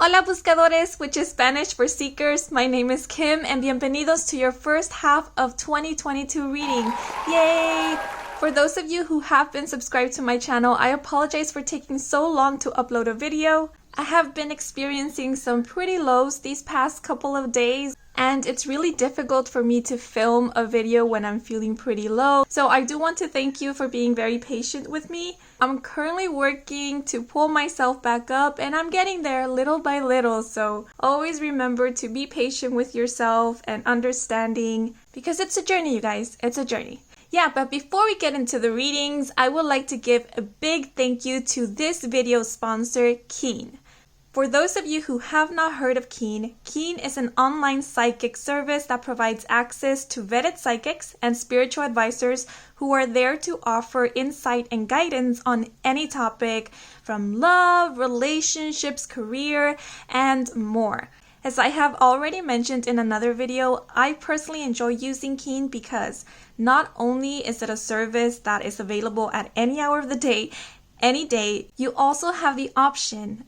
Hola buscadores, which is Spanish for seekers. My name is Kim and bienvenidos to your first half of 2022 reading. Yay! For those of you who have been subscribed to my channel, I apologize for taking so long to upload a video. I have been experiencing some pretty lows these past couple of days, and it's really difficult for me to film a video when I'm feeling pretty low. So I do want to thank you for being very patient with me. I'm currently working to pull myself back up, and I'm getting there little by little. So always remember to be patient with yourself and understanding, because it's a journey, you guys. It's a journey. Yeah, but before we get into the readings, I would like to give a big thank you to this video sponsor, Keen. For those of you who have not heard of Keen, Keen is an online psychic service that provides access to vetted psychics and spiritual advisors who are there to offer insight and guidance on any topic from love, relationships, career, and more. As I have already mentioned in another video, I personally enjoy using Keen because not only is it a service that is available at any hour of the day, any day, you also have the option,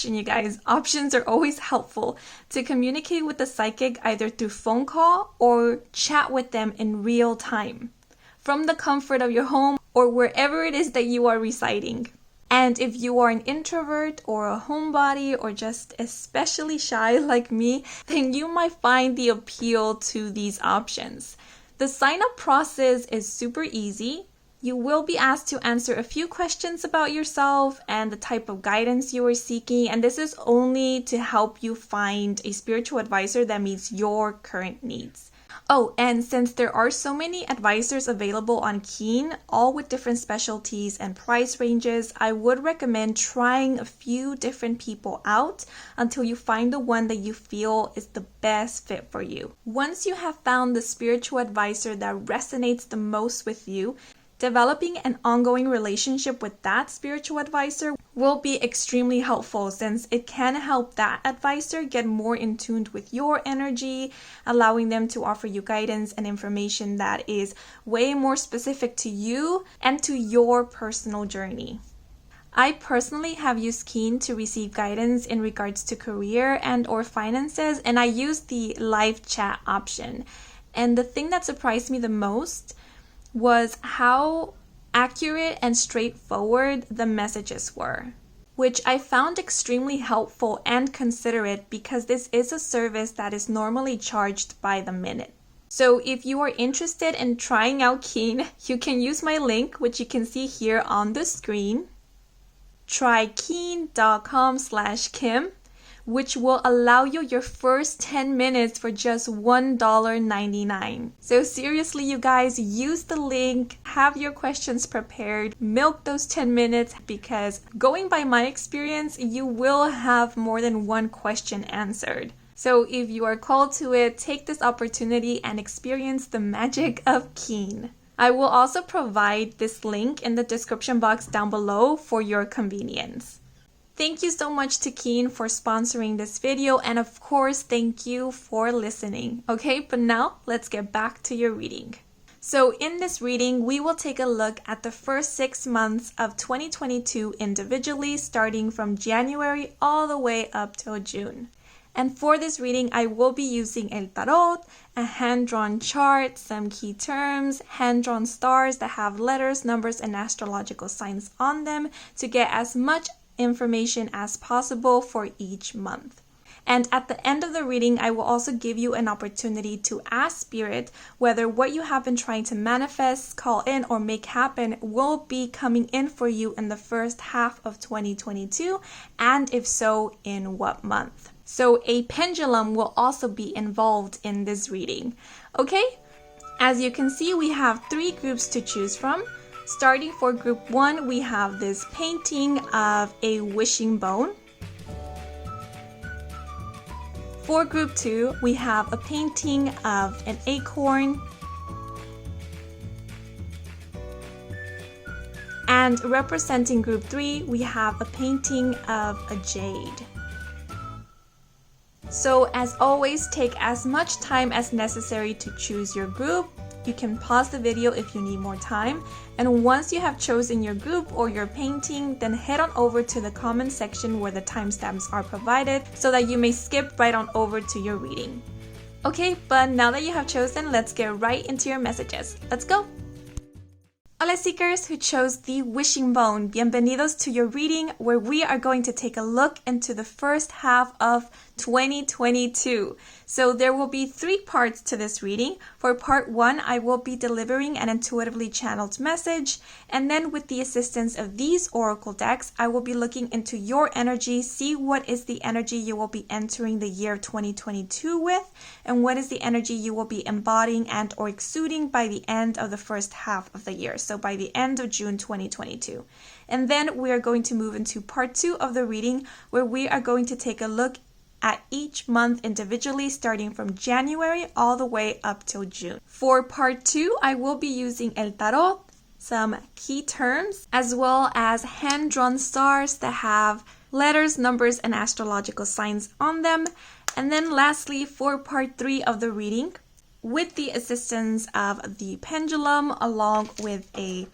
you guys, options are always helpful, to communicate with the psychic either through phone call or chat with them in real time, from the comfort of your home or wherever it is that you are residing. And if you are an introvert or a homebody or just especially shy like me, then you might find the appeal to these options. The sign-up process is super easy. You will be asked to answer a few questions about yourself and the type of guidance you are seeking, and this is only to help you find a spiritual advisor that meets your current needs. Oh, and since there are so many advisors available on Keen, all with different specialties and price ranges, I would recommend trying a few different people out until you find the one that you feel is the best fit for you. Once you have found the spiritual advisor that resonates the most with you, developing an ongoing relationship with that spiritual advisor will be extremely helpful, since it can help that advisor get more in tune with your energy, allowing them to offer you guidance and information that is way more specific to you and to your personal journey. I personally have used Keen to receive guidance in regards to career and or finances, and I used the live chat option. And the thing that surprised me the most was how accurate and straightforward the messages were, which I found extremely helpful and considerate because this is a service that is normally charged by the minute. So if you are interested in trying out Keen, you can use my link, which you can see here on the screen. Try keen.com/Kim, which will allow you your first 10 minutes for just $1.99. So seriously, you guys, use the link, have your questions prepared, milk those 10 minutes, because going by my experience, you will have more than one question answered. So if you are called to it, take this opportunity and experience the magic of Keen. I will also provide this link in the description box down below for your convenience. Thank you so much to Keen for sponsoring this video, and of course, thank you for listening. Okay, but now let's get back to your reading. So in this reading, we will take a look at the first 6 months of 2022 individually, starting from January all the way up till June. And for this reading, I will be using El Tarot, a hand-drawn chart, some key terms, hand-drawn stars that have letters, numbers, and astrological signs on them to get as much information as possible for each month. And at the end of the reading, I will also give you an opportunity to ask Spirit whether what you have been trying to manifest, call in, or make happen will be coming in for you in the first half of 2022, and if so, in what month. So a pendulum will also be involved in this reading. Okay? As you can see, we have 3 groups to choose from. Starting for group 1, we have this painting of a wishing bone. For group 2, we have a painting of an acorn. And representing group 3, we have a painting of a jade. So as always, take as much time as necessary to choose your group. You can pause the video if you need more time. And once you have chosen your group or your painting, then head on over to the comment section where the timestamps are provided so that you may skip right on over to your reading. Okay, but now that you have chosen, let's get right into your messages. Let's go! Hola seekers who chose the wishing bone, bienvenidos to your reading where we are going to take a look into the first half of 2022. So there will be 3 parts to this reading. For part 1, I will be delivering an intuitively channeled message, and then with the assistance of these oracle decks, I will be looking into your energy, see what is the energy you will be entering the year 2022 with, and what is the energy you will be embodying and or exuding by the end of the first half of the year, so by the end of June 2022. And then we are going to move into part 2 of the reading where we are going to take a look at each month individually, starting from January all the way up till June. For part 2, I will be using El Tarot, some key terms, as well as hand-drawn stars that have letters, numbers, and astrological signs on them. And then lastly, for part 3 of the reading, with the assistance of the pendulum along with a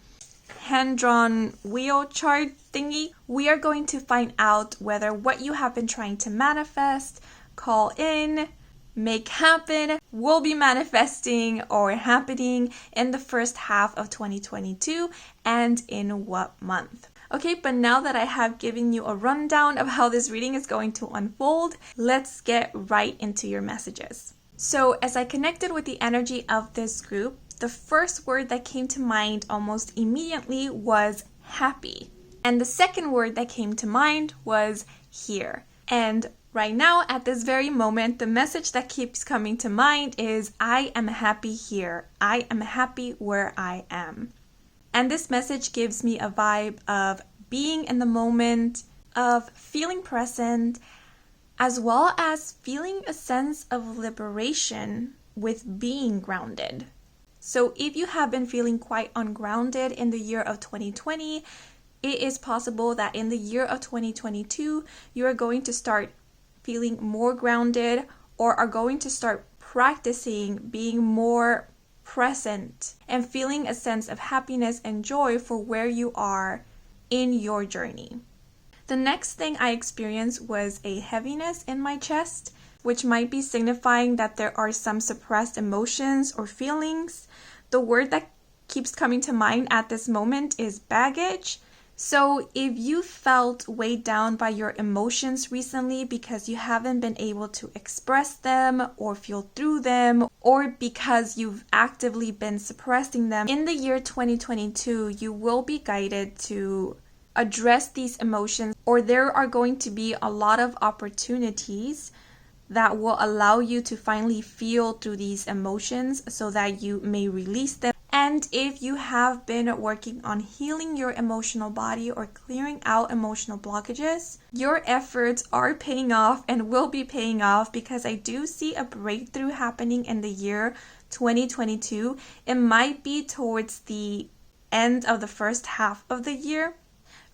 hand-drawn wheel chart thingy, we are going to find out whether what you have been trying to manifest, call in, make happen, will be manifesting or happening in the first half of 2022 and in what month. Okay, but now that I have given you a rundown of how this reading is going to unfold, let's get right into your messages. So as I connected with the energy of this group, the first word that came to mind almost immediately was happy. And the second word that came to mind was here. And right now, at this very moment, the message that keeps coming to mind is, I am happy here. I am happy where I am. And this message gives me a vibe of being in the moment, of feeling present, as well as feeling a sense of liberation with being grounded. So if you have been feeling quite ungrounded in the year of 2020, it is possible that in the year of 2022, you are going to start feeling more grounded or are going to start practicing being more present and feeling a sense of happiness and joy for where you are in your journey. The next thing I experienced was a heaviness in my chest, which might be signifying that there are some suppressed emotions or feelings. The word that keeps coming to mind at this moment is baggage. So if you felt weighed down by your emotions recently because you haven't been able to express them or feel through them, or because you've actively been suppressing them, in the year 2022, you will be guided to address these emotions, or there are going to be a lot of opportunities that will allow you to finally feel through these emotions so that you may release them. And if you have been working on healing your emotional body or clearing out emotional blockages, your efforts are paying off and will be paying off, because I do see a breakthrough happening in the year 2022. It might be towards the end of the first half of the year,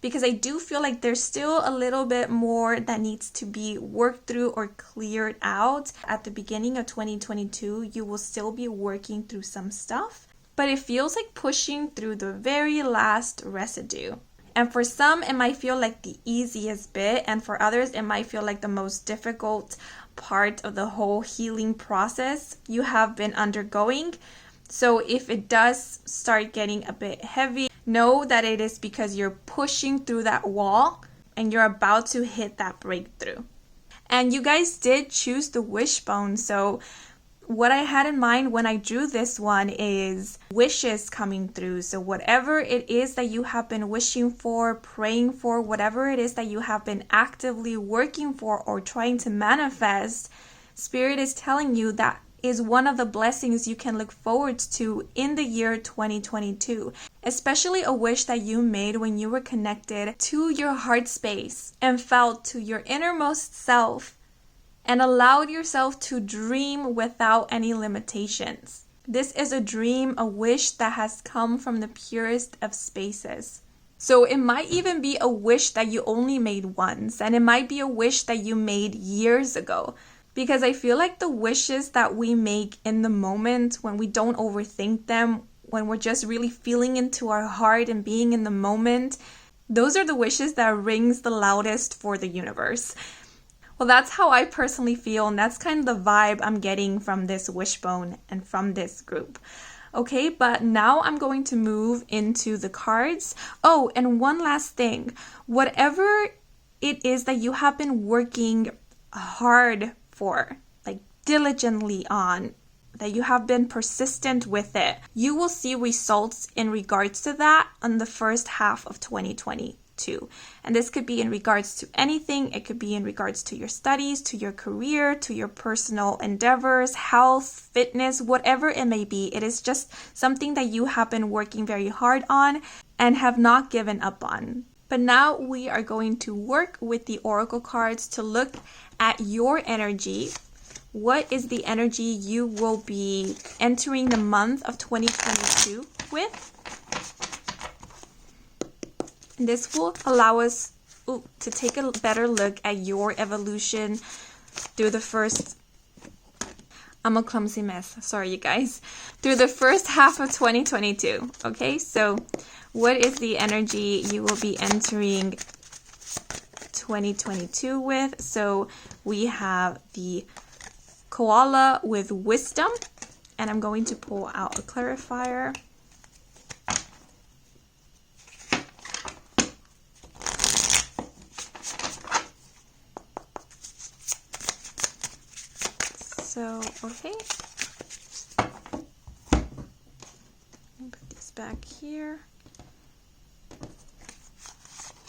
because I do feel like there's still a little bit more that needs to be worked through or cleared out. At the beginning of 2022, you will still be working through some stuff, but it feels like pushing through the very last residue. And for some, it might feel like the easiest bit, and for others, it might feel like the most difficult part of the whole healing process you have been undergoing. So if it does start getting a bit heavy, know that it is because you're pushing through that wall and you're about to hit that breakthrough. And you guys did choose the wishbone. So what I had in mind when I drew this one is wishes coming through. So whatever it is that you have been wishing for, praying for, whatever it is that you have been actively working for or trying to manifest, Spirit is telling you that is one of the blessings you can look forward to in the year 2022, especially a wish that you made when you were connected to your heart space and felt to your innermost self and allowed yourself to dream without any limitations. This is a dream, a wish that has come from the purest of spaces. So it might even be a wish that you only made once, and it might be a wish that you made years ago. because I feel like the wishes that we make in the moment, when we don't overthink them, when we're just really feeling into our heart and being in the moment, those are the wishes that rings the loudest for the universe. Well, that's how I personally feel, and that's kind of the vibe I'm getting from this wishbone and from this group. Okay, but now I'm going to move into the cards. Oh, and one last thing. Whatever it is that you have been working hard for, like diligently on, that you have been persistent with it, you will see results in regards to that on the first half of 2022. And this could be in regards to anything. It could be in regards to your studies, to your career, to your personal endeavors, health, fitness, whatever it may be. It is just something that you have been working very hard on and have not given up on. But now we are going to work with the oracle cards to look at your energy. What is the energy you will be entering the month of 2022 with? This will allow us to take a better look at your evolution through the first... I'm a clumsy mess. Sorry, you guys. Through the first half of 2022. Okay, so what is the energy you will be entering 2022 with? So we have the koala with wisdom, and I'm going to pull out a clarifier. So, okay. Put this back here.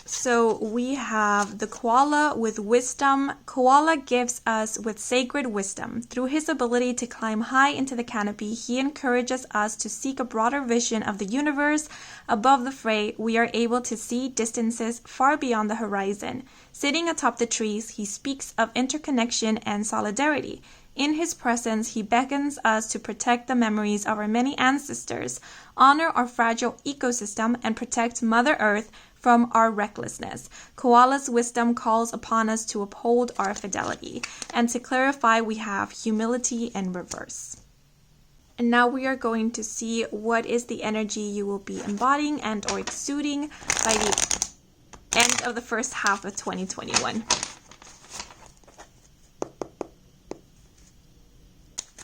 So we have the koala with wisdom. Koala gives us with sacred wisdom. Through his ability to climb high into the canopy, he encourages us to seek a broader vision of the universe. Above the fray, we are able to see distances far beyond the horizon. Sitting atop the trees, he speaks of interconnection and solidarity. In his presence, he beckons us to protect the memories of our many ancestors, honor our fragile ecosystem, and protect Mother Earth from our recklessness. Koala's wisdom calls upon us to uphold our fidelity. And to clarify, we have humility in reverse. And now we are going to see what is the energy you will be embodying and or exuding by the end of the first half of 2021.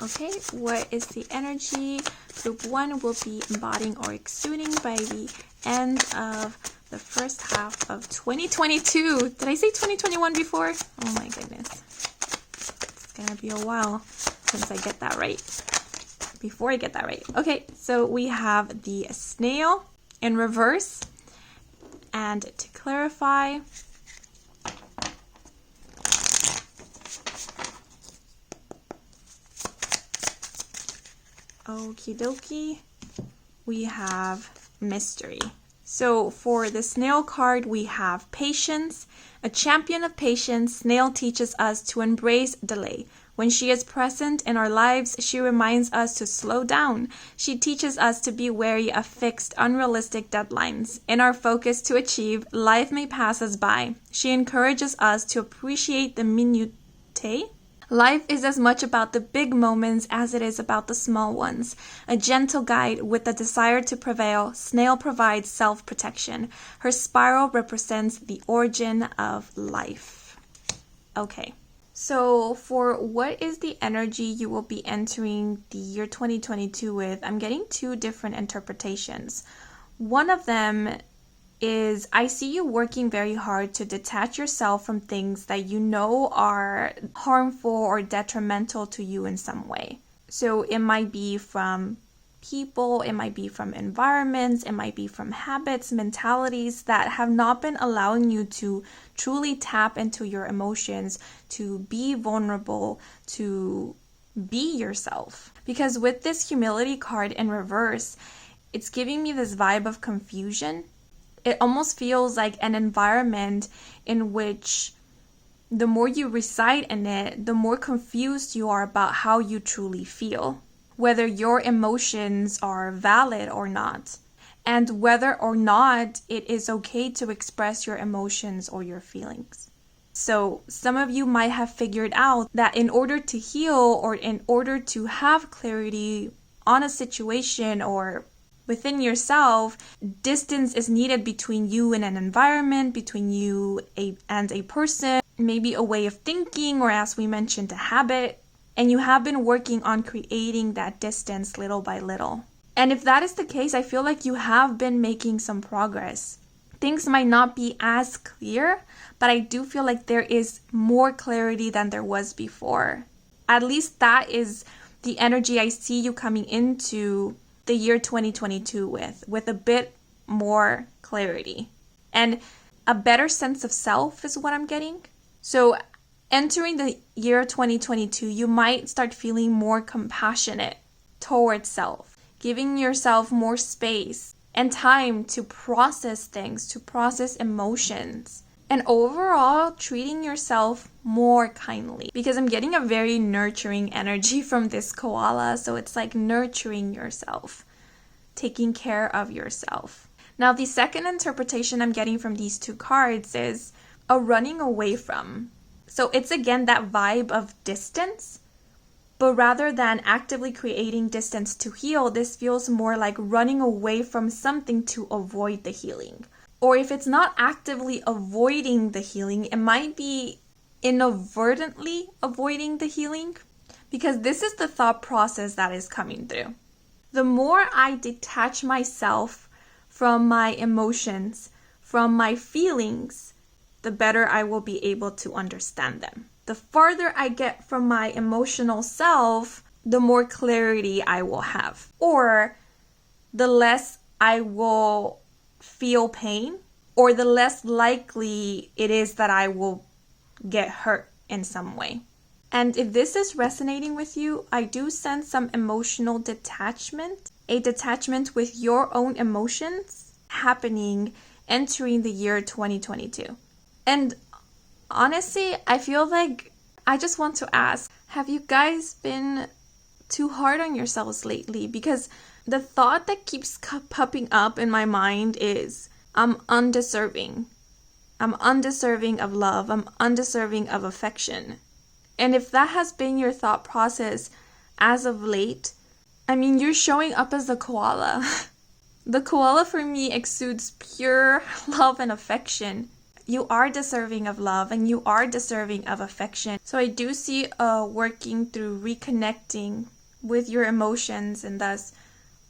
Okay, what is the energy Group 1 will be embodying or exuding by the end of the first half of 2022. Did I say 2021 before? Oh my goodness. It's gonna be a while since I get that right. Before I get that right. Okay, so we have the snail in reverse. And to clarify, okie dokie, we have mystery. So for the snail card, we have patience. A champion of patience, Snail teaches us to embrace delay. When she is present in our lives, she reminds us to slow down. She teaches us to be wary of fixed, unrealistic deadlines. In our focus to achieve, life may pass us by. She encourages us to appreciate the minutiae. Life is as much about the big moments as it is about the small ones. A gentle guide with the desire to prevail, Snail provides self-protection. Her spiral represents the origin of life. Okay, so for what is the energy you will be entering the year 2022 with, I'm getting two different interpretations. One of them is I see you working very hard to detach yourself from things that you know are harmful or detrimental to you in some way. So it might be from people, it might be from environments, it might be from habits, mentalities that have not been allowing you to truly tap into your emotions, to be vulnerable, to be yourself. Because with this humility card in reverse, it's giving me this vibe of confusion. It almost feels like an environment in which the more you reside in it, the more confused you are about how you truly feel, whether your emotions are valid or not, and whether or not it is okay to express your emotions or your feelings. So some of you might have figured out that in order to heal or in order to have clarity on a situation or within yourself, distance is needed between you and an environment, between you and a person, maybe a way of thinking, or as we mentioned, a habit. And you have been working on creating that distance little by little. And if that is the case, I feel like you have been making some progress. Things might not be as clear, but I do feel like there is more clarity than there was before. At least that is the energy I see you coming into the year 2022 with a bit more clarity. And a better sense of self is what I'm getting. So entering the year 2022, you might start feeling more compassionate towards self, giving yourself more space and time to process things, to process emotions, and overall treating yourself more kindly. Because I'm getting a very nurturing energy from this koala, so it's like nurturing yourself, taking care of yourself. Now, the second interpretation I'm getting from these two cards is a running away from. So it's again that vibe of distance, but rather than actively creating distance to heal, this feels more like running away from something to avoid the healing. Or if it's not actively avoiding the healing, it might be inadvertently avoiding the healing, because this is the thought process that is coming through. The more I detach myself from my emotions, from my feelings, the better I will be able to understand them. The farther I get from my emotional self, the more clarity I will have. Or the less I will feel pain, or the less likely it is that I will get hurt in some way. And if this is resonating with you, I do sense some emotional detachment, a detachment with your own emotions happening entering the year 2022. And honestly, I feel like I just want to ask, have you guys been too hard on yourselves lately? Because the thought that keeps popping up in my mind is, I'm undeserving. I'm undeserving of love. I'm undeserving of affection. And if that has been your thought process as of late, I mean, you're showing up as a koala. The koala for me exudes pure love and affection. You are deserving of love and you are deserving of affection. So I do see working through reconnecting with your emotions and thus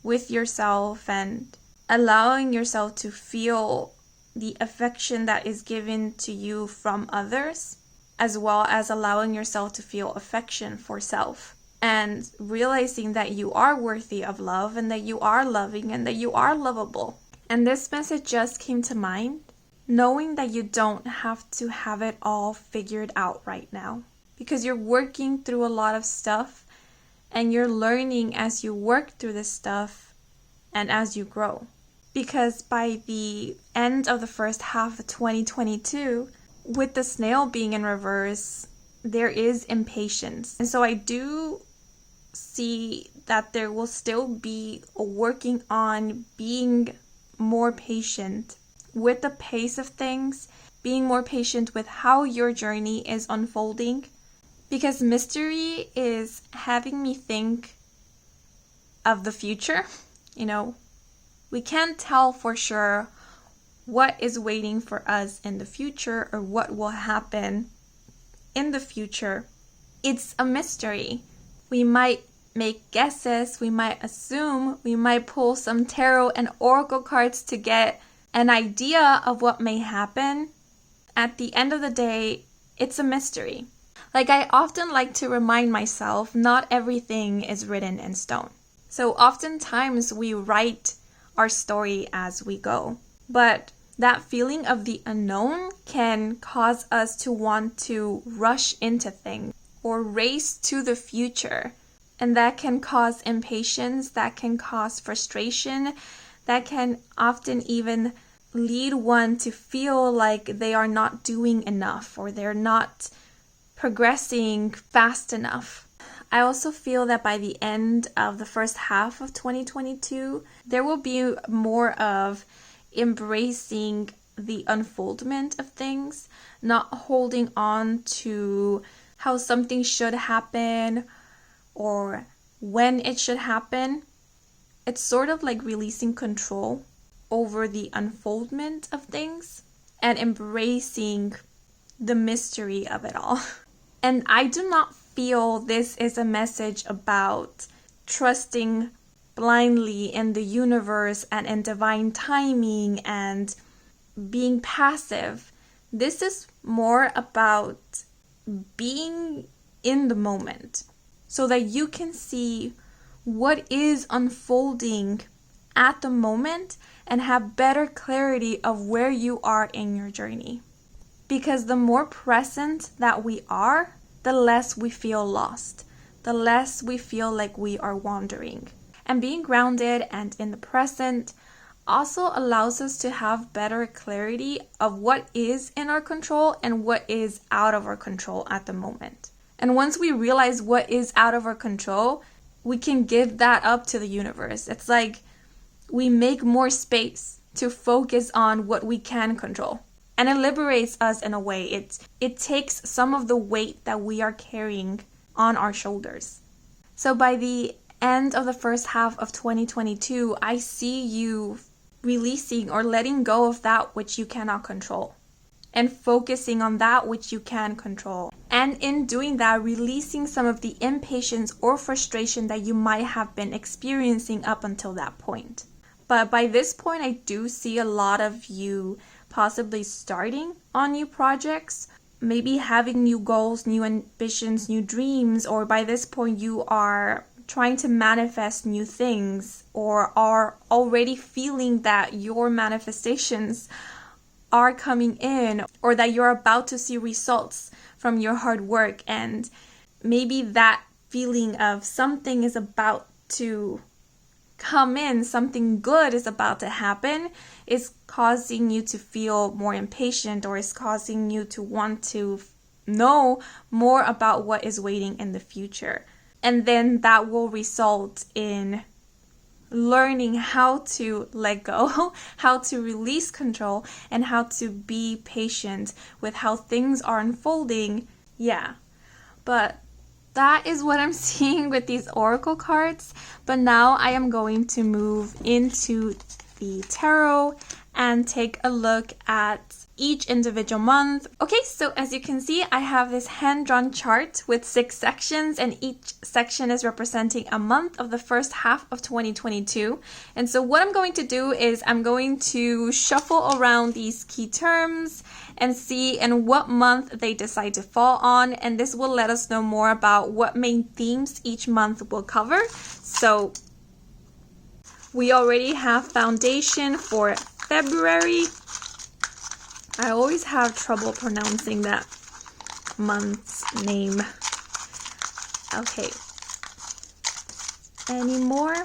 with yourself and allowing yourself to feel the affection that is given to you from others, as well as allowing yourself to feel affection for self and realizing that you are worthy of love and that you are loving and that you are lovable. And this message just came to mind, knowing that you don't have to have it all figured out right now, because you're working through a lot of stuff and you're learning as you work through this stuff and as you grow. Because by the end of the first half of 2022, with the snail being in reverse, there is impatience. And so I do see that there will still be a working on being more patient with the pace of things, being more patient with how your journey is unfolding, because mystery is having me think of the future. You know, we can't tell for sure what is waiting for us in the future or what will happen in the future. It's a mystery. We might make guesses, we might assume, we might pull some tarot and oracle cards to get an idea of what may happen. At the end of the day, it's a mystery. Like I often like to remind myself, not everything is written in stone. So oftentimes we write our story as we go. But that feeling of the unknown can cause us to want to rush into things or race to the future. And that can cause impatience, that can cause frustration, that can often even lead one to feel like they are not doing enough or they're not progressing fast enough. I also feel that by the end of the first half of 2022, there will be more of embracing the unfoldment of things, not holding on to how something should happen or when it should happen. It's sort of like releasing control over the unfoldment of things and embracing the mystery of it all. And I do not feel this is a message about trusting blindly in the universe and in divine timing and being passive. This is more about being in the moment so that you can see what is unfolding at the moment and have better clarity of where you are in your journey. Because the more present that we are, the less we feel lost, the less we feel like we are wandering. And being grounded and in the present also allows us to have better clarity of what is in our control and what is out of our control at the moment. And once we realize what is out of our control, we can give that up to the universe. It's like we make more space to focus on what we can control. And it liberates us in a way. It takes some of the weight that we are carrying on our shoulders. So by the end of the first half of 2022, I see you releasing or letting go of that which you cannot control and focusing on that which you can control. And in doing that, releasing some of the impatience or frustration that you might have been experiencing up until that point. But by this point, I do see a lot of you possibly starting on new projects, maybe having new goals, new ambitions, new dreams, or by this point you are trying to manifest new things or are already feeling that your manifestations are coming in or that you're about to see results from your hard work, and maybe that feeling of something is about to come in, something good is about to happen, is causing you to feel more impatient or is causing you to want to know more about what is waiting in the future. And then that will result in learning how to let go, how to release control, and how to be patient with how things are unfolding. Yeah, but that is what I'm seeing with these oracle cards. But now I am going to move into the tarot and take a look at each individual month. Okay, so as you can see, I have this hand-drawn chart with 6 sections, and each section is representing a month of the first half of 2022. And so what I'm going to do is I'm going to shuffle around these key terms and see in what month they decide to fall on, and this will let us know more about what main themes each month will cover. So we already have foundation for February. I always have trouble pronouncing that month's name. Okay. Any more?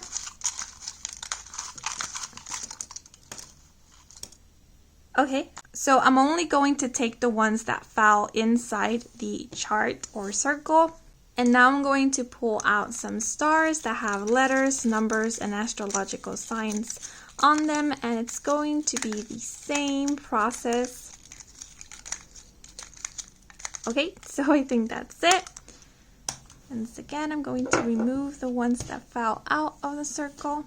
Okay, so I'm only going to take the ones that fell inside the chart or circle. And now I'm going to pull out some stars that have letters, numbers, and astrological signs on them, and it's going to be the same process. Okay, so I think that's it. And again, I'm going to remove the ones that fell out of the circle.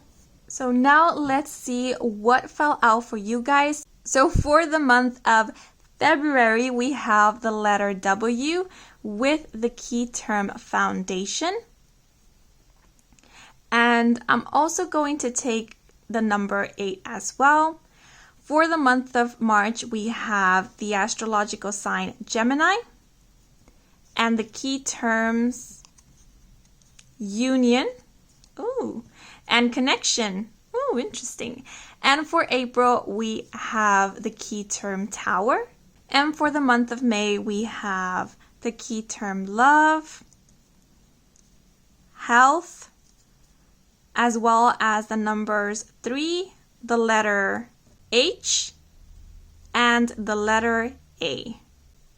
So now let's see what fell out for you guys. So for the month of February, we have the letter W with the key term foundation. And I'm also going to take the number 8 as well. For the month of March, we have the astrological sign Gemini and the key terms union, and connection. Interesting. And for April, we have the key term Tower. And for the month of May, we have the key term love, health, as well as the numbers 3, the letter H, and the letter A.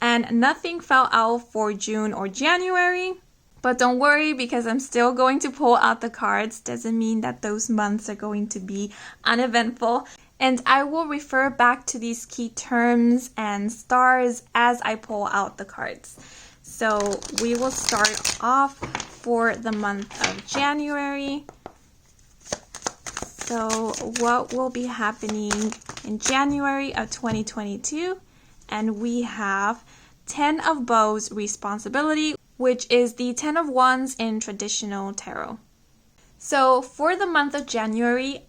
And nothing fell out for June or January. But don't worry, because I'm still going to pull out the cards. Doesn't mean that those months are going to be uneventful. And I will refer back to these key terms and stars as I pull out the cards. So we will start off for the month of January. So what will be happening in January of 2022? And we have 10 of Bows, responsibility, which is the 10 of Wands in traditional tarot. So for the month of January,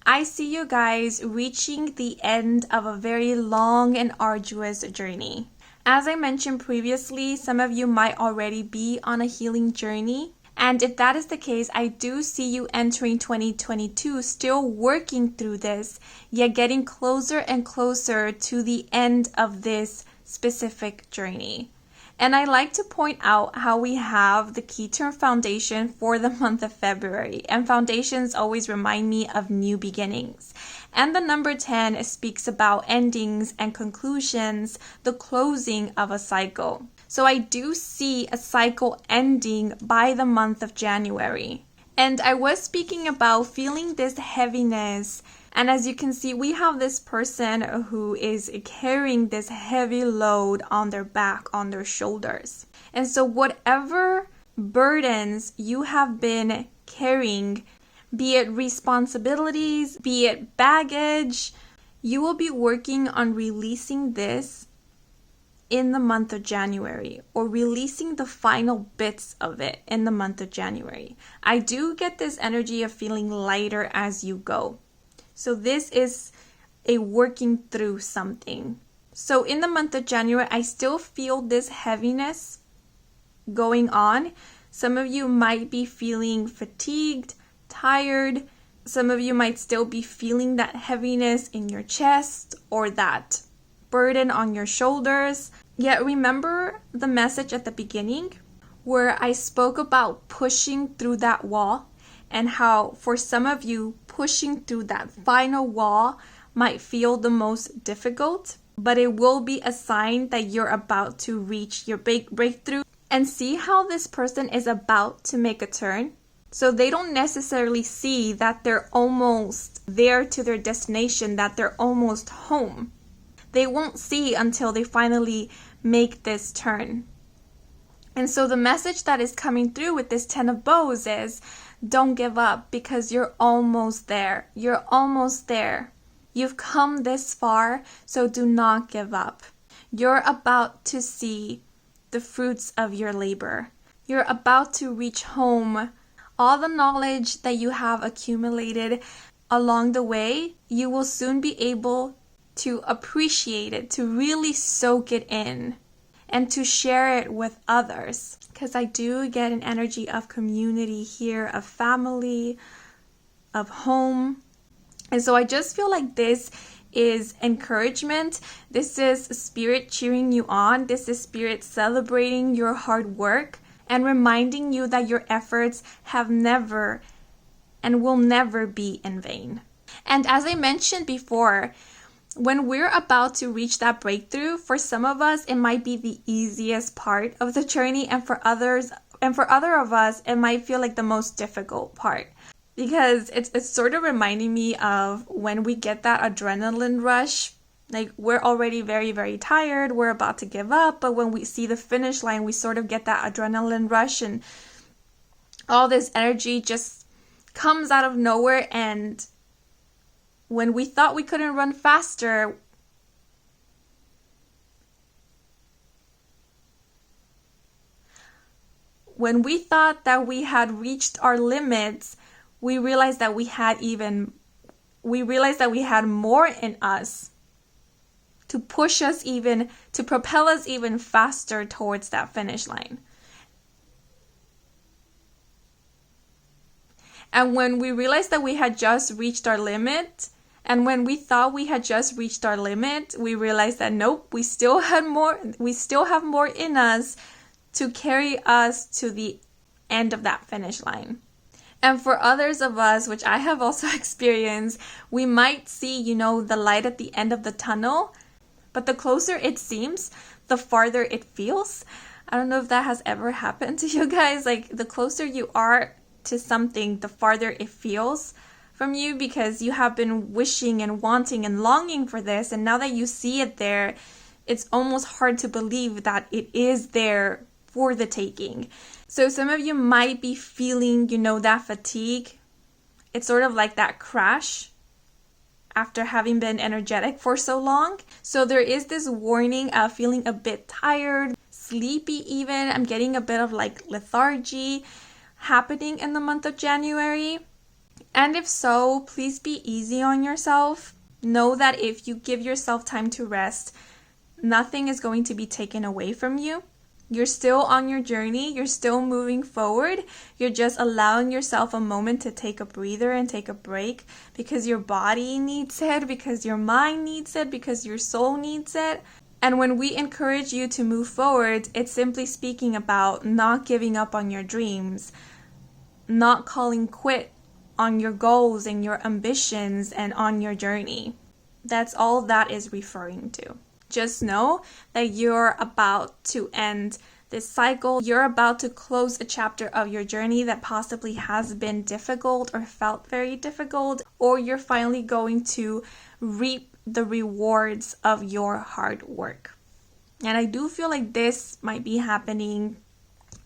I see you guys reaching the end of a very long and arduous journey. As I mentioned previously, some of you might already be on a healing journey. And if that is the case, I do see you entering 2022 still working through this, yet getting closer and closer to the end of this specific journey. And I like to point out how we have the key term foundation for the month of February. And foundations always remind me of new beginnings. And the number 10 speaks about endings and conclusions, the closing of a cycle. So I do see a cycle ending by the month of January. And I was speaking about feeling this heaviness. And as you can see, we have this person who is carrying this heavy load on their back, on their shoulders. And so whatever burdens you have been carrying, be it responsibilities, be it baggage, you will be working on releasing this in the month of January, or releasing the final bits of it in the month of January. I do get this energy of feeling lighter as you go. So this is a working through something. So in the month of January, I still feel this heaviness going on. Some of you might be feeling fatigued, tired. Some of you might still be feeling that heaviness in your chest or that burden on your shoulders. Yet remember the message at the beginning where I spoke about pushing through that wall, and how for some of you pushing through that final wall might feel the most difficult, but it will be a sign that you're about to reach your big breakthrough. And see how this person is about to make a turn? So they don't necessarily see that they're almost there to their destination, that they're almost home. They won't see until they finally make this turn. And so the message that is coming through with this 10 of Bows is, don't give up, because you're almost there. You're almost there. You've come this far, so do not give up. You're about to see the fruits of your labor. You're about to reach home. All the knowledge that you have accumulated along the way, you will soon be able to appreciate it, to really soak it in, and to share it with others. Because I do get an energy of community here, of family, of home. And so I just feel like this is encouragement. This is spirit cheering you on. This is spirit celebrating your hard work and reminding you that your efforts have never and will never be in vain. And as I mentioned before, when we're about to reach that breakthrough, for some of us, it might be the easiest part of the journey, and for other of us, it might feel like the most difficult part. Because it's sort of reminding me of when we get that adrenaline rush. Like, we're already very, very tired, we're about to give up, but when we see the finish line, we sort of get that adrenaline rush, and all this energy just comes out of nowhere. And when we thought we couldn't run faster, when we thought that we had reached our limits, we realized that we had more in us to push us even, to propel us even faster towards that finish line. And when we realized that we had just reached our limit, and when we thought we had just reached our limit, we realized that nope, we still have more in us to carry us to the end of that finish line. And for others of us, which I have also experienced, we might see, the light at the end of the tunnel, but the closer it seems, the farther it feels. I don't know if that has ever happened to you guys. Like, the closer you are to something, the farther it feels from you because you have been wishing and wanting and longing for this. And now that you see it there, it's almost hard to believe that it is there for the taking. So some of you might be feeling, that fatigue. It's sort of like that crash after having been energetic for so long. So there is this warning of feeling a bit tired, sleepy even. I'm getting a bit of lethargy happening in the month of January. And if so, please be easy on yourself. Know that if you give yourself time to rest, nothing is going to be taken away from you. You're still on your journey. You're still moving forward. You're just allowing yourself a moment to take a breather and take a break because your body needs it, because your mind needs it, because your soul needs it. And when we encourage you to move forward, it's simply speaking about not giving up on your dreams, not calling quit on your goals and your ambitions and on your journey. That's all that is referring to. Just know that you're about to end this cycle. You're about to close a chapter of your journey that possibly has been difficult or felt very difficult, or you're finally going to reap the rewards of your hard work. And I do feel like this might be happening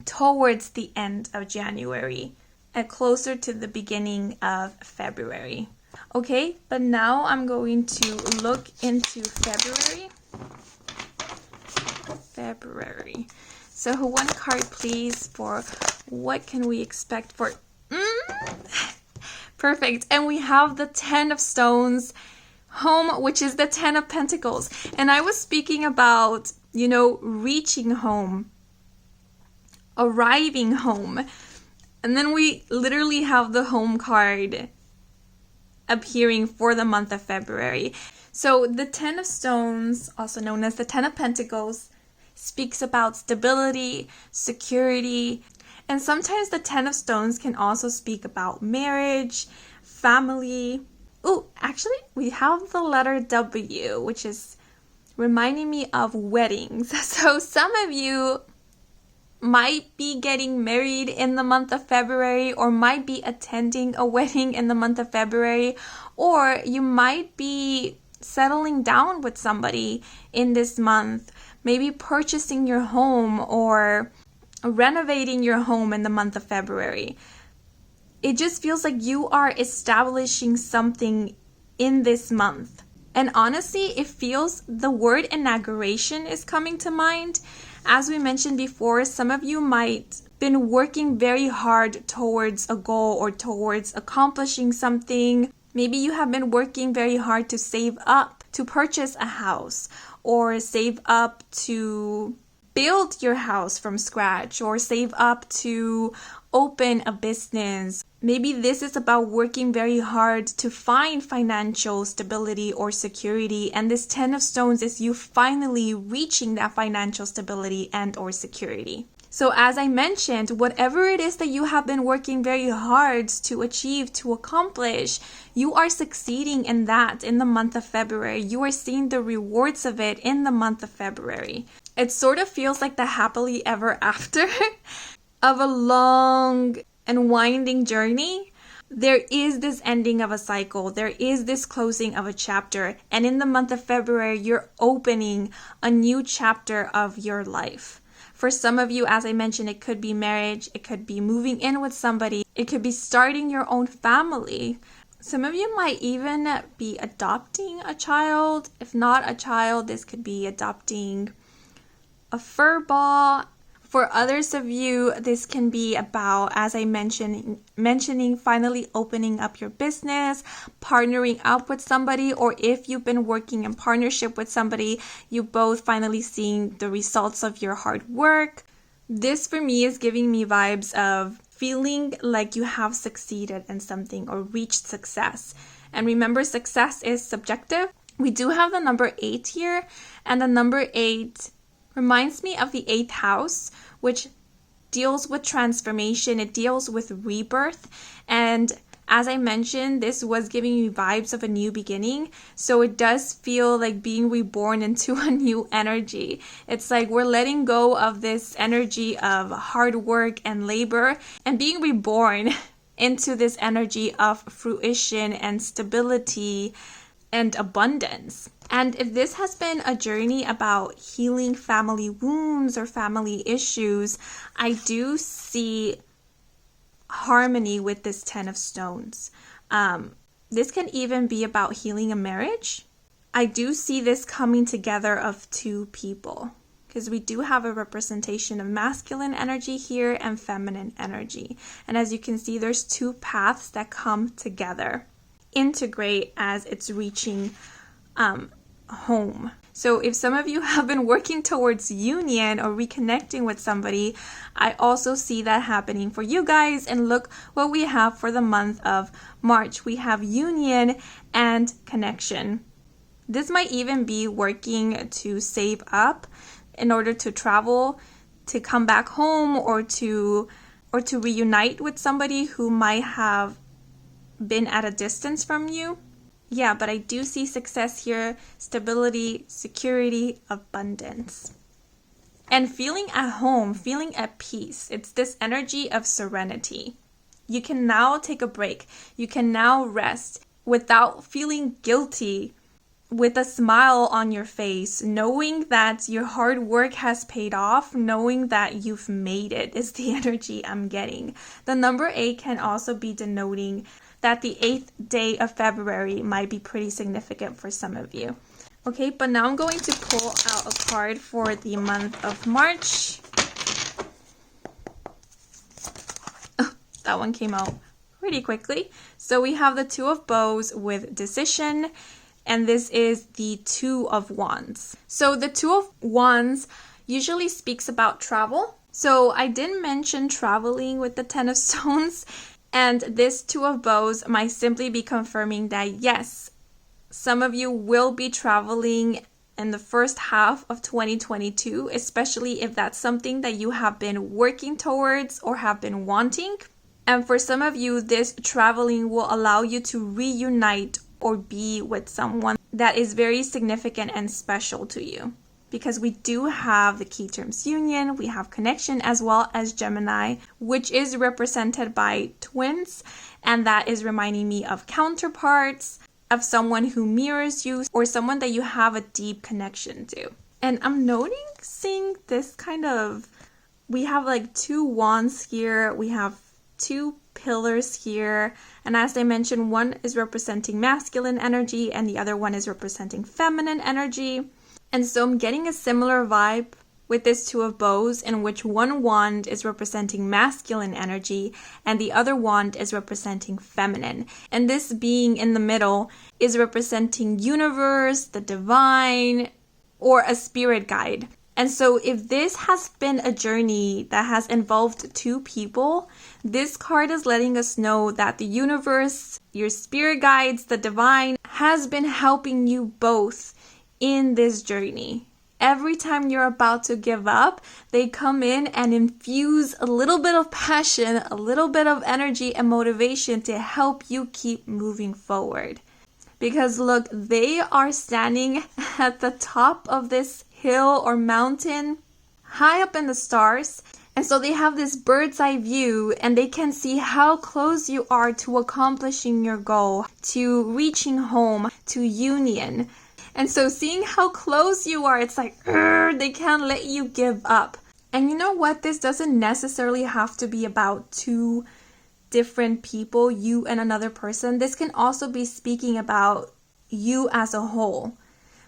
towards the end of January and closer to the beginning of February. Okay, but now I'm going to look into February. So one card, please, for what can we expect for... Perfect. And we have the 10 of Stones home, which is the 10 of Pentacles. And I was speaking about, reaching home, arriving home. And then we literally have the home card appearing for the month of February. So the 10 of Stones, also known as the 10 of Pentacles, speaks about stability, security, and sometimes the 10 of Stones can also speak about marriage, family. Oh, actually, we have the letter W, which is reminding me of weddings. So some of you might be getting married in the month of February, or might be attending a wedding in the month of February, or you might be settling down with somebody in this month, maybe purchasing your home or renovating your home in the month of February. It just feels like you are establishing something in this month. And honestly, it feels the word inauguration is coming to mind. As we mentioned before, some of you might been working very hard towards a goal or towards accomplishing something. Maybe you have been working very hard to save up to purchase a house, or save up to build your house from scratch, or save up to open a business. Maybe this is about working very hard to find financial stability or security, and this 10 of Stones is you finally reaching that financial stability and or security. So as I mentioned, whatever it is that you have been working very hard to achieve, to accomplish, you are succeeding in that in the month of February. You are seeing the rewards of it in the month of February. It sort of feels like the happily ever after of a long and winding journey. There is this ending of a cycle. There is this closing of a chapter. And in the month of February, you're opening a new chapter of your life. For some of you, as I mentioned, it could be marriage, it could be moving in with somebody, it could be starting your own family. Some of you might even be adopting a child. If not a child, this could be adopting a fur ball. For others of you, this can be about, as I mentioning finally opening up your business, partnering up with somebody, or if you've been working in partnership with somebody, you both finally seeing the results of your hard work. This for me is giving me vibes of feeling like you have succeeded in something or reached success. And remember, success is subjective. We do have the number 8 here, and the number 8 reminds me of the 8th house, which deals with transformation. It deals with rebirth. And as I mentioned, this was giving me vibes of a new beginning. So it does feel like being reborn into a new energy. It's like we're letting go of this energy of hard work and labor and being reborn into this energy of fruition and stability and abundance. And if this has been a journey about healing family wounds or family issues, I do see harmony with this 10 of Stones. This can even be about healing a marriage. I do see this coming together of two people, because we do have a representation of masculine energy here and feminine energy. And as you can see, there's two paths that come together, integrate as it's reaching home. So if some of you have been working towards union or reconnecting with somebody, I also see that happening for you guys. And look what we have for the month of March. We have union and connection. This might even be working to save up in order to travel, to come back home, or to reunite with somebody who might have been at a distance from you. Yeah, but I do see success here, stability, security, abundance. And feeling at home, feeling at peace. It's this energy of serenity. You can now take a break. You can now rest without feeling guilty, with a smile on your face, knowing that your hard work has paid off, knowing that you've made it is the energy I'm getting. The number 8 can also be denoting that the 8th day of February might be pretty significant for some of you. Okay, but now I'm going to pull out a card for the month of March. Oh, that one came out pretty quickly. So we have the Two of Bows with decision, and this is the Two of Wands. So the Two of Wands usually speaks about travel. So I didn't mention traveling with the 10 of Stones. And this Two of Bows might simply be confirming that yes, some of you will be traveling in the first half of 2022, especially if that's something that you have been working towards or have been wanting. And for some of you, this traveling will allow you to reunite or be with someone that is very significant and special to you. Because we do have the key terms union, we have connection, as well as Gemini, which is represented by twins. And that is reminding me of counterparts, of someone who mirrors you, or someone that you have a deep connection to. And I'm noticing this kind of, we have like two wands here, we have two pillars here. And as I mentioned, one is representing masculine energy and the other one is representing feminine energy. And so I'm getting a similar vibe with this Two of Bows, in which one wand is representing masculine energy and the other wand is representing feminine. And this being in the middle is representing universe, the divine, or a spirit guide. And so if this has been a journey that has involved two people, this card is letting us know that the universe, your spirit guides, the divine, has been helping you both in this journey. Every time you're about to give up, they come in and infuse a little bit of passion, a little bit of energy and motivation to help you keep moving forward. Because look, they are standing at the top of this hill or mountain, high up in the stars. And so they have this bird's eye view and they can see how close you are to accomplishing your goal, to reaching home, to union. And so seeing how close you are, it's like, they can't let you give up. And you know what? This doesn't necessarily have to be about two different people, you and another person. This can also be speaking about you as a whole.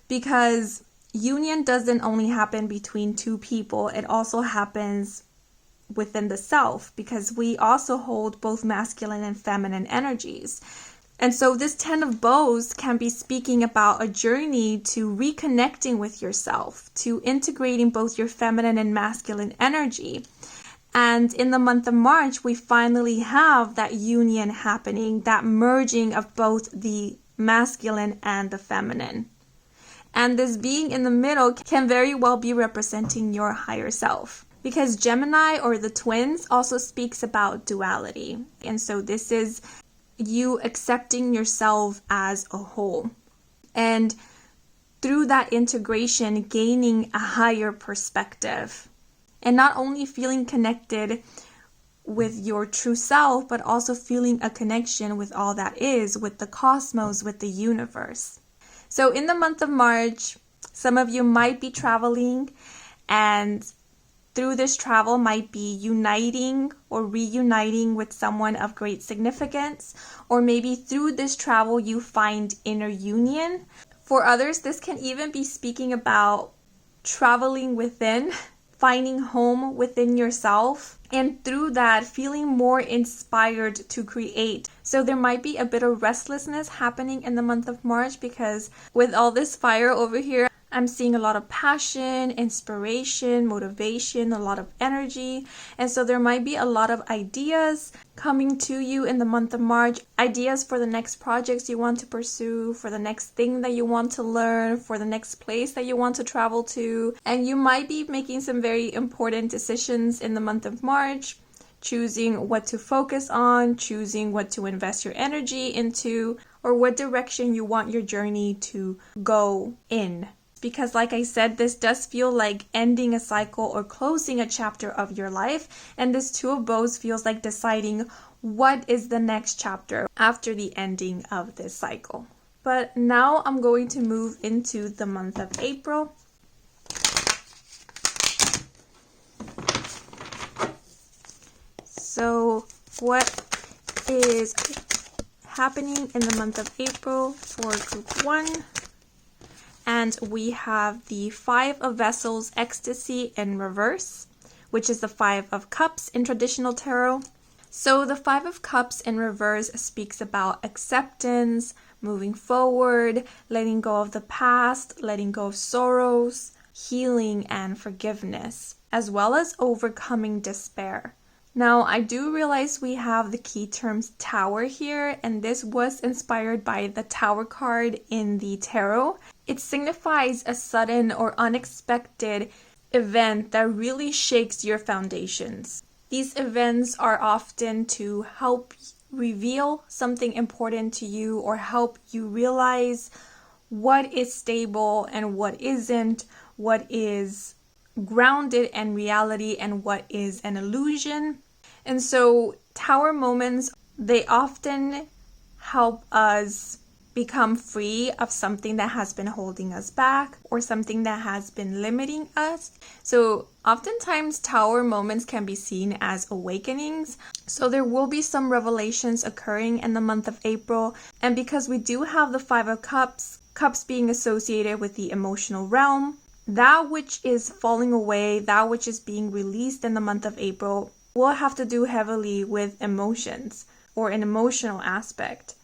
Because union doesn't only happen between two people. It also happens within the self, because we also hold both masculine and feminine energies. And so this 10 of Bows can be speaking about a journey to reconnecting with yourself, to integrating both your feminine and masculine energy. And in the month of March, we finally have that union happening, that merging of both the masculine and the feminine. And this being in the middle can very well be representing your higher self. Because Gemini, or the twins, also speaks about duality. And so this is you accepting yourself as a whole. And through that integration, gaining a higher perspective. And not only feeling connected with your true self, but also feeling a connection with all that is, with the cosmos, with the universe. So in the month of March, some of you might be traveling, and through this travel might be uniting or reuniting with someone of great significance, or maybe through this travel you find inner union. For others, this can even be speaking about traveling within, finding home within yourself, and through that feeling more inspired to create. So there might be a bit of restlessness happening in the month of March, because with all this fire over here, I'm seeing a lot of passion, inspiration, motivation, a lot of energy. And so there might be a lot of ideas coming to you in the month of March. Ideas for the next projects you want to pursue, for the next thing that you want to learn, for the next place that you want to travel to. And you might be making some very important decisions in the month of March, choosing what to focus on, choosing what to invest your energy into, or what direction you want your journey to go in. Because like I said, this does feel like ending a cycle or closing a chapter of your life. And this Two of Bows feels like deciding what is the next chapter after the ending of this cycle. But now I'm going to move into the month of April. So what is happening in the month of April for group 1? And we have the Five of Vessels, Ecstasy in reverse, which is the Five of Cups in traditional tarot. So the Five of Cups in reverse speaks about acceptance, moving forward, letting go of the past, letting go of sorrows, healing and forgiveness, as well as overcoming despair. Now, I do realize we have the key terms Tower here, and this was inspired by the Tower card in the tarot. It signifies a sudden or unexpected event that really shakes your foundations. These events are often to help reveal something important to you, or help you realize what is stable and what isn't, what is grounded in reality and what is an illusion. And so Tower moments, they often help us become free of something that has been holding us back or something that has been limiting us. So oftentimes Tower moments can be seen as awakenings. So there will be some revelations occurring in the month of April. And because we do have the Five of Cups, cups being associated with the emotional realm, that which is falling away, that which is being released in the month of April, will have to do heavily with emotions or an emotional aspect.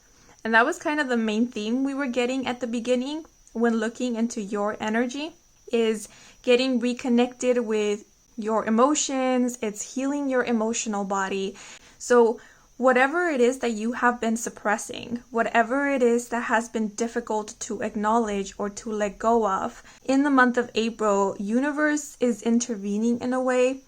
And that was kind of the main theme we were getting at the beginning when looking into your energy, is getting reconnected with your emotions. It's healing your emotional body. So whatever it is that you have been suppressing, whatever it is that has been difficult to acknowledge or to let go of, in the month of April, universe is intervening in a way.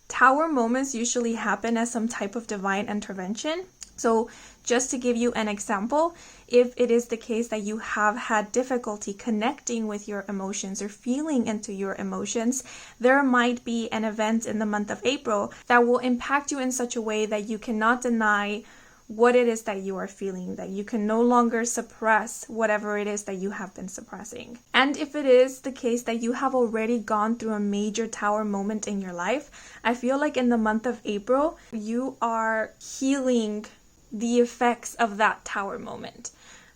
Tower moments usually happen as some type of divine intervention. So just to give you an example, if it is the case that you have had difficulty connecting with your emotions or feeling into your emotions, there might be an event in the month of April that will impact you in such a way that you cannot deny what it is that you are feeling, that you can no longer suppress whatever it is that you have been suppressing. And if it is the case that you have already gone through a major Tower moment in your life, I feel like in the month of April, you are healing the effects of that Tower moment.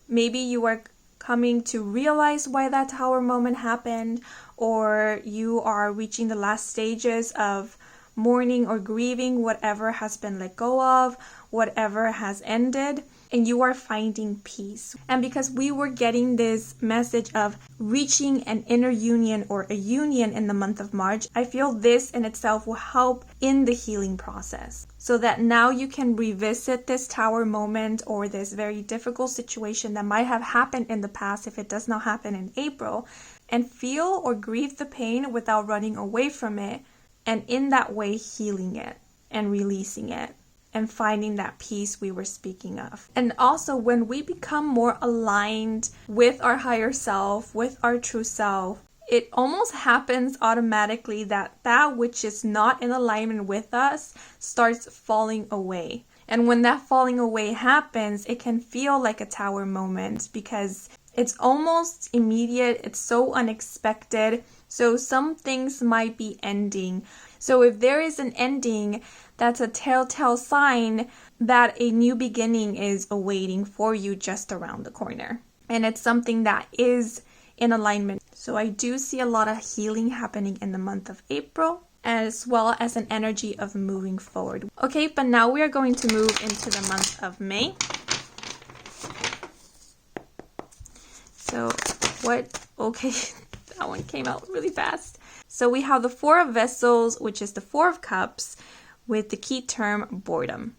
Maybe you are coming to realize why that Tower moment happened, or you are reaching the last stages of mourning or grieving whatever has been let go of, whatever has ended, and you are finding peace. And because we were getting this message of reaching an inner union or a union in the month of March, I feel this in itself will help in the healing process, so that now you can revisit this Tower moment or this very difficult situation that might have happened in the past if it does not happen in April, and feel or grieve the pain without running away from it, and in that way healing it and releasing it and finding that peace we were speaking of. And also, when we become more aligned with our higher self, with our true self, it almost happens automatically that that which is not in alignment with us starts falling away. And when that falling away happens, it can feel like a tower moment because it's almost immediate, it's so unexpected. So some things might be ending. So if there is an ending, that's a telltale sign that a new beginning is awaiting for you just around the corner. And it's something that is in alignment. So I do see a lot of healing happening in the month of April, as well as an energy of moving forward. Okay, but now we are going to move into the month of May. So okay, that one came out really fast. So we have the Four of Vessels, which is the Four of Cups, with the key term boredom.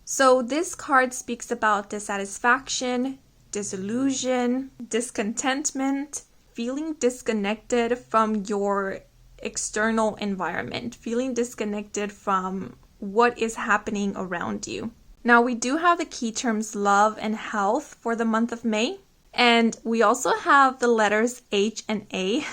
So this card speaks about dissatisfaction, disillusion, discontentment, feeling disconnected from your external environment, feeling disconnected from what is happening around you. Now we do have the key terms love and health for the month of May. And we also have the letters H and A,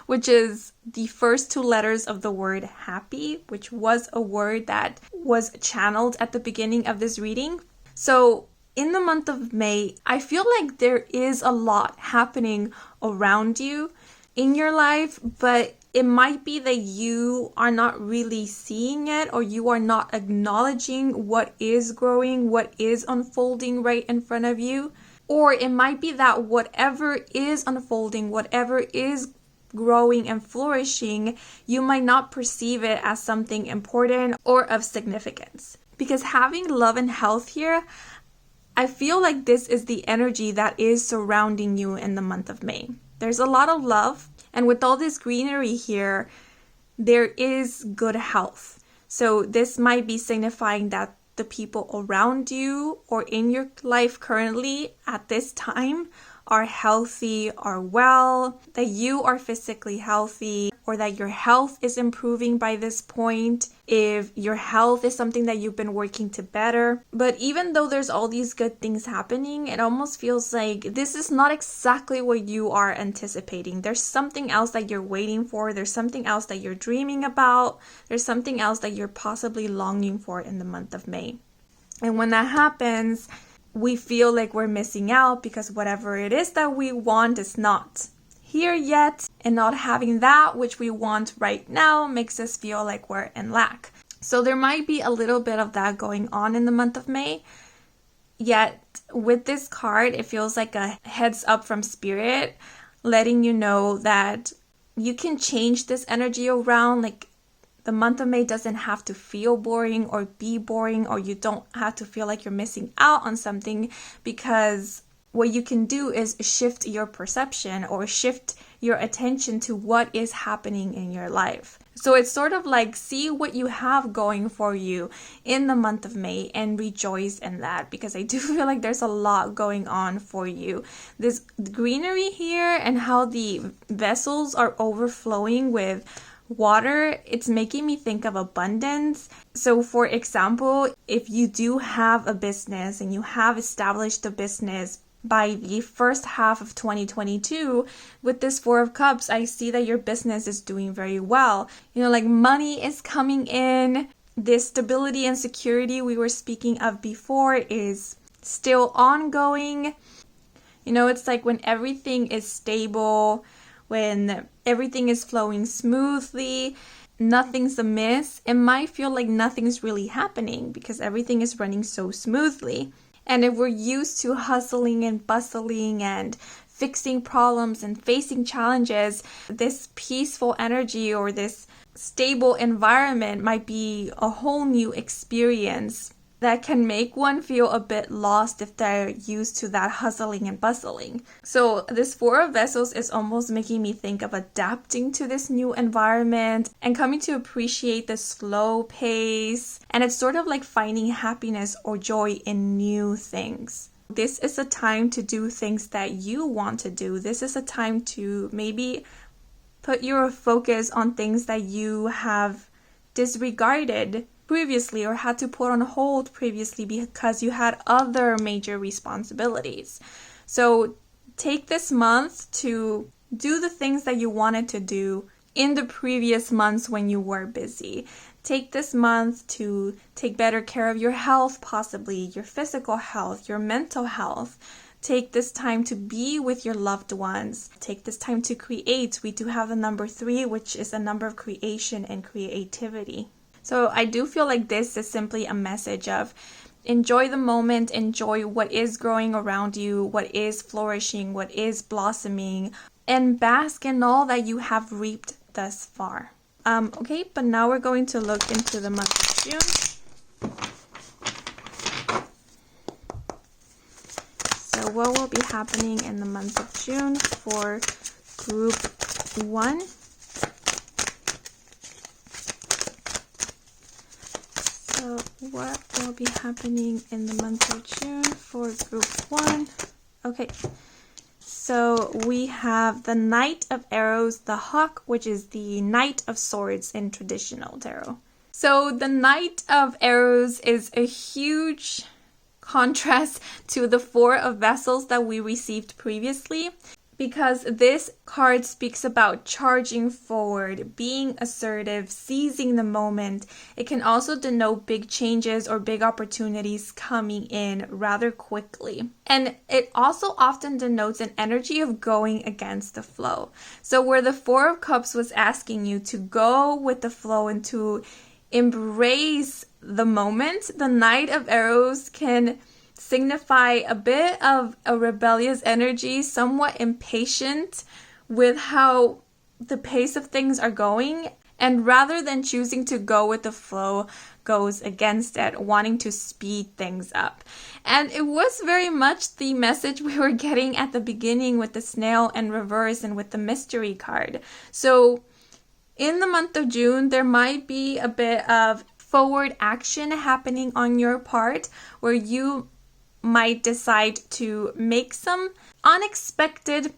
which is the first two letters of the word happy, which was a word that was channeled at the beginning of this reading. So in the month of May, I feel like there is a lot happening around you in your life, but it might be that you are not really seeing it, or you are not acknowledging what is growing, what is unfolding right in front of you. Or it might be that whatever is unfolding, whatever is growing and flourishing, you might not perceive it as something important or of significance. Because having love and health here, I feel like this is the energy that is surrounding you in the month of May. There's a lot of love, and with all this greenery here, there is good health. So this might be signifying that the people around you or in your life currently at this time are healthy, are well, that you are physically healthy, or that your health is improving by this point, if your health is something that you've been working to better. But even though there's all these good things happening, it almost feels like this is not exactly what you are anticipating. There's something else that you're waiting for. There's something else that you're dreaming about. There's something else that you're possibly longing for in the month of May. And when that happens, we feel like we're missing out because whatever it is that we want is not here yet, and not having that which we want right now makes us feel like we're in lack. So there might be a little bit of that going on in the month of May. Yet with this card, it feels like a heads up from spirit, letting you know that you can change this energy around. Like, the month of May doesn't have to feel boring or be boring, or you don't have to feel like you're missing out on something, because what you can do is shift your perception or shift your attention to what is happening in your life. So it's sort of like, see what you have going for you in the month of May and rejoice in that, because I do feel like there's a lot going on for you. This greenery here and how the vessels are overflowing with water, it's making me think of abundance. So for example, if you do have a business and you have established a business by the first half of 2022, with this Four of Cups, I see that your business is doing very well. You know, like money is coming in. This stability and security we were speaking of before is still ongoing. You know, it's like when everything is stable, when everything is flowing smoothly, nothing's amiss, it might feel like nothing's really happening because everything is running so smoothly. And if we're used to hustling and bustling and fixing problems and facing challenges, this peaceful energy or this stable environment might be a whole new experience that can make one feel a bit lost if they're used to that hustling and bustling. So this Four of Vessels is almost making me think of adapting to this new environment and coming to appreciate the slow pace. And it's sort of like finding happiness or joy in new things. This is a time to do things that you want to do. This is a time to maybe put your focus on things that you have disregarded previously or had to put on hold previously because you had other major responsibilities. So take this month to do the things that you wanted to do in the previous months when you were busy. Take this month to take better care of your health, possibly your physical health, your mental health. Take this time to be with your loved ones. Take this time to create. We do have the number 3, which is a number of creation and creativity. So I do feel like this is simply a message of enjoy the moment, enjoy what is growing around you, what is flourishing, what is blossoming, and bask in all that you have reaped thus far. Okay, but now we're going to look into the month of June. So what will be happening in the month of June for group 1? So what will be happening in the month of June for group 1? Okay. So we have the Knight of Arrows, the Hawk, which is the Knight of Swords in traditional tarot. So the Knight of Arrows is a huge contrast to the 4 of Vessels that we received previously, because this card speaks about charging forward, being assertive, seizing the moment. It can also denote big changes or big opportunities coming in rather quickly. And it also often denotes an energy of going against the flow. So where the 4 of Cups was asking you to go with the flow and to embrace the moment, the Knight of Arrows can signify a bit of a rebellious energy, somewhat impatient with how the pace of things are going, and rather than choosing to go with the flow, goes against it, wanting to speed things up. And it was very much the message we were getting at the beginning with the snail and reverse and with the mystery card. So in the month of June, there might be a bit of forward action happening on your part, where you might decide to make some unexpected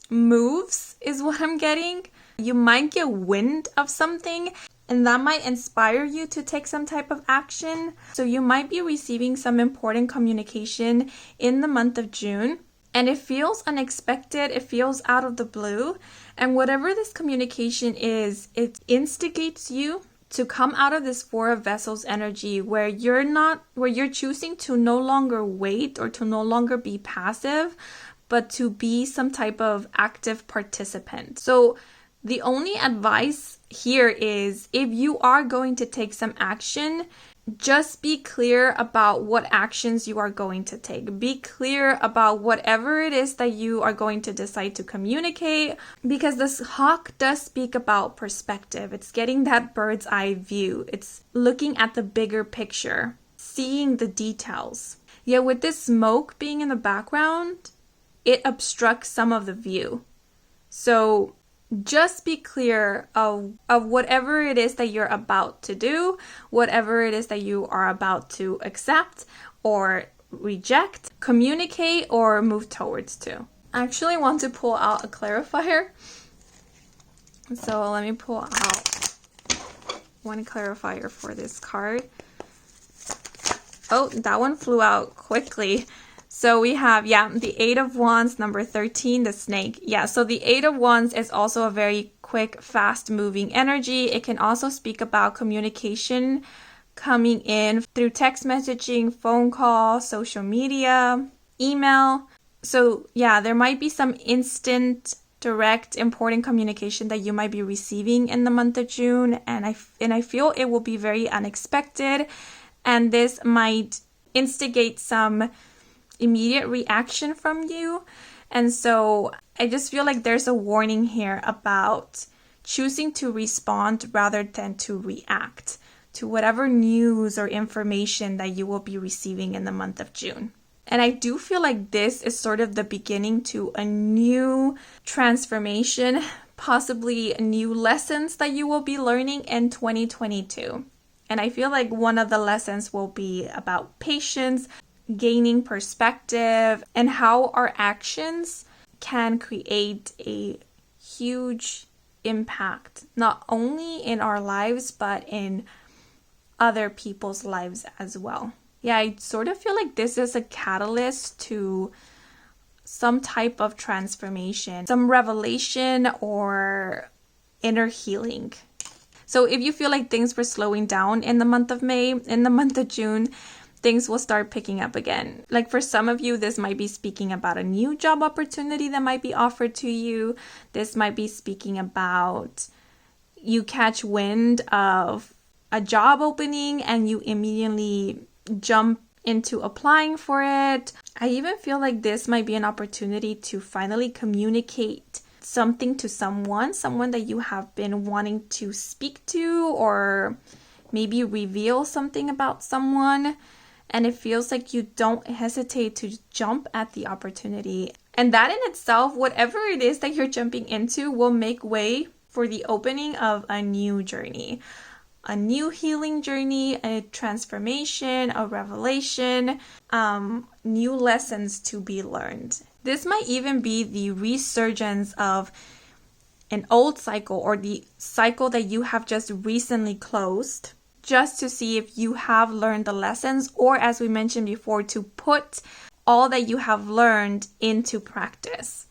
moves, is what I'm getting. You might get wind of something, and that might inspire you to take some type of action. So you might be receiving some important communication in the month of June, and it feels unexpected, it feels out of the blue. And whatever this communication is, it instigates you to come out of this 4 of Vessels energy where you're choosing to no longer wait or to no longer be passive, but to be some type of active participant. So the only advice here is, if you are going to take some action, just be clear about what actions you are going to take. Be clear about whatever it is that you are going to decide to communicate, because this hawk does speak about perspective. It's getting that bird's eye view. It's looking at the bigger picture, seeing the details. Yet with this smoke being in the background, it obstructs some of the view. So just be clear of whatever it is that you're about to do, whatever it is that you are about to accept or reject, communicate, or move towards to. I actually want to pull out a clarifier. So let me pull out one clarifier for this card. Oh, that one flew out quickly. So we have, the 8 of Wands, number 13, the snake. So the 8 of Wands is also a very quick, fast-moving energy. It can also speak about communication coming in through text messaging, phone call, social media, email. So there might be some instant, direct, important communication that you might be receiving in the month of June. And I feel it will be very unexpected. And this might instigate some immediate reaction from you. And so I just feel like there's a warning here about choosing to respond rather than to react to whatever news or information that you will be receiving in the month of June. And I do feel like this is sort of the beginning to a new transformation, possibly new lessons that you will be learning in 2022. And I feel like one of the lessons will be about patience, gaining perspective, and how our actions can create a huge impact, not only in our lives, but in other people's lives as well. I sort of feel like this is a catalyst to some type of transformation, some revelation or inner healing. So if you feel like things were slowing down in the month of May, in the month of June, things will start picking up again. Like for some of you, this might be speaking about a new job opportunity that might be offered to you. This might be speaking about you catch wind of a job opening and you immediately jump into applying for it. I even feel like this might be an opportunity to finally communicate something to someone that you have been wanting to speak to, or maybe reveal something about someone. And it feels like you don't hesitate to jump at the opportunity. And that in itself, whatever it is that you're jumping into, will make way for the opening of a new journey. A new healing journey, a transformation, a revelation, new lessons to be learned. This might even be the resurgence of an old cycle, or the cycle that you have just recently closed, just to see if you have learned the lessons, or as we mentioned before, to put all that you have learned into practice.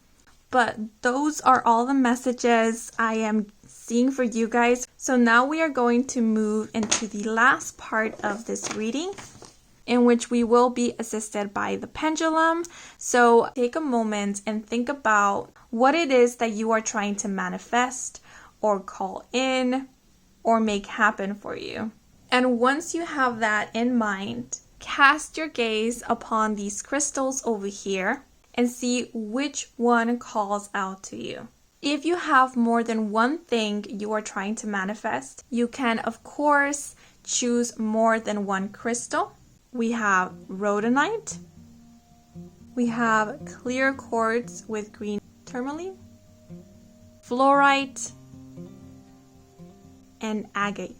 But those are all the messages I am seeing for you guys. So now we are going to move into the last part of this reading, in which we will be assisted by the pendulum. So take a moment and think about what it is that you are trying to manifest or call in or make happen for you. And once you have that in mind, cast your gaze upon these crystals over here and see which one calls out to you. If you have more than one thing you are trying to manifest, you can, of course, choose more than one crystal. We have rhodonite. We have clear quartz with green tourmaline, fluorite, and agate.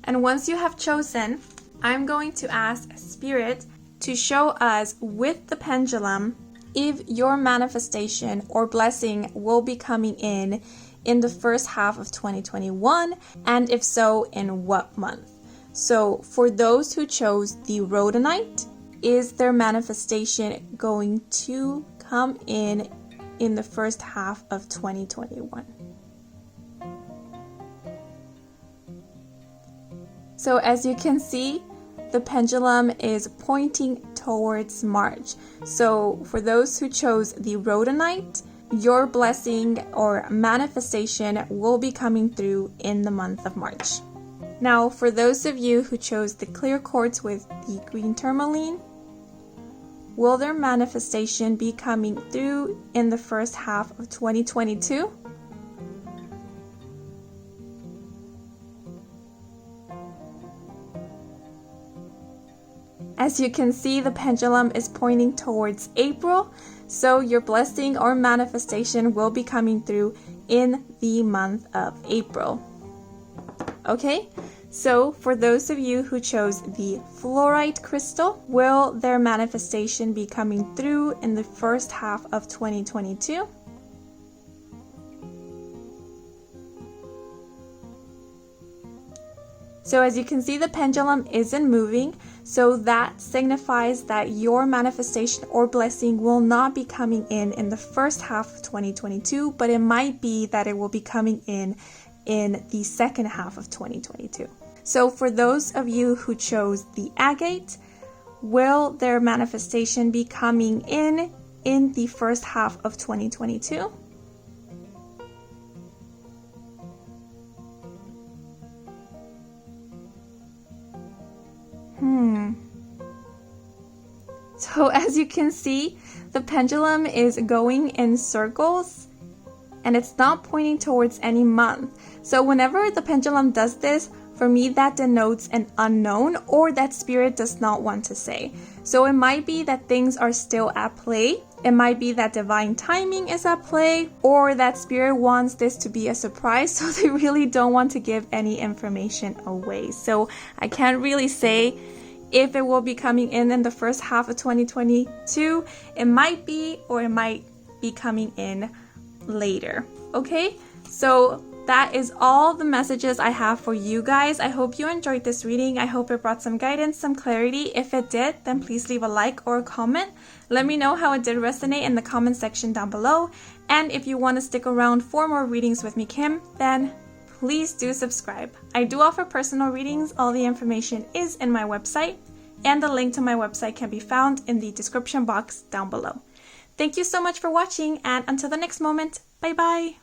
And once you have chosen, I'm going to ask Spirit to show us with the pendulum if your manifestation or blessing will be coming in the first half of 2021, and if so, in what month. So for those who chose the rhodonite, is their manifestation going to come in the first half of 2021? So as you can see, the pendulum is pointing towards March. So for those who chose the rhodonite, your blessing or manifestation will be coming through in the month of March. Now, for those of you who chose the clear quartz with the green tourmaline, will their manifestation be coming through in the first half of 2022? As you can see, the pendulum is pointing towards April, so your blessing or manifestation will be coming through in the month of April. Okay, so for those of you who chose the fluorite crystal, will their manifestation be coming through in the first half of 2022? So as you can see, the pendulum isn't moving, so that signifies that your manifestation or blessing will not be coming in the first half of 2022, but it might be that it will be coming in the second half of 2022. So for those of you who chose the agate, will their manifestation be coming in the first half of 2022? So as you can see, the pendulum is going in circles and it's not pointing towards any month. So whenever the pendulum does this, for me that denotes an unknown, or that spirit does not want to say. So it might be that things are still at play. It might be that divine timing is at play, or that spirit wants this to be a surprise, so they really don't want to give any information away. So I can't really say if it will be coming in the first half of 2022. It might be, or it might be coming in later. Okay, so that is all the messages I have for you guys. I hope you enjoyed this reading. I hope it brought some guidance, some clarity. If it did, then please leave a like or a comment. Let me know how it did resonate in the comment section down below. And if you want to stick around for more readings with me, Kim, then please do subscribe. I do offer personal readings. All the information is in my website, and the link to my website can be found in the description box down below. Thank you so much for watching, and until the next moment, bye bye.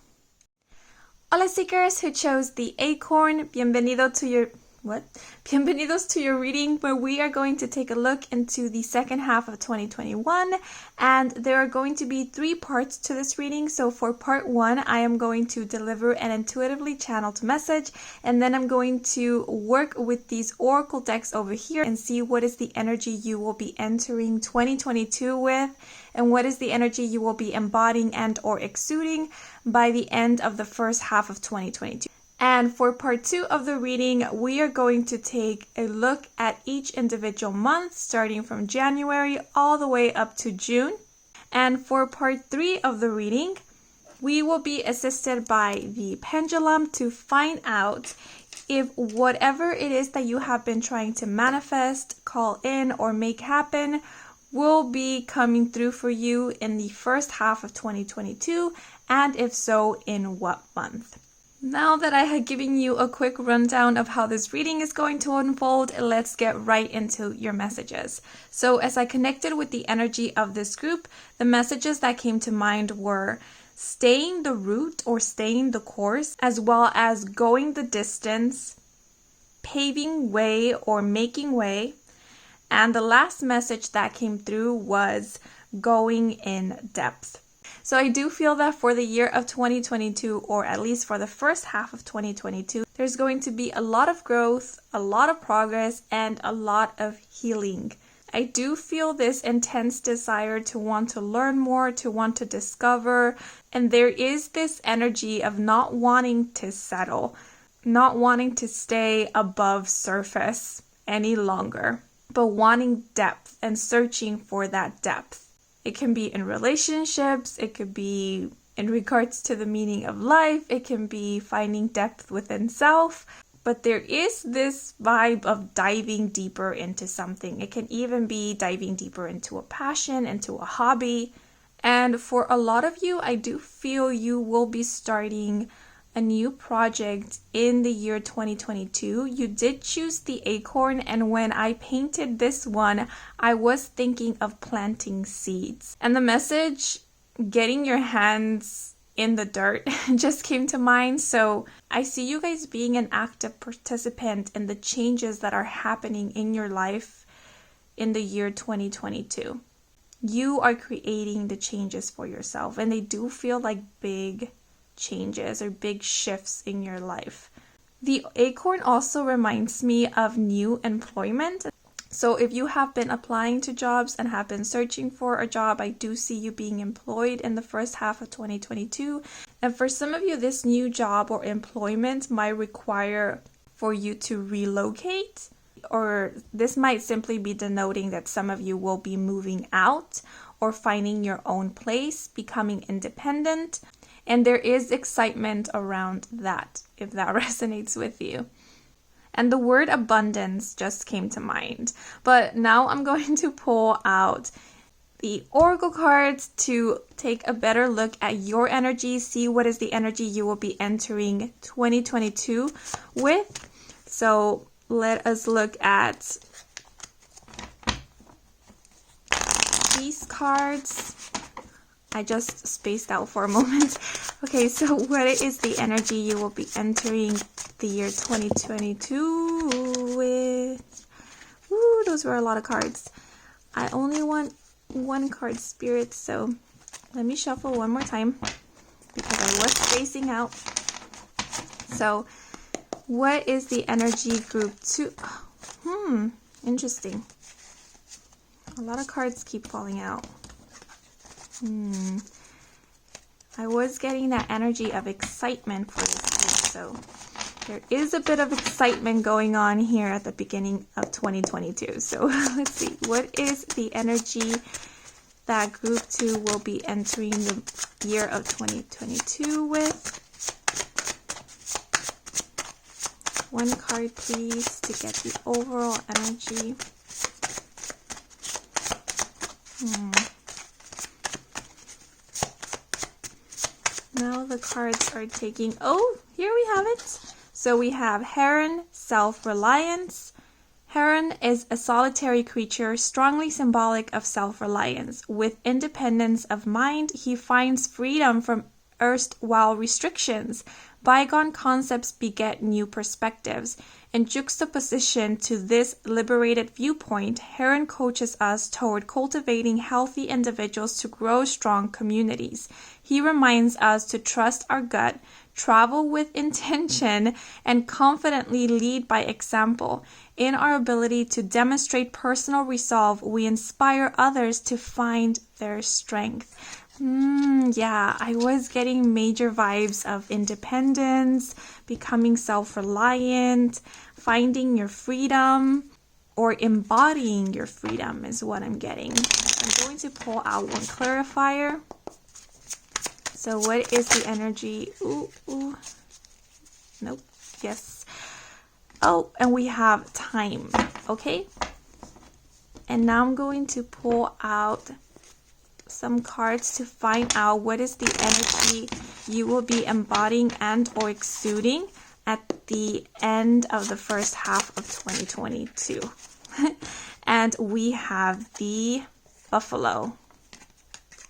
Hola seekers who chose the acorn, bienvenidos to your reading, where we are going to take a look into the second half of 2021, and there are going to be 3 parts to this reading. So for part 1, I am going to deliver an intuitively channeled message, and then I'm going to work with these oracle decks over here and see what is the energy you will be entering 2022 with, and what is the energy you will be embodying and or exuding by the end of the first half of 2022. And for part 2 of the reading, we are going to take a look at each individual month, starting from January all the way up to June. And for part 3 of the reading, we will be assisted by the pendulum to find out if whatever it is that you have been trying to manifest, call in, or make happen will be coming through for you in the first half of 2022, and if so, in what month. Now that I had given you a quick rundown of how this reading is going to unfold, let's get right into your messages. So as I connected with the energy of this group, the messages that came to mind were staying the route or staying the course, as well as going the distance, paving way or making way. And the last message that came through was going in depth. So I do feel that for the year of 2022, or at least for the first half of 2022, there's going to be a lot of growth, a lot of progress, and a lot of healing. I do feel this intense desire to want to learn more, to want to discover, and there is this energy of not wanting to settle, not wanting to stay above surface any longer, but wanting depth and searching for that depth. It can be in relationships, it could be in regards to the meaning of life, it can be finding depth within self, but there is this vibe of diving deeper into something. It can even be diving deeper into a passion, into a hobby. And for a lot of you, I do feel you will be starting a new project in the year 2022. You did choose the acorn, and when I painted this one, I was thinking of planting seeds. And the message, getting your hands in the dirt, just came to mind. So I see you guys being an active participant in the changes that are happening in your life in the year 2022. You are creating the changes for yourself, and they do feel like big changes or big shifts in your life. The acorn also reminds me of new employment. So if you have been applying to jobs and have been searching for a job, I do see you being employed in the first half of 2022. And for some of you, this new job or employment might require for you to relocate, or this might simply be denoting that some of you will be moving out or finding your own place, becoming independent. And there is excitement around that, if that resonates with you. And the word abundance just came to mind. But now I'm going to pull out the oracle cards to take a better look at your energy, see what is the energy you will be entering 2022 with. So let us look at these cards. I just spaced out for a moment. Okay, so what is the energy you will be entering the year 2022 with? Ooh, those were a lot of cards. I only want one card, Spirit, so let me shuffle one more time because I was spacing out. So what is the energy group 2? Interesting. A lot of cards keep falling out. I was getting that energy of excitement for this group, so there is a bit of excitement going on here at the beginning of 2022. So let's see, what is the energy that group 2 will be entering the year of 2022 with? One card, please, to get the overall energy. Now the cards are taking... Oh, here we have it. So we have Heron, self-reliance. Heron is a solitary creature, strongly symbolic of self-reliance. With independence of mind, he finds freedom from erstwhile restrictions. Bygone concepts beget new perspectives. In juxtaposition to this liberated viewpoint, Heron coaches us toward cultivating healthy individuals to grow strong communities. He reminds us to trust our gut, travel with intention, and confidently lead by example. In our ability to demonstrate personal resolve, we inspire others to find their strength. Yeah, I was getting major vibes of independence, becoming self-reliant, finding your freedom, or embodying your freedom is what I'm getting. I'm going to pull out one clarifier. So what is the energy? Ooh. Nope. Yes. Oh, and we have time. Okay. And now I'm going to pull out some cards to find out what is the energy you will be embodying and or exuding at the end of the first half of 2022. And we have the buffalo.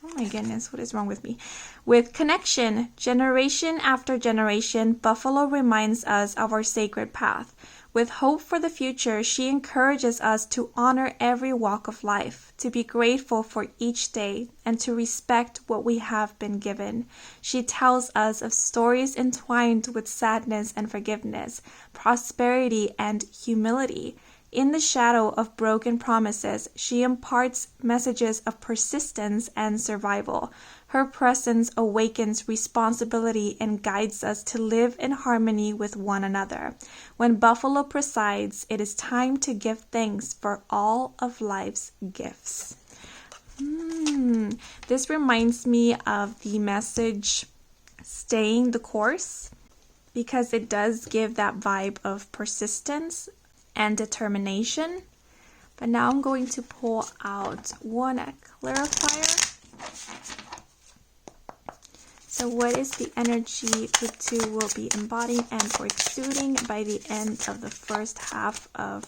Oh my goodness, what is wrong with me? With connection, generation after generation, buffalo reminds us of our sacred path. With hope for the future, she encourages us to honor every walk of life, to be grateful for each day, and to respect what we have been given. She tells us of stories entwined with sadness and forgiveness, prosperity and humility. In the shadow of broken promises, she imparts messages of persistence and survival. Her presence awakens responsibility and guides us to live in harmony with one another. When Buffalo presides, it is time to give thanks for all of life's gifts. This reminds me of the message, staying the course, because it does give that vibe of persistence and determination. But now I'm going to pull out one clarifier. So what is the energy the two will be embodying and or exuding by the end of the first half of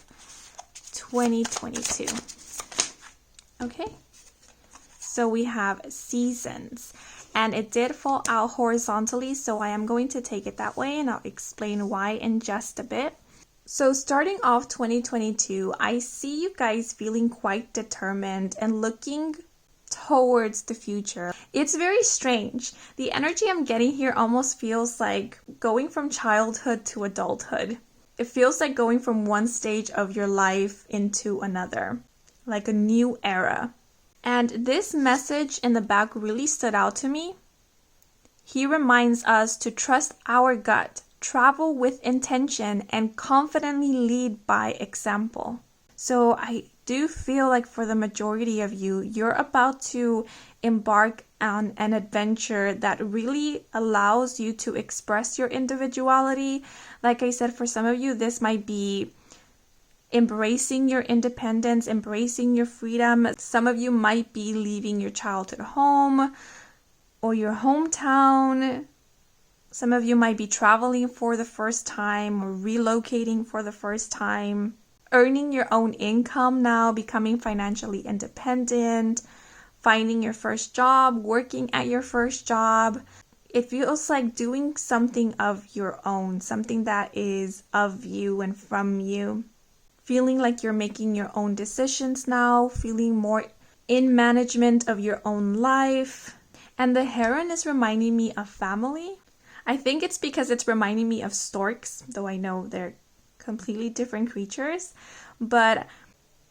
2022? Okay, so we have seasons, and it did fall out horizontally, so I am going to take it that way, and I'll explain why in just a bit. So starting off 2022, I see you guys feeling quite determined and looking towards the future. It's very strange. The energy I'm getting here almost feels like going from childhood to adulthood. It feels like going from one stage of your life into another, like a new era. And this message in the back really stood out to me. He reminds us to trust our gut, travel with intention, and confidently lead by example. So I do feel like for the majority of you, you're about to embark on an adventure that really allows you to express your individuality. Like I said, for some of you, this might be embracing your independence, embracing your freedom. Some of you might be leaving your childhood home or your hometown. Some of you might be traveling for the first time or relocating for the first time, earning your own income now, becoming financially independent, finding your first job, working at your first job. It feels like doing something of your own, something that is of you and from you. Feeling like you're making your own decisions now, feeling more in management of your own life. And the heron is reminding me of family. I think it's because it's reminding me of storks, though I know they're completely different creatures. But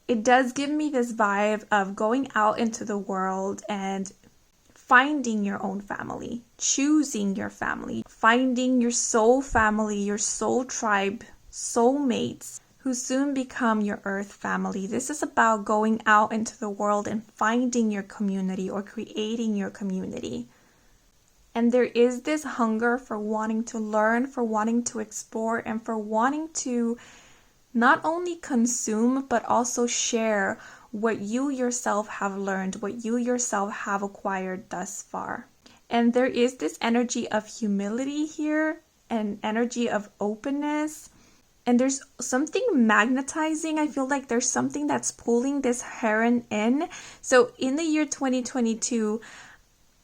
it does give me this vibe of going out into the world and finding your own family, choosing your family, finding your soul family, your soul tribe, soulmates, who soon become your earth family. This is about going out into the world and finding your community or creating your community. And there is this hunger for wanting to learn, for wanting to explore, and for wanting to not only consume, but also share what you yourself have learned, what you yourself have acquired thus far. And there is this energy of humility here, and energy of openness. And there's something magnetizing. I feel like there's something that's pulling this heron in. So in the year 2022,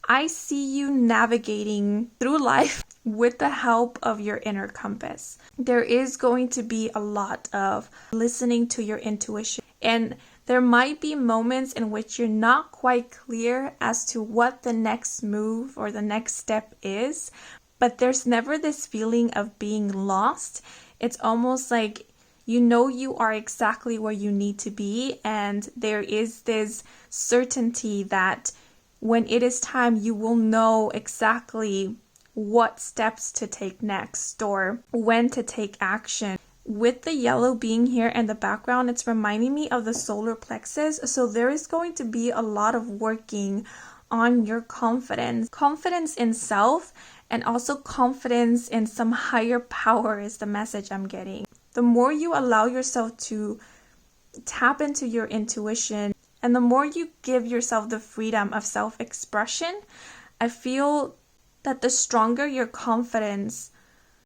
I see you navigating through life with the help of your inner compass. There is going to be a lot of listening to your intuition. And there might be moments in which you're not quite clear as to what the next move or the next step is. But there's never this feeling of being lost. It's almost like you know you are exactly where you need to be. And there is this certainty that when it is time, you will know exactly what steps to take next or when to take action. With the yellow being here in the background, it's reminding me of the solar plexus. So there is going to be a lot of working on your confidence in self, and also confidence in some higher power is the message I'm getting. The more you allow yourself to tap into your intuition, and the more you give yourself the freedom of self-expression, I feel that the stronger your confidence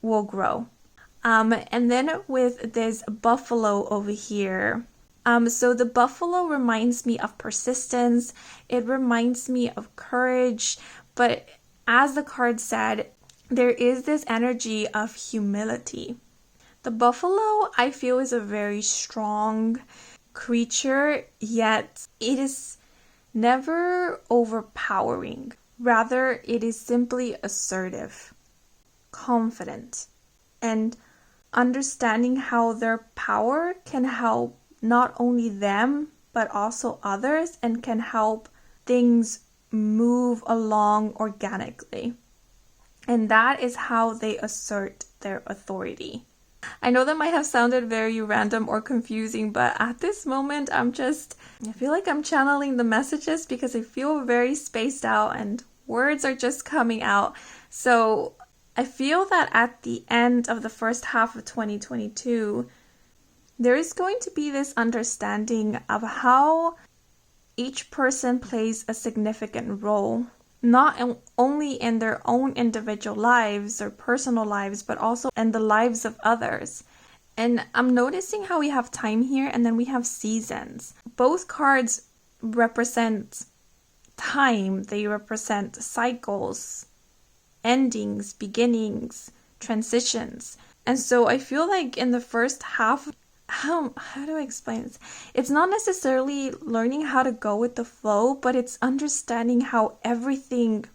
will grow. And then with this buffalo over here, so the buffalo reminds me of persistence. It reminds me of courage. But as the card said, there is this energy of humility. The buffalo, I feel, is a very strong creature, yet it is never overpowering. Rather, it is simply assertive, confident, and understanding how their power can help not only them, but also others, and can help things move along organically. And that is how they assert their authority. I know that might have sounded very random or confusing, but at this moment, I feel like I'm channeling the messages because I feel very spaced out and words are just coming out. So I feel that at the end of the first half of 2022, there is going to be this understanding of how each person plays a significant role, not only in their own individual lives or personal lives, but also in the lives of others. And I'm noticing how we have time here and then we have seasons. Both cards represent time. They represent cycles, endings, beginnings, transitions. And so I feel like in the first half, how do I explain this? It's not necessarily learning how to go with the flow, but it's understanding how everything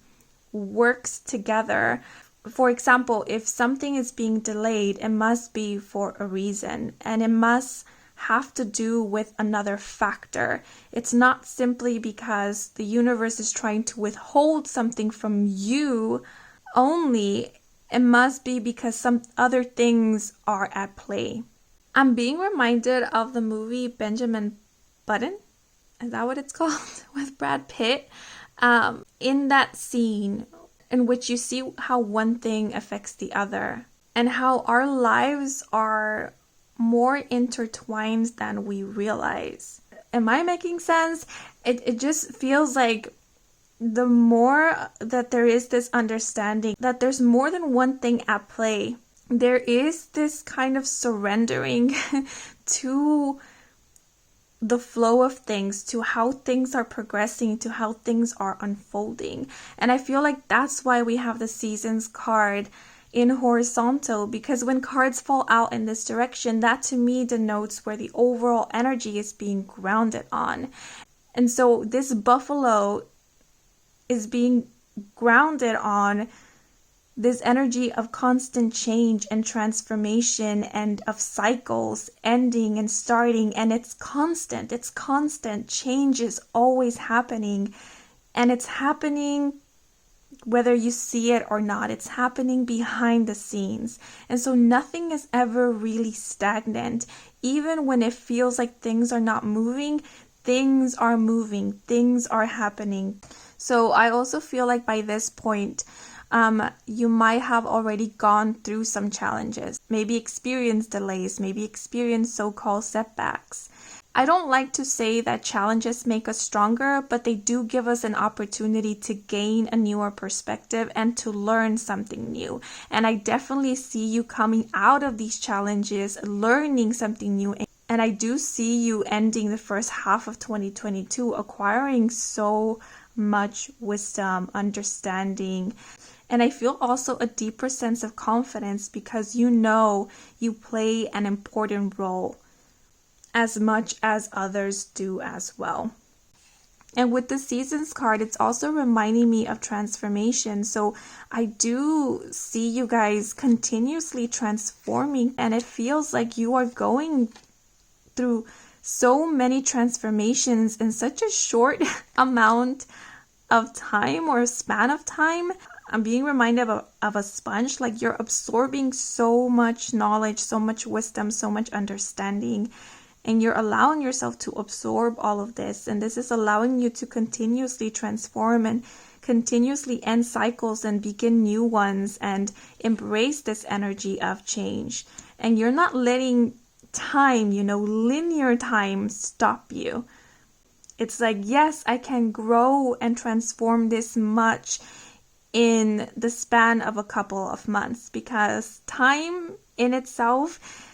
works together. For example, if something is being delayed, it must be for a reason, and it must have to do with another factor. It's not simply because the universe is trying to withhold something from you only. It must be because some other things are at play. I'm being reminded of the movie Benjamin Button. Is that what it's called? With Brad Pitt. In that scene in which you see how one thing affects the other and how our lives are more intertwined than we realize. Am I making sense? It just feels like the more that there is this understanding that there's more than one thing at play, there is this kind of surrendering to the flow of things, to how things are progressing, to how things are unfolding. And I feel like that's why we have the seasons card in horizontal, because when cards fall out in this direction, that to me denotes where the overall energy is being grounded on. And so this buffalo is being grounded on this energy of constant change and transformation and of cycles ending and starting, and it's constant. Change is always happening, and it's happening whether you see it or not. It's happening behind the scenes. And so nothing is ever really stagnant. Even when it feels like things are not moving, things are moving, things are happening. So I also feel like by this point, you might have already gone through some challenges, maybe experienced delays, maybe experienced so-called setbacks. I don't like to say that challenges make us stronger, but they do give us an opportunity to gain a newer perspective and to learn something new. And I definitely see you coming out of these challenges, learning something new. And I do see you ending the first half of 2022 acquiring so much wisdom, understanding. And I feel also a deeper sense of confidence because you know you play an important role as much as others do as well. And with the Seasons card, it's also reminding me of transformation. So I do see you guys continuously transforming, and it feels like you are going through so many transformations in such a short amount of time or span of time. I'm being reminded of a sponge, like you're absorbing so much knowledge, so much wisdom, so much understanding. And you're allowing yourself to absorb all of this. And this is allowing you to continuously transform and continuously end cycles and begin new ones and embrace this energy of change. And you're not letting time, linear time stop you. It's like, yes, I can grow and transform this much in the span of a couple of months, because time in itself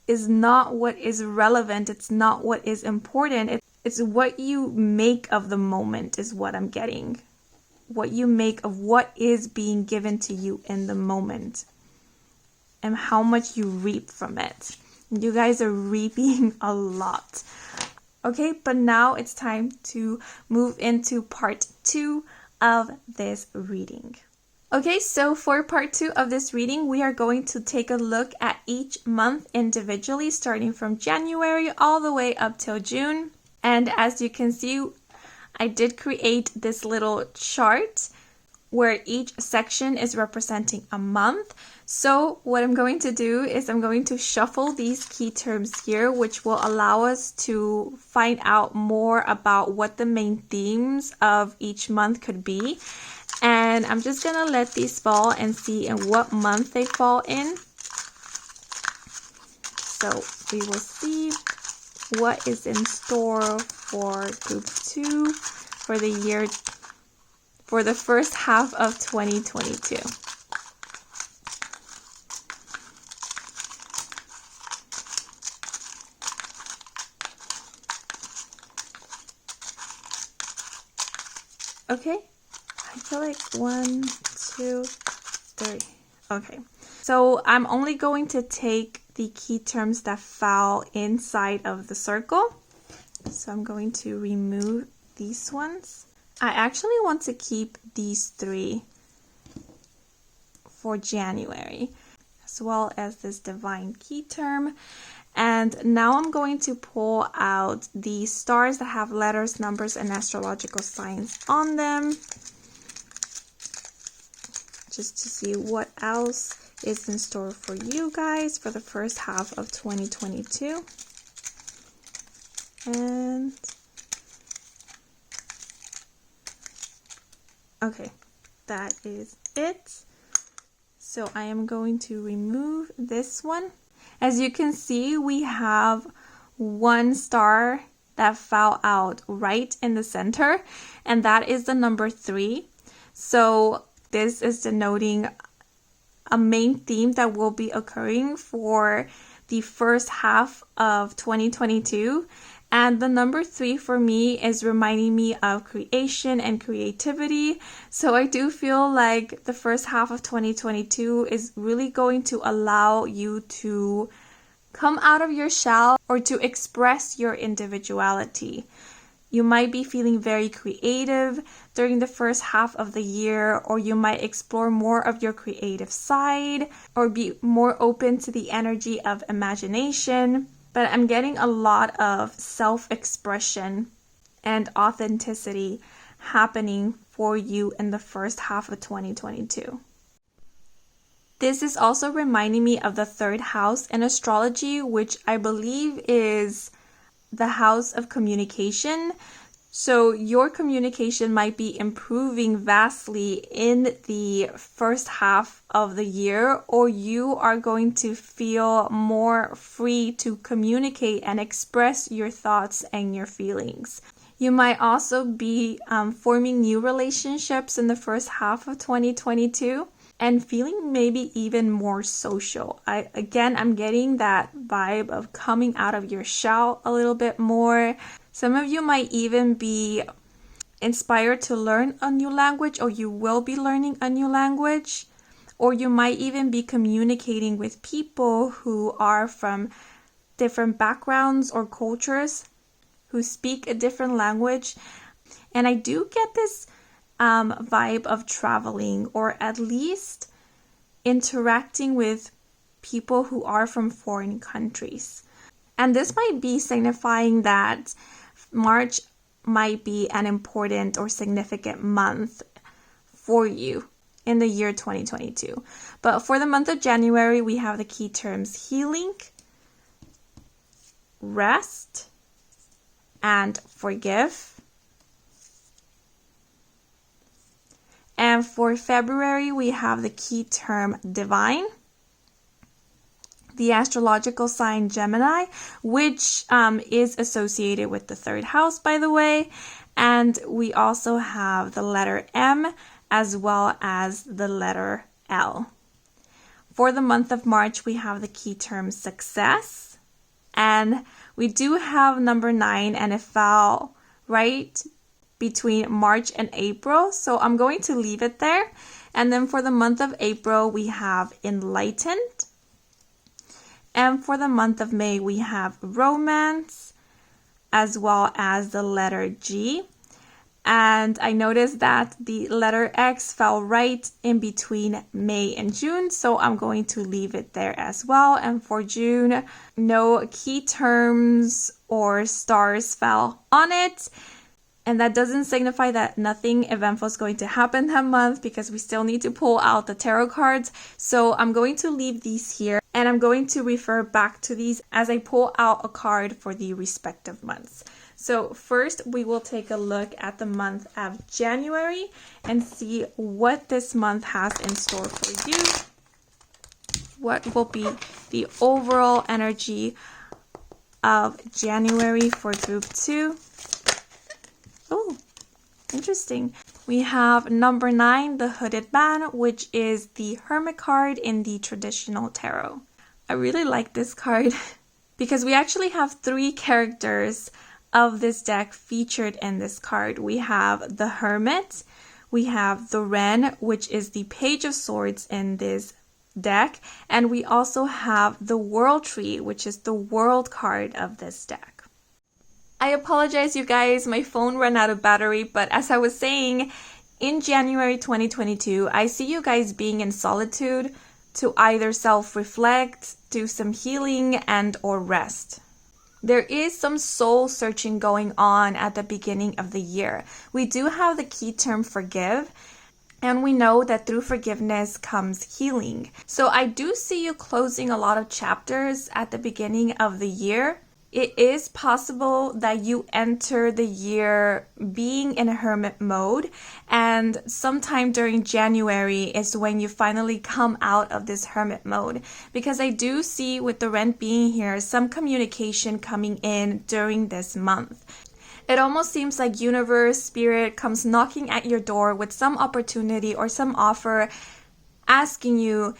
is not what is relevant. It's not what is important. It's what you make of the moment is what I'm getting. What you make of what is being given to you in the moment and how much you reap from it. You guys are reaping a lot. Okay, but now it's time to move into part 2 of this reading. Okay, so for part 2 of this reading, we are going to take a look at each month individually, starting from January all the way up till June. And as you can see, I did create this little chart where each section is representing a month. So what I'm going to do is I'm going to shuffle these key terms here, which will allow us to find out more about what the main themes of each month could be. And I'm just going to let these fall and see in what month they fall in. So we will see what is in store for group 2 for the year, for the first half of 2022. Okay. I feel like 1, 2, 3. Okay, so I'm only going to take the key terms that fall inside of the circle. So I'm going to remove these ones. I actually want to keep these 3 for January, as well as this divine key term. And now I'm going to pull out the stars that have letters, numbers, and astrological signs on them, just to see what else is in store for you guys for the first half of 2022. And okay, that is it. So I am going to remove this one. As you can see, we have one star that fell out right in the center, and that is the number 3. So this is denoting a main theme that will be occurring for the first half of 2022. And the number 3 for me is reminding me of creation and creativity. So I do feel like the first half of 2022 is really going to allow you to come out of your shell or to express your individuality. You might be feeling very creative during the first half of the year, or you might explore more of your creative side or be more open to the energy of imagination. But I'm getting a lot of self-expression and authenticity happening for you in the first half of 2022. This is also reminding me of the 3rd house in astrology, which I believe is the house of communication. So your communication might be improving vastly in the first half of the year, or you are going to feel more free to communicate and express your thoughts and your feelings. You might also be forming new relationships in the first half of 2022 and feeling maybe even more social. I'm getting that vibe of coming out of your shell a little bit more. Some of you might even be inspired to learn a new language, or you will be learning a new language, or you might even be communicating with people who are from different backgrounds or cultures, who speak a different language. And I do get this vibe of traveling, or at least interacting with people who are from foreign countries. And this might be signifying that March might be an important or significant month for you in the year 2022. But for the month of January, we have the key terms healing, rest, and forgive. And for February, we have the key term divine, the astrological sign Gemini, which is associated with the third house, by the way. And we also have the letter M as well as the letter L. For the month of March, we have the key term success. And we do have number 9, and it fell right between March and April. So I'm going to leave it there. And then for the month of April, we have enlightened. And for the month of May, we have romance, as well as the letter G. And I noticed that the letter X fell right in between May and June, so I'm going to leave it there as well. And for June, no key terms or stars fell on it. And that doesn't signify that nothing eventful is going to happen that month, because we still need to pull out the tarot cards. So I'm going to leave these here, and I'm going to refer back to these as I pull out a card for the respective months. So first, we will take a look at the month of January and see what this month has in store for you. What will be the overall energy of January for group 2? Oh, interesting. We have number 9, the Hooded Man, which is the Hermit card in the traditional tarot. I really like this card because we actually have 3 characters of this deck featured in this card. We have the Hermit, we have the Wren, which is the Page of Swords in this deck, and we also have the World Tree, which is the World card of this deck. I apologize, you guys, my phone ran out of battery, but as I was saying, in January 2022, I see you guys being in solitude to either self-reflect, do some healing, and or rest. There is some soul searching going on at the beginning of the year. We do have the key term forgive, and we know that through forgiveness comes healing. So I do see you closing a lot of chapters at the beginning of the year. It is possible that you enter the year being in a hermit mode, and sometime during January is when you finally come out of this hermit mode. Because I do see with the Wren being here, some communication coming in during this month. It almost seems like universe, spirit comes knocking at your door with some opportunity or some offer, asking you,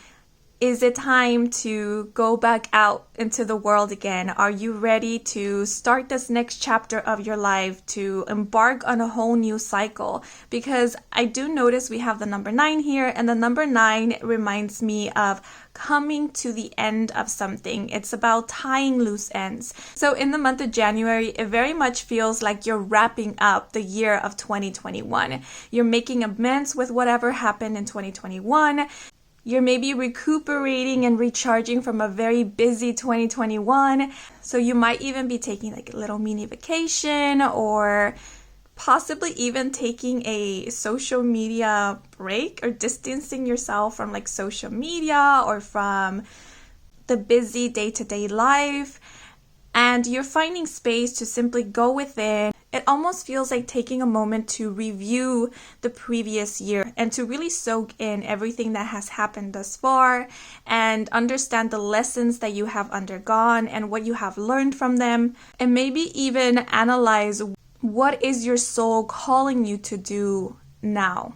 is it time to go back out into the world again? Are you ready to start this next chapter of your life, to embark on a whole new cycle? Because I do notice we have the number 9 here, and the number 9 reminds me of coming to the end of something. It's about tying loose ends. So in the month of January, it very much feels like you're wrapping up the year of 2021. You're making amends with whatever happened in 2021. You're maybe recuperating and recharging from a very busy 2021. So you might even be taking like a little mini vacation, or possibly even taking a social media break, or distancing yourself from like social media or from the busy day-to-day life. And you're finding space to simply go within. It almost feels like taking a moment to review the previous year and to really soak in everything that has happened thus far and understand the lessons that you have undergone and what you have learned from them, and maybe even analyze what is your soul calling you to do now.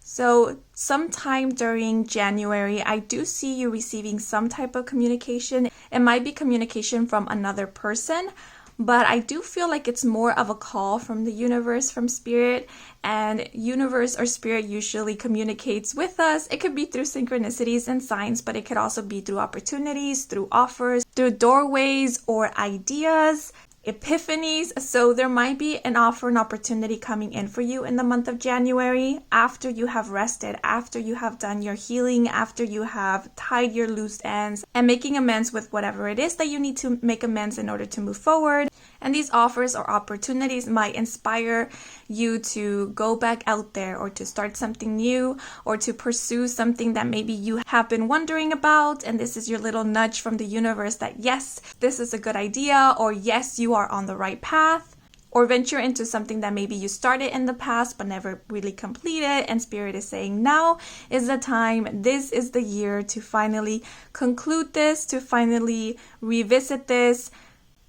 So sometime during January, I do see you receiving some type of communication. It might be communication from another person, but I do feel like it's more of a call from the universe, from spirit, and universe or spirit usually communicates with us. It could be through synchronicities and signs, but it could also be through opportunities, through offers, through doorways or ideas, epiphanies. So there might be an offer, an opportunity coming in for you in the month of January after you have rested, after you have done your healing, after you have tied your loose ends and making amends with whatever it is that you need to make amends in order to move forward. And these offers or opportunities might inspire you to go back out there or to start something new or to pursue something that maybe you have been wondering about. And this is your little nudge from the universe that yes, this is a good idea, or yes, you are on the right path, or venture into something that maybe you started in the past but never really completed. And Spirit is saying now is the time, this is the year to finally conclude this, to finally revisit this.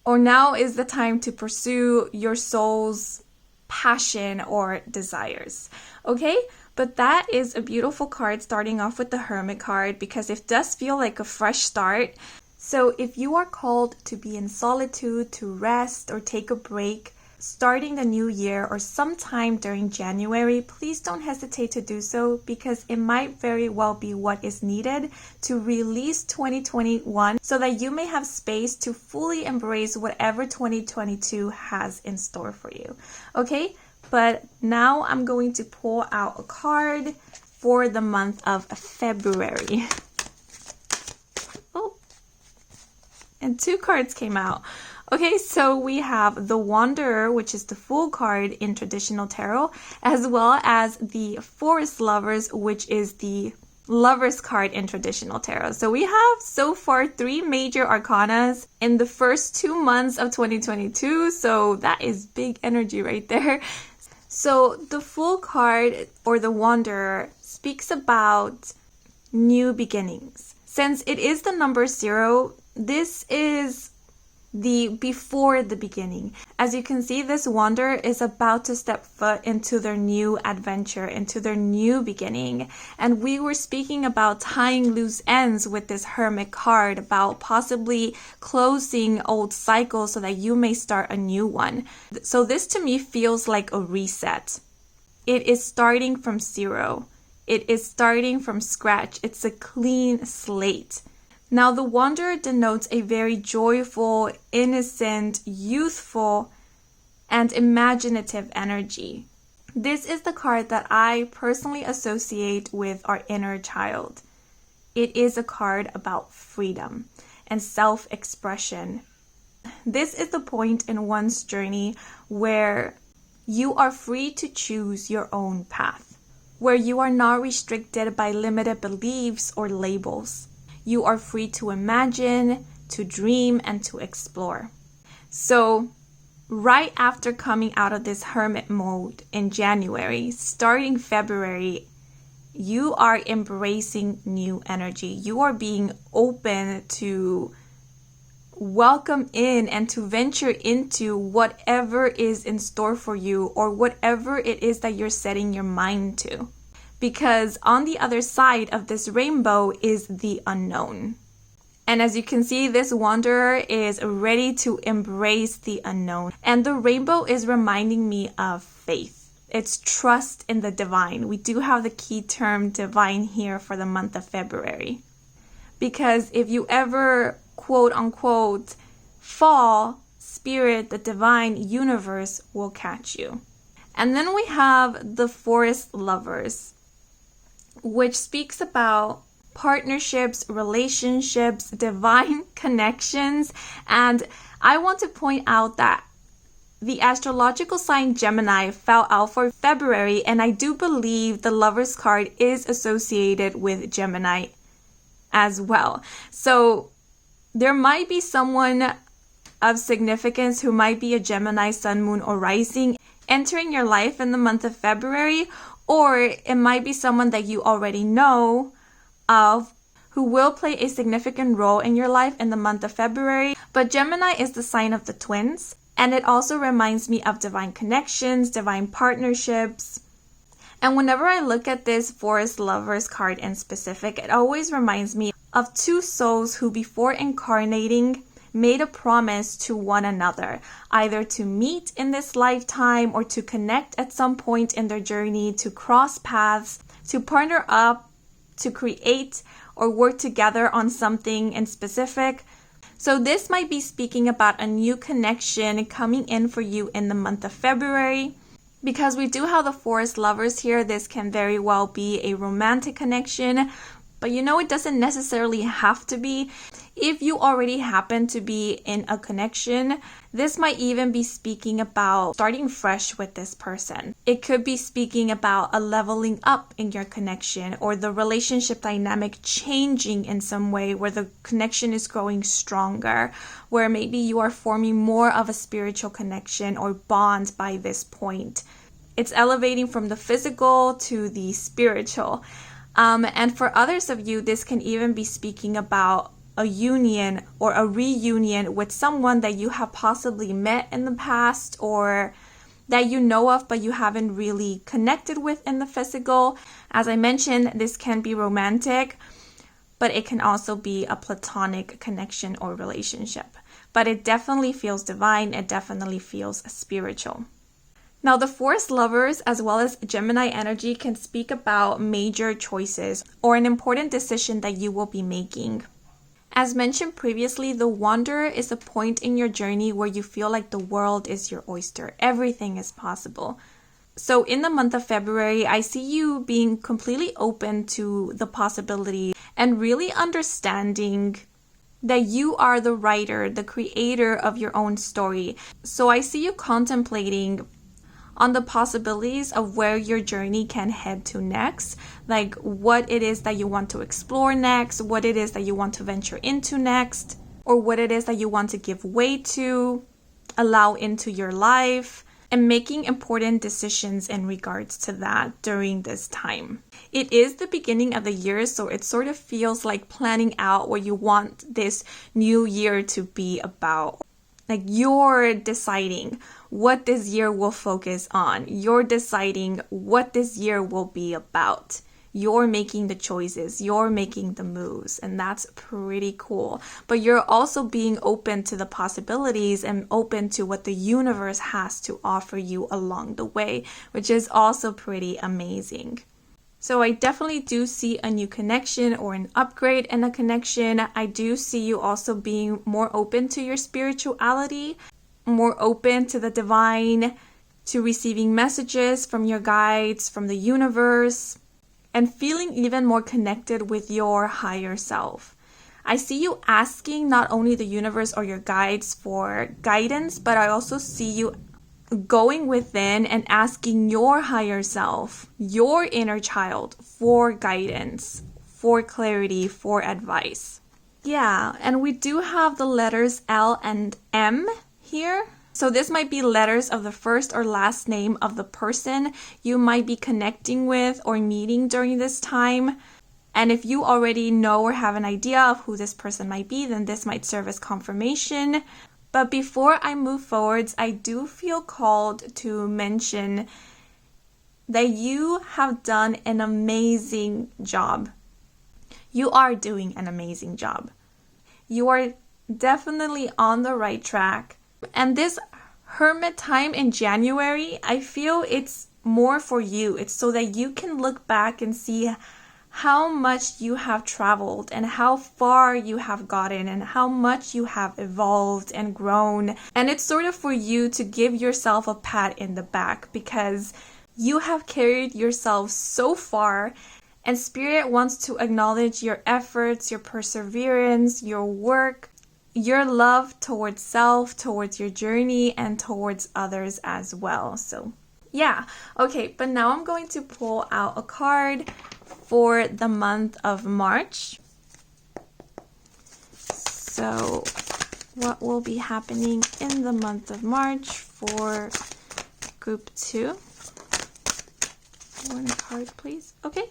Or now is the time to pursue your soul's passion or desires. Okay? But that is a beautiful card, starting off with the Hermit card, because it does feel like a fresh start. So if you are called to be in solitude, to rest or take a break, starting the new year or sometime during January, please don't hesitate to do so, because it might very well be what is needed to release 2021 so that you may have space to fully embrace whatever 2022 has in store for you. Okay, but now I'm going to pull out a card for the month of February. Oh, and two cards came out. Okay, so we have the Wanderer, which is the Fool card in traditional tarot, as well as the Forest Lovers, which is the Lovers card in traditional tarot. So we have so far 3 major arcanas in the first 2 months of 2022. So that is big energy right there. So the Fool card, or the Wanderer, speaks about new beginnings. Since it is the number 0, this is the before the beginning. As you can see, this wanderer is about to step foot into their new adventure, into their new beginning. And we were speaking about tying loose ends with this Hermit card, about possibly closing old cycles so that you may start a new one. So this to me feels like a reset. It is starting from 0. It is starting from scratch. It's a clean slate. Now, the Wanderer denotes a very joyful, innocent, youthful, and imaginative energy. This is the card that I personally associate with our inner child. It is a card about freedom and self-expression. This is the point in one's journey where you are free to choose your own path, where you are not restricted by limited beliefs or labels. You are free to imagine, to dream, and to explore. So, right after coming out of this hermit mode in January, starting February, you are embracing new energy. You are being open to welcome in and to venture into whatever is in store for you, or whatever it is that you're setting your mind to. Because on the other side of this rainbow is the unknown. And as you can see, this wanderer is ready to embrace the unknown. And the rainbow is reminding me of faith. It's trust in the divine. We do have the key term divine here for the month of February. Because if you ever, quote unquote, fall, spirit, the divine universe will catch you. And then we have the Forest Lovers, which speaks about partnerships, relationships, divine connections. And I want to point out that the astrological sign Gemini fell out for February, and I do believe the Lovers card is associated with Gemini as well. So there might be someone of significance who might be a Gemini sun, moon, or rising. entering your life in the month of February, or it might be someone that you already know of who will play a significant role in your life in the month of February. But Gemini is the sign of the twins, and it also reminds me of divine connections, divine partnerships. And whenever I look at this Forest Lovers card in specific, it always reminds me of two souls who before incarnating made a promise to one another, either to meet in this lifetime or to connect at some point in their journey, to cross paths, to partner up, to create or work together on something in specific. So this might be speaking about a new connection coming in for you in the month of February. Because we do have the Forest Lovers here, this can very well be a romantic connection, but it doesn't necessarily have to be. If you already happen to be in a connection, this might even be speaking about starting fresh with this person. It could be speaking about a leveling up in your connection, or the relationship dynamic changing in some way where the connection is growing stronger, where maybe you are forming more of a spiritual connection or bond by this point. It's elevating from the physical to the spiritual. And for others of you, this can even be speaking about a union or a reunion with someone that you have possibly met in the past, or that you know of but you haven't really connected with in the physical. As I mentioned, this can be romantic, but it can also be a platonic connection or relationship. But it definitely feels divine. It definitely feels spiritual. Now, the Forest Lovers as well as Gemini energy can speak about major choices or an important decision that you will be making. As mentioned previously, the Wanderer is a point in your journey where you feel like the world is your oyster. Everything is possible. So in the month of February, I see you being completely open to the possibility and really understanding that you are the writer, the creator of your own story. So I see you contemplating on the possibilities of where your journey can head to next, like what it is that you want to explore next, what it is that you want to venture into next, or what it is that you want to give way to, allow into your life, and making important decisions in regards to that during this time. It is the beginning of the year, so it sort of feels like planning out what you want this new year to be about. Like you're deciding what this year will focus on. You're deciding what this year will be about. You're making the choices. You're making the moves. And that's pretty cool. But you're also being open to the possibilities and open to what the universe has to offer you along the way, which is also pretty amazing. So I definitely do see a new connection or an upgrade in a connection. I do see you also being more open to your spirituality, more open to the divine, to receiving messages from your guides, from the universe, and feeling even more connected with your higher self. I see you asking not only the universe or your guides for guidance, but I also see you going within and asking your higher self, your inner child, for guidance, for clarity, for advice. Yeah, and we do have the letters L and M here. So this might be letters of the first or last name of the person you might be connecting with or meeting during this time. And if you already know or have an idea of who this person might be, then this might serve as confirmation. But before I move forwards, I do feel called to mention that you have done an amazing job. You are doing an amazing job. You are definitely on the right track. And this hermit time in January, I feel it's more for you. It's so that you can look back and see how much you have traveled and how far you have gotten and how much you have evolved and grown. And it's sort of for you to give yourself a pat in the back because you have carried yourself so far, and Spirit wants to acknowledge your efforts, your perseverance, your work, your love towards self, towards your journey, and towards others as well. So yeah, okay, but now I'm going to pull out a card for the month of March. So what will be happening in the month of March for group 2. One card, please. Okay.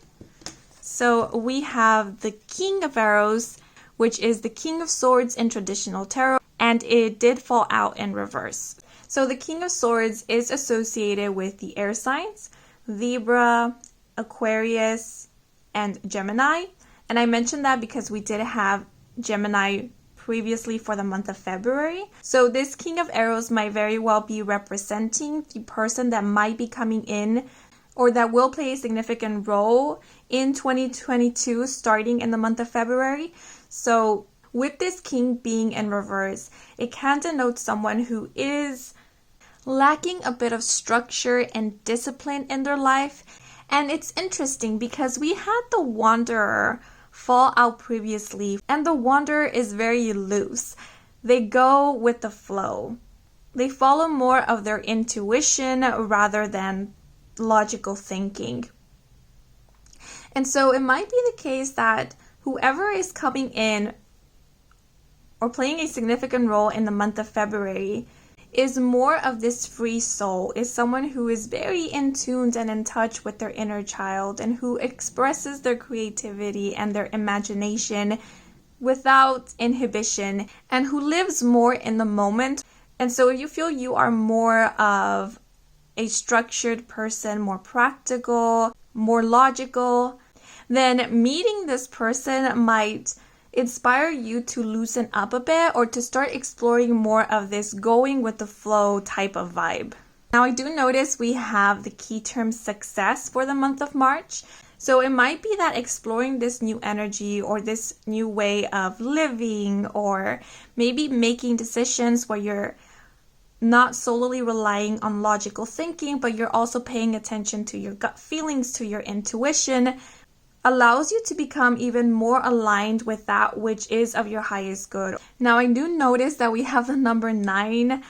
So we have the King of Arrows, which is the King of Swords in traditional tarot, and it did fall out in reverse. So the King of Swords is associated with the air signs, Libra, Aquarius, and Gemini. And I mentioned that because we did have Gemini previously for the month of February. So this King of Arrows might very well be representing the person that might be coming in or that will play a significant role in 2022 starting in the month of February. So with this king being in reverse, it can denote someone who is lacking a bit of structure and discipline in their life. And it's interesting because we had the Wanderer fall out previously, and the Wanderer is very loose. They go with the flow. They follow more of their intuition rather than logical thinking. And so it might be the case that whoever is coming in or playing a significant role in the month of February is more of this free soul, is someone who is very in tune and in touch with their inner child and who expresses their creativity and their imagination without inhibition and who lives more in the moment. And so if you feel you are more of a structured person, more practical, more logical, then meeting this person might inspire you to loosen up a bit or to start exploring more of this going with the flow type of vibe. Now, I do notice we have the key term success for the month of March. So it might be that exploring this new energy or this new way of living, or maybe making decisions where you're not solely relying on logical thinking, but you're also paying attention to your gut feelings, to your intuition, allows you to become even more aligned with that which is of your highest good. Now, I do notice that we have the number 9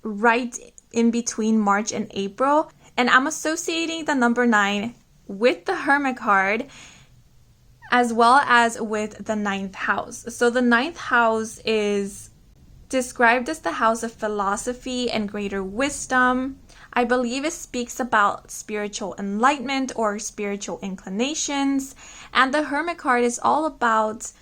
right in between March and April, and I'm associating the number 9 with the Hermit card as well as with the 9th house. So the 9th house is described as the house of philosophy and greater wisdom. I believe it speaks about spiritual enlightenment or spiritual inclinations. And the Hermit card is all about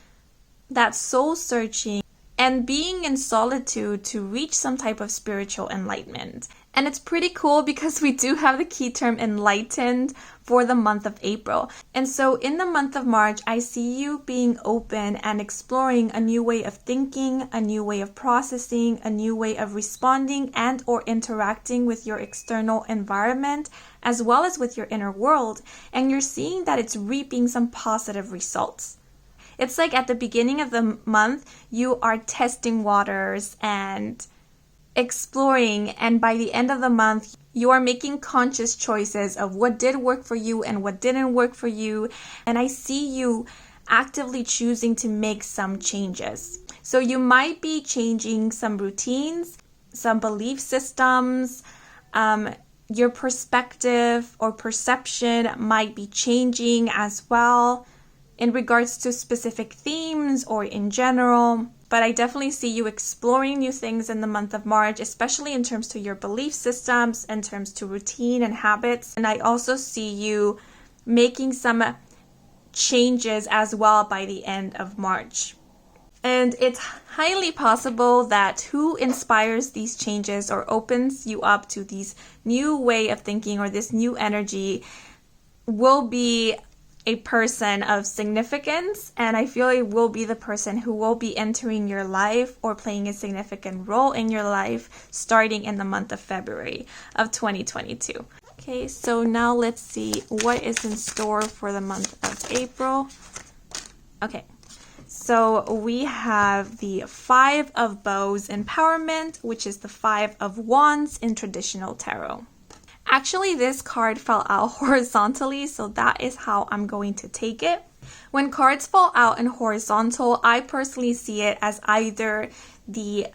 that soul searching and being in solitude to reach some type of spiritual enlightenment. And it's pretty cool because we do have the key term enlightened for the month of April. And so in the month of March, I see you being open and exploring a new way of thinking, a new way of processing, a new way of responding and or interacting with your external environment, as well as with your inner world. And you're seeing that it's reaping some positive results. It's like at the beginning of the month, you are testing waters and exploring, and by the end of the month, you are making conscious choices of what did work for you and what didn't work for you. And I see you actively choosing to make some changes. So you might be changing some routines, some belief systems, your perspective or perception might be changing as well in regards to specific themes or in general. But I definitely see you exploring new things in the month of March, especially in terms to your belief systems, in terms to routine and habits. And I also see you making some changes as well by the end of March. And it's highly possible that who inspires these changes or opens you up to this new way of thinking or this new energy will be a person of significance, and I feel it will be the person who will be entering your life or playing a significant role in your life starting in the month of February of 2022. Okay, so now let's see what is in store for the month of April. Okay, so we have the 5 of Bows Empowerment, which is the 5 of Wands in traditional tarot. Actually, this card fell out horizontally, so that is how I'm going to take it. When cards fall out in horizontal, I personally see it as either the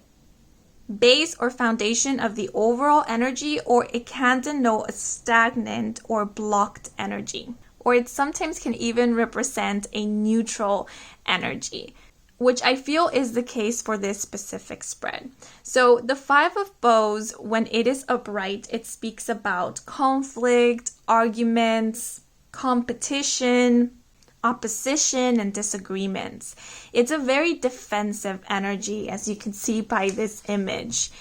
base or foundation of the overall energy, or it can denote a stagnant or blocked energy. Or it sometimes can even represent a neutral energy. which I feel is the case for this specific spread. So the Five of Bows, when it is upright, it speaks about conflict, arguments, competition, opposition, and disagreements. It's a very defensive energy, as you can see by this image.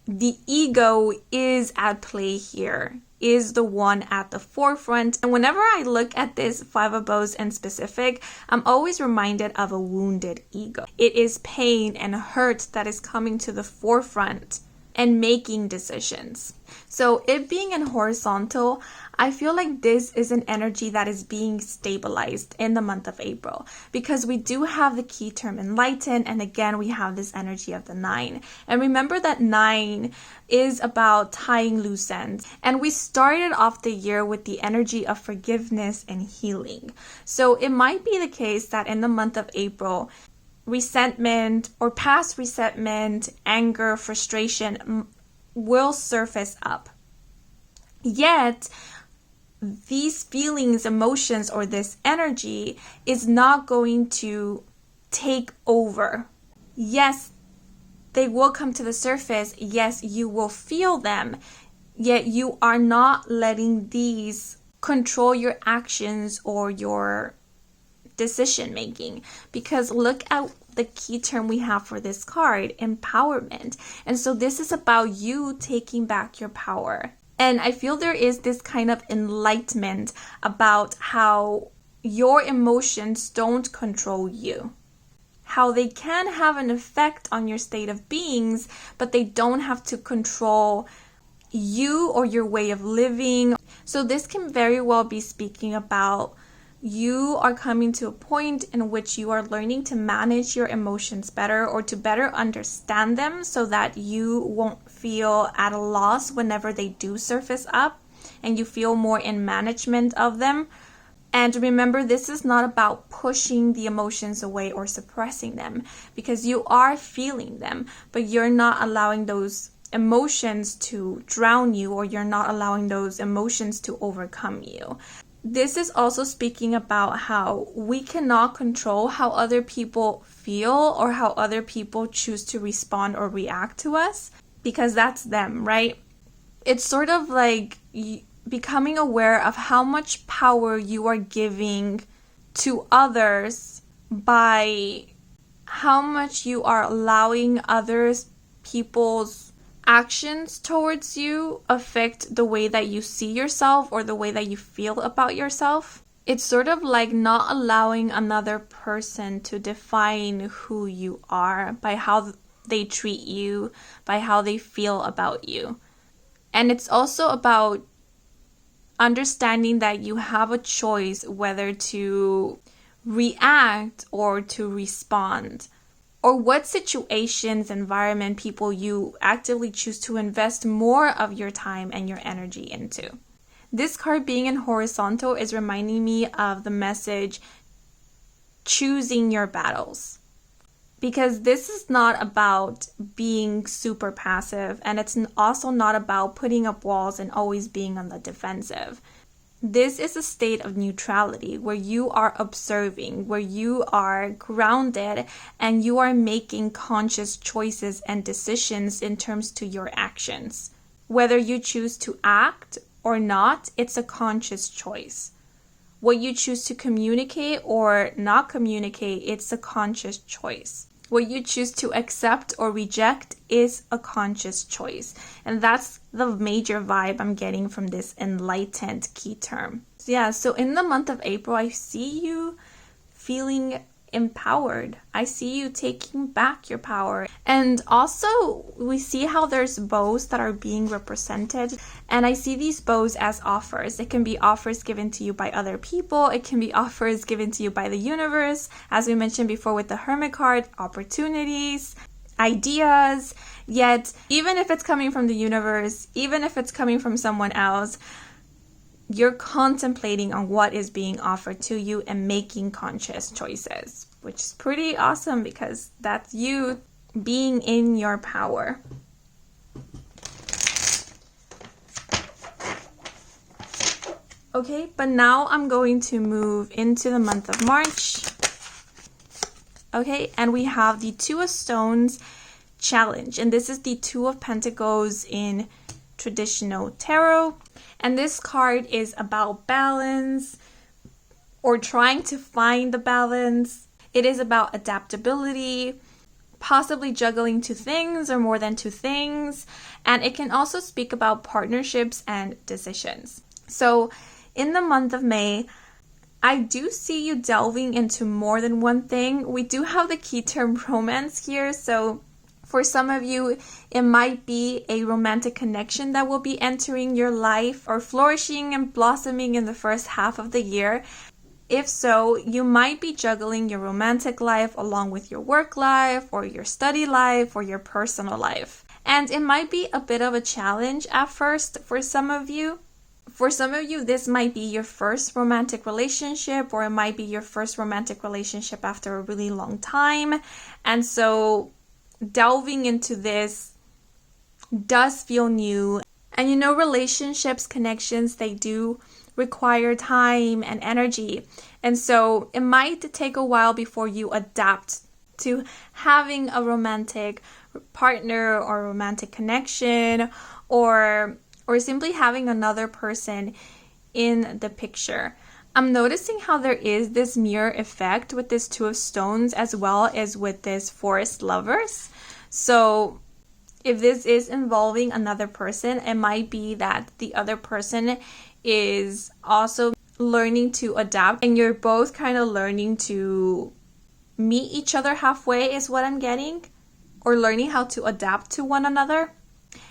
The ego is at play here, is the one at the forefront. And whenever I look at this Five of Bows in specific, I'm always reminded of a wounded ego. It is pain and hurt that is coming to the forefront and making decisions. So it being in horizontal, I feel like this is an energy that is being stabilized in the month of April, because we do have the key term enlighten, and again we have this energy of the 9. And remember that 9 is about tying loose ends, and we started off the year with the energy of forgiveness and healing. So it might be the case that in the month of April, resentment or past resentment, anger, frustration will surface up. Yet, these feelings, emotions, or this energy is not going to take over. Yes, they will come to the surface. Yes, you will feel them. Yet you are not letting these control your actions or your decision making, because look at the key term we have for this card, empowerment. And so this is about you taking back your power. And I feel there is this kind of enlightenment about how your emotions don't control you, how they can have an effect on your state of beings, but they don't have to control you or your way of living. So this can very well be speaking about you are coming to a point in which you are learning to manage your emotions better, or to better understand them, so that you won't feel at a loss whenever they do surface up, and you feel more in management of them. And remember, this is not about pushing the emotions away or suppressing them, because you are feeling them, but you're not allowing those emotions to drown you, or you're not allowing those emotions to overcome you. This is also speaking about how we cannot control how other people feel or how other people choose to respond or react to us, because that's them, right? It's sort of like becoming aware of how much power you are giving to others by how much you are allowing others, people's actions towards you affect the way that you see yourself or the way that you feel about yourself. It's sort of like not allowing another person to define who you are by how they treat you, by how they feel about you. And it's also about understanding that you have a choice whether to react or to respond, or what situations, environment, people you actively choose to invest more of your time and your energy into. This card being in horizontal is reminding me of the message, choosing your battles. Because this is not about being super passive, and it's also not about putting up walls and always being on the defensive. This is a state of neutrality where you are observing, where you are grounded, and you are making conscious choices and decisions in terms to your actions. Whether you choose to act or not, it's a conscious choice. What you choose to communicate or not communicate, it's a conscious choice. What you choose to accept or reject is a conscious choice. And that's the major vibe I'm getting from this enlightened key term. So in the month of April, I see you feeling empowered. I see you taking back your power. And also, we see how there's bows that are being represented. And I see these bows as offers. It can be offers given to you by other people. It can be offers given to you by the universe. As we mentioned before with the Hermit card, opportunities, ideas. Yet, even if it's coming from the universe, even if it's coming from someone else, you're contemplating on what is being offered to you and making conscious choices, which is pretty awesome because that's you being in your power. Okay, but now I'm going to move into the month of March. Okay, and we have the Two of Stones challenge, and this is the Two of Pentacles in traditional tarot, and this card is about balance or trying to find the balance. It is about adaptability, possibly juggling two things or more than two things, and it can also speak about partnerships and decisions. So in the month of May, I do see you delving into more than one thing. We do have the key term romance here, so for some of you, it might be a romantic connection that will be entering your life or flourishing and blossoming in the first half of the year. If so, you might be juggling your romantic life along with your work life or your study life or your personal life. And it might be a bit of a challenge at first for some of you. For some of you, this might be your first romantic relationship, or it might be your first romantic relationship after a really long time. And so delving into this does feel new. And you know, relationships, connections, they do require time and energy. And so it might take a while before you adapt to having a romantic partner or romantic connection, or simply having another person in the picture. I'm noticing how there is this mirror effect with this Two of Stones as well as with this Forest Lovers. So if this is involving another person, it might be that the other person is also learning to adapt, and you're both kind of learning to meet each other halfway is what I'm getting, or learning how to adapt to one another.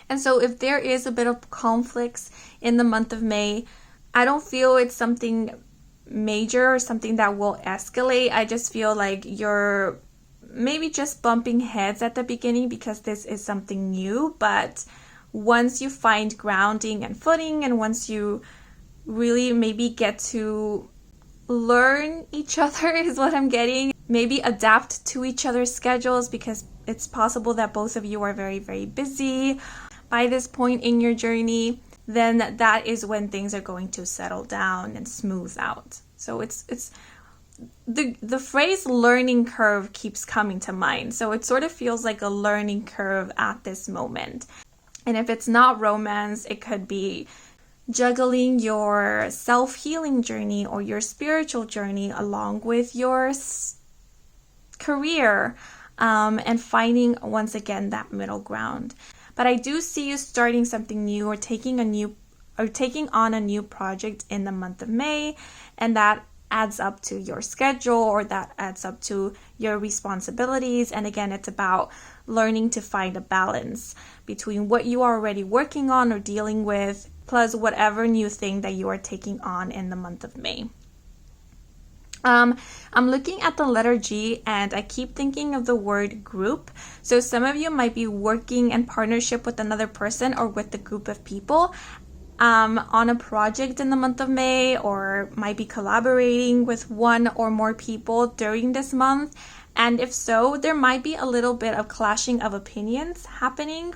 And so if there is a bit of conflicts in the month of May, I don't feel it's something major or something that will escalate. I just feel like you're maybe just bumping heads at the beginning because this is something new. But once you find grounding and footing, and once you really maybe get to learn each other is what I'm getting, maybe adapt to each other's schedules, because it's possible that both of you are very, very busy by this point in your journey, then that is when things are going to settle down and smooth out. So it's the phrase learning curve keeps coming to mind. So it sort of feels like a learning curve at this moment. And if it's not romance, it could be juggling your self-healing journey or your spiritual journey along with your career, and finding once again that middle ground. But I do see you starting something new, or taking on a new project in the month of May, and that adds up to your schedule, or that adds up to your responsibilities. And again, it's about learning to find a balance between what you are already working on or dealing with, plus whatever new thing that you are taking on in the month of May. I'm looking at the letter G, and I keep thinking of the word group. So some of you might be working in partnership with another person or with a group of people on a project in the month of May, or might be collaborating with one or more people during this month. And if so, there might be a little bit of clashing of opinions happening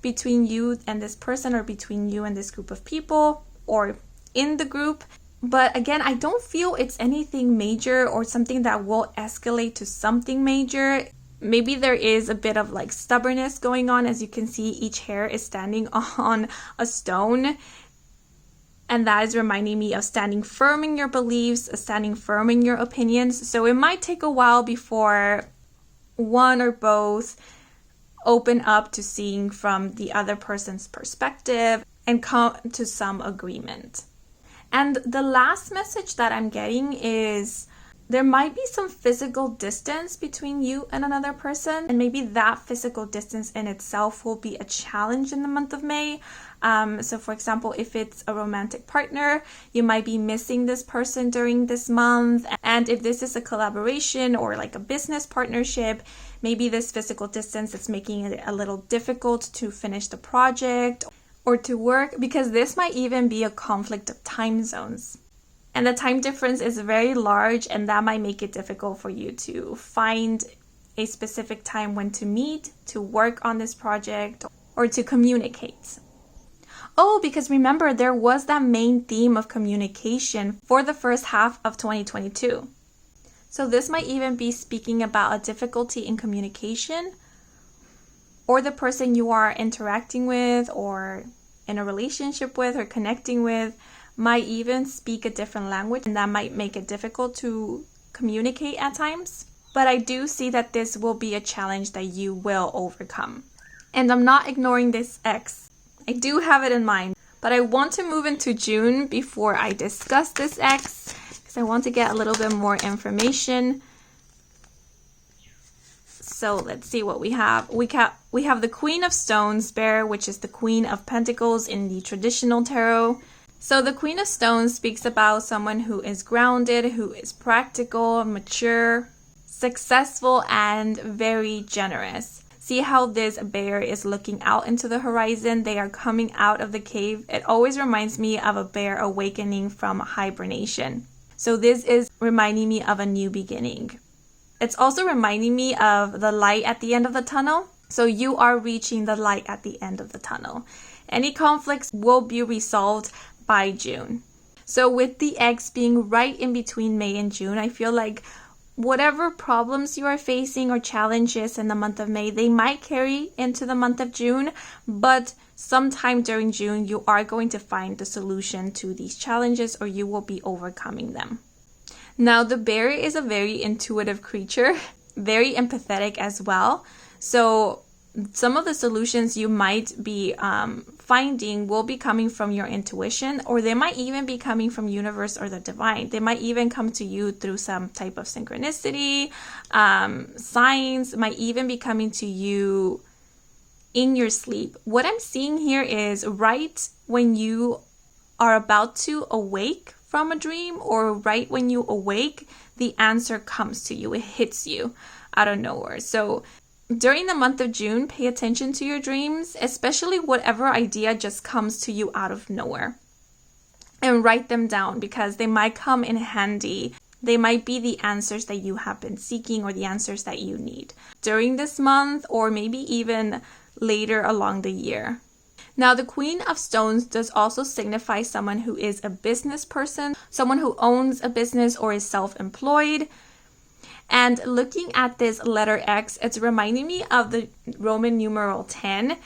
between you and this person, or between you and this group of people, or in the group. But again, I don't feel it's anything major or something that will escalate to something major. Maybe there is a bit of like stubbornness going on. As you can see, each hair is standing on a stone. And that is reminding me of standing firm in your beliefs, standing firm in your opinions. So it might take a while before one or both open up to seeing from the other person's perspective and come to some agreement. And the last message that I'm getting is there might be some physical distance between you and another person, and maybe that physical distance in itself will be a challenge in the month of May. So for example, if it's a romantic partner, you might be missing this person during this month. And if this is a collaboration or like a business partnership, maybe this physical distance is making it a little difficult to finish the project or to work, because this might even be a conflict of time zones. And the time difference is very large, and that might make it difficult for you to find a specific time when to meet, to work on this project, or to communicate. Oh, because remember, there was that main theme of communication for the first half of 2022. So this might even be speaking about a difficulty in communication, or the person you are interacting with or in a relationship with or connecting with might even speak a different language, and that might make it difficult to communicate at times. But I do see that this will be a challenge that you will overcome. And I'm not ignoring this X. I do have it in mind, but I want to move into June before I discuss this X, because I want to get a little bit more information. So let's see what we have. We have the Queen of Stones bear, which is the Queen of Pentacles in the traditional tarot. So the Queen of Stones speaks about someone who is grounded, who is practical, mature, successful, and very generous. See how this bear is looking out into the horizon? They are coming out of the cave. It always reminds me of a bear awakening from hibernation. So this is reminding me of a new beginning. It's also reminding me of the light at the end of the tunnel. So you are reaching the light at the end of the tunnel. Any conflicts will be resolved by June. So with the X being right in between May and June, I feel like whatever problems you are facing or challenges in the month of May, they might carry into the month of June, but sometime during June, you are going to find the solution to these challenges, or you will be overcoming them. Now, the bear is a very intuitive creature, very empathetic as well. So some of the solutions you might be finding will be coming from your intuition, or they might even be coming from universe or the divine. They might even come to you through some type of synchronicity, signs, might even be coming to you in your sleep. What I'm seeing here is right when you are about to awake from a dream, or right when you awake, the answer comes to you. It hits you out of nowhere. So during the month of June, pay attention to your dreams, especially whatever idea just comes to you out of nowhere. And write them down, because they might come in handy. They might be the answers that you have been seeking, or the answers that you need during this month, or maybe even later along the year. Now, the Queen of Stones does also signify someone who is a business person, someone who owns a business or is self-employed. And looking at this letter X, it's reminding me of the Roman numeral 10.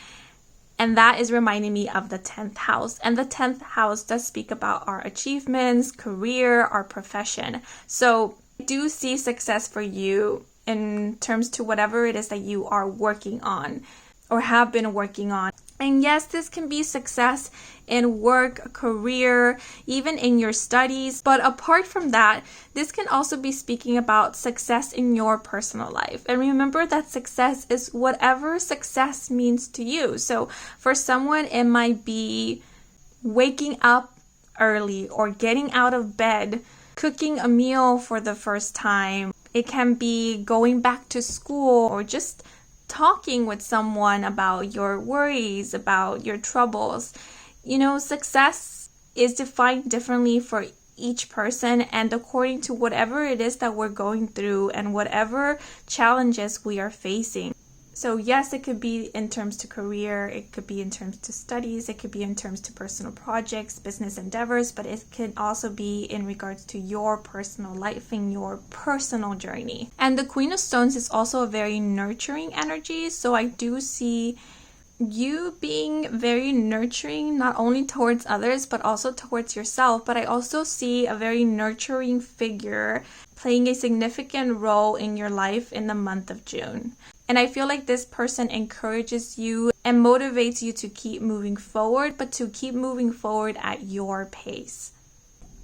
And that is reminding me of the 10th house. And the 10th house does speak about our achievements, career, our profession. So I do see success for you in terms to whatever it is that you are working on or have been working on. And yes, this can be success in work, career, even in your studies. But apart from that, this can also be speaking about success in your personal life. And remember that success is whatever success means to you. So for someone, it might be waking up early or getting out of bed, cooking a meal for the first time. It can be going back to school, or just talking with someone about your worries, about your troubles. You know, success is defined differently for each person, and according to whatever it is that we're going through and whatever challenges we are facing. So yes, it could be in terms to career, it could be in terms to studies, it could be in terms to personal projects, business endeavors, but it can also be in regards to your personal life and your personal journey. And the Queen of Stones is also a very nurturing energy, so I do see you being very nurturing, not only towards others, but also towards yourself. But I also see a very nurturing figure playing a significant role in your life in the month of June. And I feel like this person encourages you and motivates you to keep moving forward, but to keep moving forward at your pace.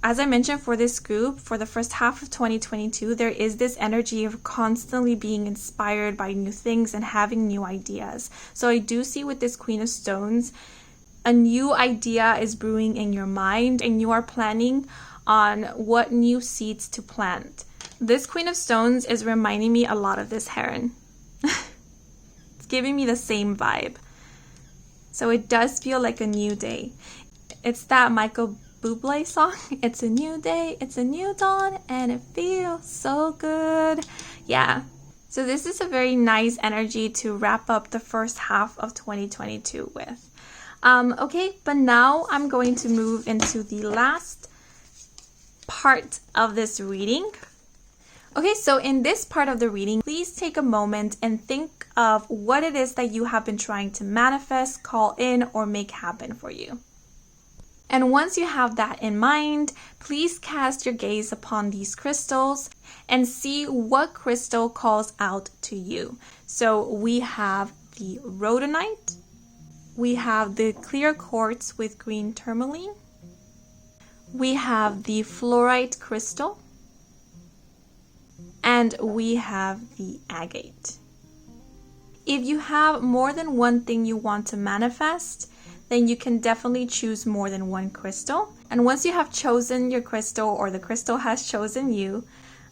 As I mentioned, for this group, for the first half of 2022, there is this energy of constantly being inspired by new things and having new ideas. So I do see with this Queen of Stones, a new idea is brewing in your mind, and you are planning on what new seeds to plant. This Queen of Stones is reminding me a lot of this heron. It's giving me the same vibe. So it does feel like a new day. It's that Michael Bublé song. It's a new day, it's a new dawn, and it feels so good. Yeah. So this is a very nice energy to wrap up the first half of 2022 with. Okay, but now I'm going to move into the last part of this reading, Okay, so in this part of the reading, please take a moment and think of what it is that you have been trying to manifest, call in, or make happen for you. And once you have that in mind, please cast your gaze upon these crystals and see what crystal calls out to you. So we have the rhodonite, we have the clear quartz with green tourmaline, we have the fluorite crystal, and we have the agate. If you have more than one thing you want to manifest, then you can definitely choose more than one crystal. And once you have chosen your crystal or the crystal has chosen you,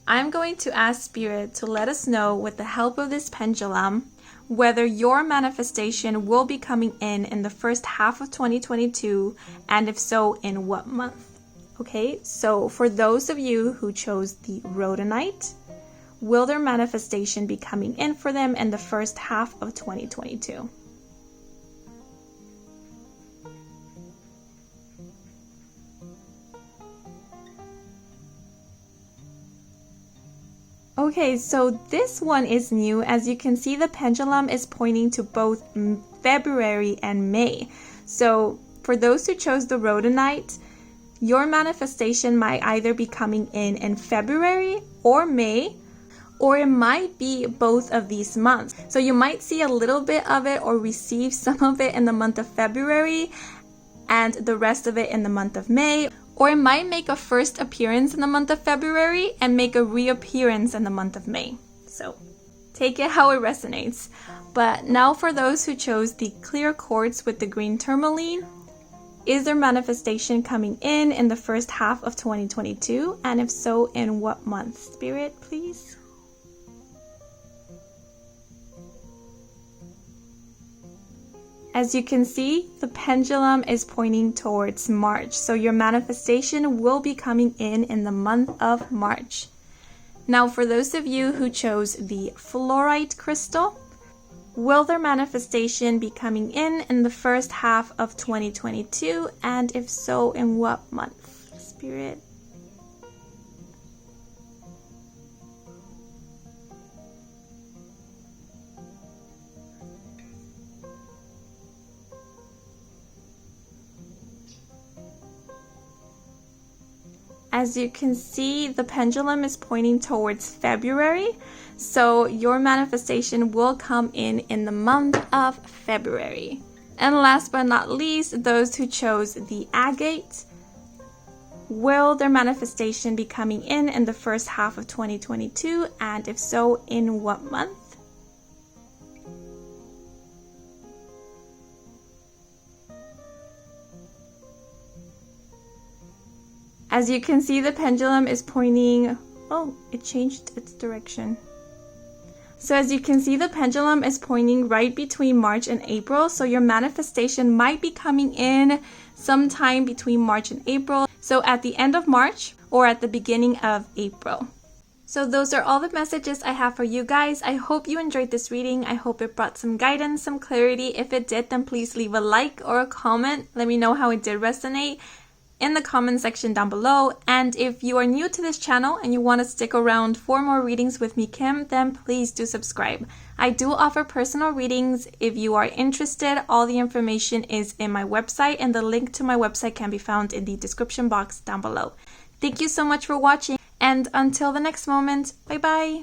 I'm going to ask Spirit to let us know with the help of this pendulum whether your manifestation will be coming in the first half of 2022, and if so, in what month. Okay, so for those of you who chose the rhodonite, will their manifestation be coming in for them in the first half of 2022? Okay, so this one is new. As you can see, the pendulum is pointing to both February and May. So for those who chose the rhodonite, your manifestation might either be coming in February or May, or it might be both of these months. So you might see a little bit of it or receive some of it in the month of February and the rest of it in the month of May. Or it might make a first appearance in the month of February and make a reappearance in the month of May. So take it how it resonates. But now for those who chose the clear quartz with the green tourmaline, is their manifestation coming in the first half of 2022? And if so, in what month? Spirit, please. As you can see, the pendulum is pointing towards March. So your manifestation will be coming in the month of March. Now, for those of you who chose the fluorite crystal, will their manifestation be coming in the first half of 2022? And if so, in what month? Spirit. As you can see, the pendulum is pointing towards February, so your manifestation will come in the month of February. And last but not least, those who chose the agate, will their manifestation be coming in the first half of 2022? And if so, in what month? As you can see, the pendulum is pointing, oh, it changed its direction. So as you can see, the pendulum is pointing right between March and April. So your manifestation might be coming in sometime between March and April. So at the end of March or at the beginning of April. So those are all the messages I have for you guys. I hope you enjoyed this reading. I hope it brought some guidance, some clarity. If it did, then please leave a like or a comment. Let me know how it did resonate in the comment section down below. And if you are new to this channel and you want to stick around for more readings with me, Kim, then please do subscribe. I do offer personal readings. If you are interested, all the information is in my website, and the link to my website can be found in the description box down below. Thank you so much for watching, and until the next moment, bye bye.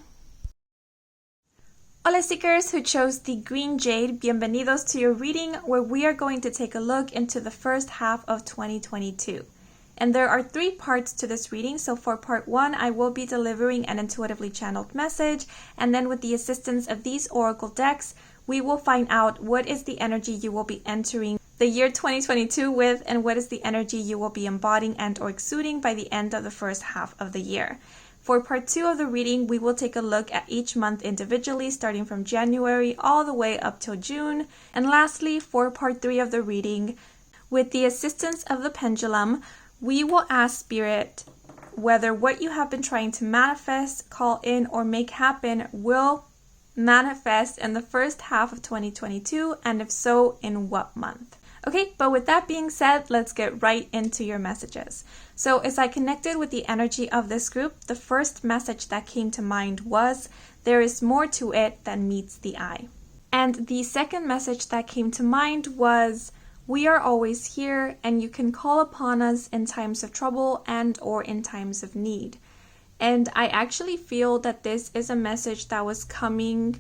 Hola seekers who chose the green jade, bienvenidos to your reading where we are going to take a look into the first half of 2022. And there are 3 parts to this reading. So for part 1, I will be delivering an intuitively channeled message, and then with the assistance of these oracle decks, we will find out what is the energy you will be entering the year 2022 with, and what is the energy you will be embodying and or exuding by the end of the first half of the year. For part 2 of the reading, we will take a look at each month individually, starting from January all the way up till June. And lastly, for part 3 of the reading, with the assistance of the pendulum, we will ask Spirit whether what you have been trying to manifest, call in, or make happen will manifest in the first half of 2022, and if so, in what month. Okay, but with that being said, let's get right into your messages. So as I connected with the energy of this group, the first message that came to mind was, there is more to it than meets the eye. And the second message that came to mind was, we are always here and you can call upon us in times of trouble and or in times of need. And I actually feel that this is a message that was coming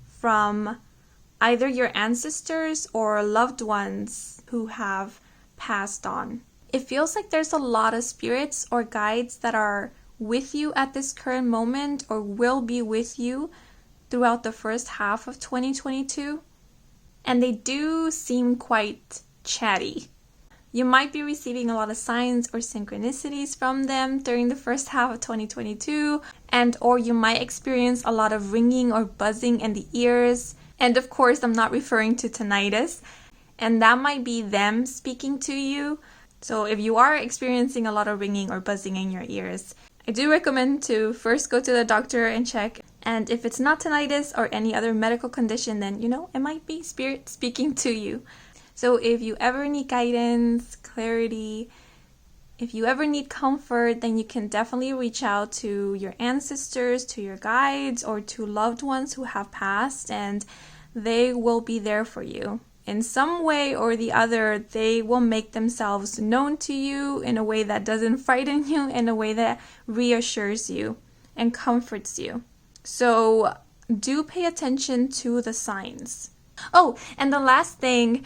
from either your ancestors or loved ones who have passed on. It feels like there's a lot of spirits or guides that are with you at this current moment or will be with you throughout the first half of 2022. And they do seem quite chatty. You might be receiving a lot of signs or synchronicities from them during the first half of 2022, and or you might experience a lot of ringing or buzzing in the ears. And of course, I'm not referring to tinnitus, and that might be them speaking to you. So if you are experiencing a lot of ringing or buzzing in your ears, I do recommend to first go to the doctor and check. And if it's not tinnitus or any other medical condition, then it might be spirit speaking to you. So if you ever need guidance, clarity, if you ever need comfort, then you can definitely reach out to your ancestors, to your guides, or to loved ones who have passed, and they will be there for you. In some way or the other, they will make themselves known to you in a way that doesn't frighten you, in a way that reassures you and comforts you. So do pay attention to the signs. Oh, and the last thing,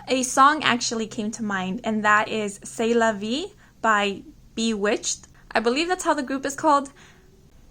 a song actually came to mind, and that is C'est la vie by Bewitched. I believe that's how the group is called.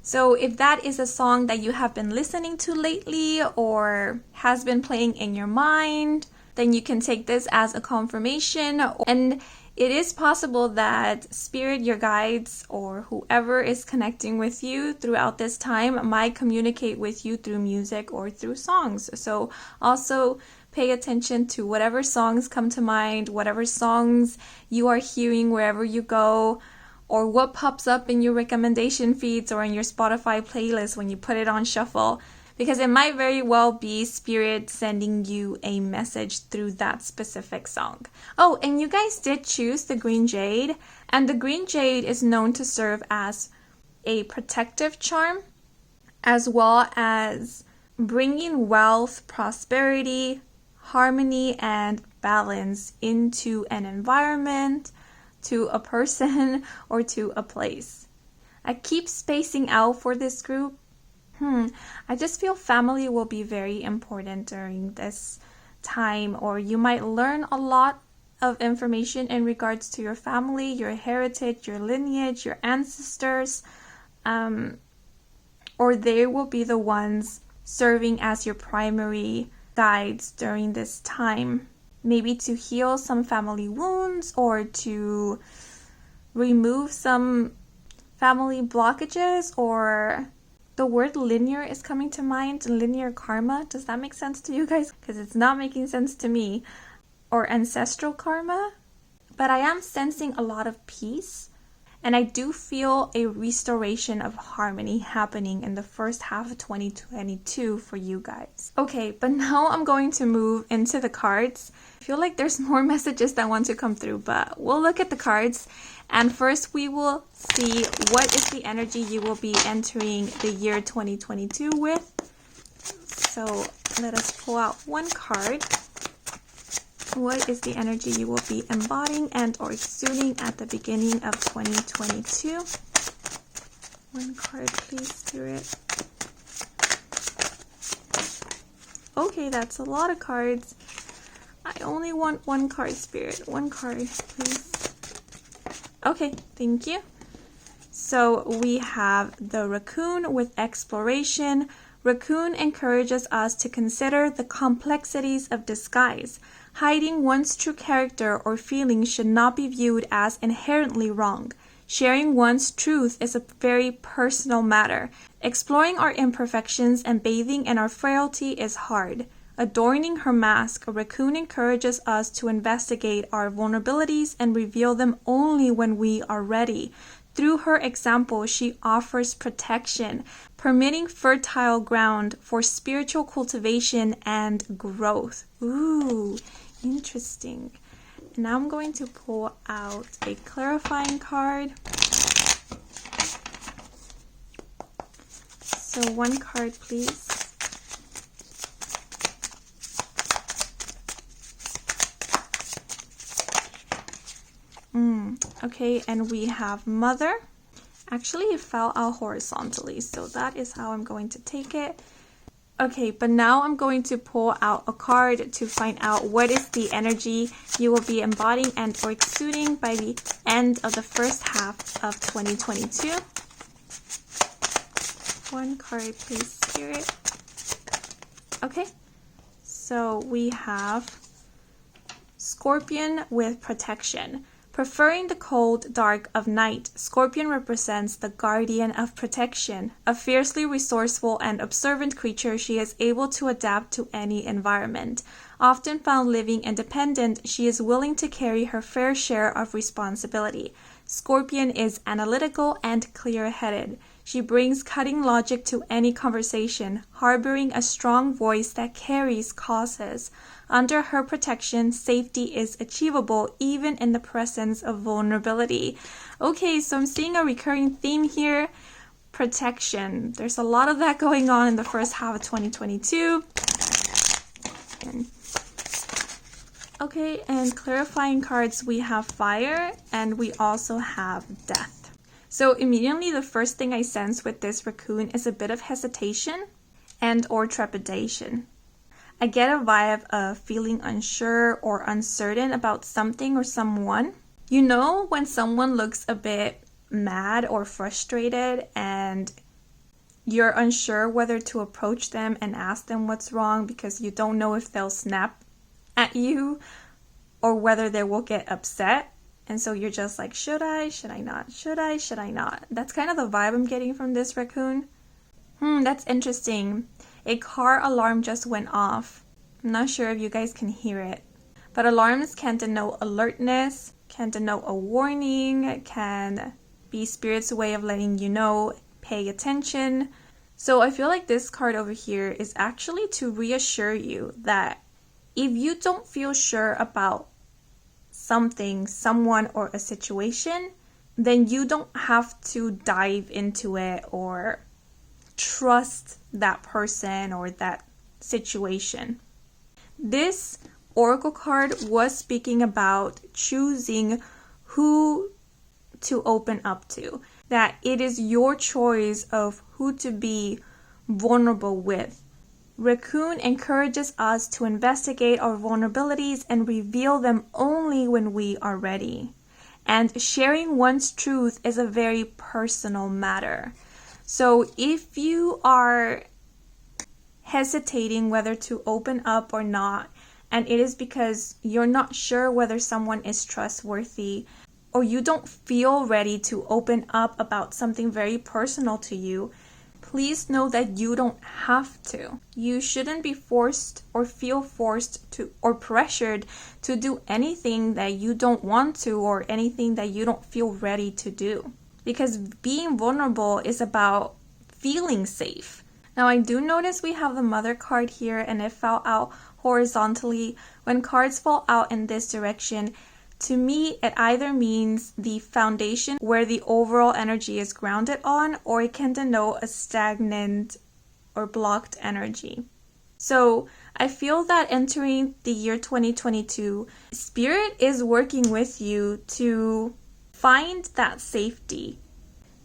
So if that is a song that you have been listening to lately or has been playing in your mind, then you can take this as a confirmation. And it is possible that spirit, your guides, or whoever is connecting with you throughout this time might communicate with you through music or through songs. So also pay attention to whatever songs come to mind, whatever songs you are hearing wherever you go, or what pops up in your recommendation feeds or in your Spotify playlist when you put it on shuffle. Because it might very well be spirit sending you a message through that specific song. Oh, and you guys did choose the green jade. And the green jade is known to serve as a protective charm, as well as bringing wealth, prosperity, harmony, and balance into an environment, to a person, or to a place. I keep spacing out for this group. I just feel family will be very important during this time, or you might learn a lot of information in regards to your family, your heritage, your lineage, your ancestors, or they will be the ones serving as your primary guides during this time. Maybe to heal some family wounds or to remove some family blockages, or the word linear is coming to mind, linear karma. Does that make sense to you guys? Because it's not making sense to me. Or ancestral karma. But I am sensing a lot of peace. And I do feel a restoration of harmony happening in the first half of 2022 for you guys. Okay, but now I'm going to move into the cards. I feel like there's more messages that want to come through, but we'll look at the cards. And first we will see what is the energy you will be entering the year 2022 with. So let us pull out one card. What is the energy you will be embodying and or exuding at the beginning of 2022? One card, please, Spirit. Okay, that's a lot of cards. I only want one card, Spirit. One card, please. Okay, thank you. So we have the raccoon with exploration. Raccoon encourages us to consider the complexities of disguise. Hiding one's true character or feelings should not be viewed as inherently wrong. Sharing one's truth is a very personal matter. Exploring our imperfections and bathing in our frailty is hard. Adorning her mask, a raccoon encourages us to investigate our vulnerabilities and reveal them only when we are ready. Through her example, she offers protection, permitting fertile ground for spiritual cultivation and growth. Ooh, Interesting. Now I'm going to pull out a clarifying card. So one card, please. Okay, and we have Mother. Actually, it fell out horizontally, so that is how I'm going to take it. Okay, but now I'm going to pull out a card to find out what is the energy you will be embodying and or exuding by the end of the first half of 2022. One card, please, Spirit. Okay, so we have Scorpion with protection. Preferring the cold dark of night, Scorpion represents the guardian of protection. A fiercely resourceful and observant creature, she is able to adapt to any environment. Often found living independent, she is willing to carry her fair share of responsibility. Scorpion is analytical and clear-headed. She brings cutting logic to any conversation, harboring a strong voice that carries causes. Under her protection, safety is achievable even in the presence of vulnerability. Okay, so I'm seeing a recurring theme here. Protection. There's a lot of that going on in the first half of 2022. Okay, and clarifying cards, we have Fire and we also have Death. So immediately the first thing I sense with this raccoon is a bit of hesitation and or trepidation. I get a vibe of feeling unsure or uncertain about something or someone. You know when someone looks a bit mad or frustrated and you're unsure whether to approach them and ask them what's wrong because you don't know if they'll snap at you or whether they will get upset. And so you're just like, should I? Should I not? Should I? Should I not? That's kind of the vibe I'm getting from this raccoon. That's interesting. A car alarm just went off. I'm not sure if you guys can hear it. But alarms can denote alertness, can denote a warning, can be Spirit's way of letting you know, pay attention. So I feel like this card over here is actually to reassure you that if you don't feel sure about something, someone, or a situation, then you don't have to dive into it or trust that person or that situation. This oracle card was speaking about choosing who to open up to, that it is your choice of who to be vulnerable with. Raccoon encourages us to investigate our vulnerabilities and reveal them only when we are ready. And sharing one's truth is a very personal matter. So if you are hesitating whether to open up or not, and it is because you're not sure whether someone is trustworthy, or you don't feel ready to open up about something very personal to you, please know that you don't have to. You shouldn't be forced or feel forced to or pressured to do anything that you don't want to or anything that you don't feel ready to do. Because being vulnerable is about feeling safe. Now I do notice we have the Mother card here and it fell out horizontally. When cards fall out in this direction, to me it either means the foundation where the overall energy is grounded on, or it can denote a stagnant or blocked energy. So I feel that entering the year 2022, Spirit is working with you to find that safety,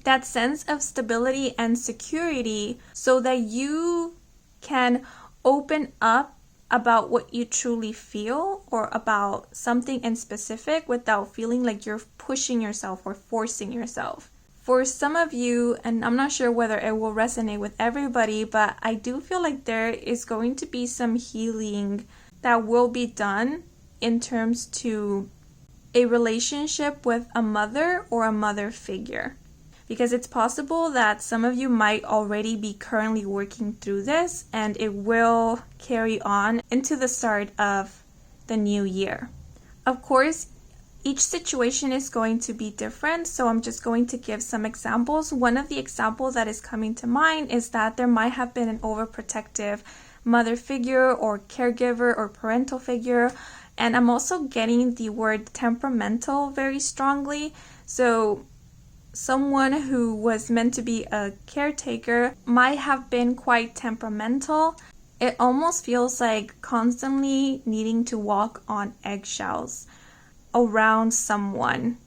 that sense of stability and security, so that you can open up about what you truly feel or about something in specific without feeling like you're pushing yourself or forcing yourself. For some of you, and I'm not sure whether it will resonate with everybody, but I do feel like there is going to be some healing that will be done in terms to a relationship with a mother or a mother figure. Because it's possible that some of you might already be currently working through this and it will carry on into the start of the new year. Of course, each situation is going to be different, so I'm just going to give some examples. One of the examples that is coming to mind is that there might have been an overprotective mother figure or caregiver or parental figure, And I'm also getting the word temperamental very strongly. So someone who was meant to be a caretaker might have been quite temperamental. It almost feels like constantly needing to walk on eggshells around someone.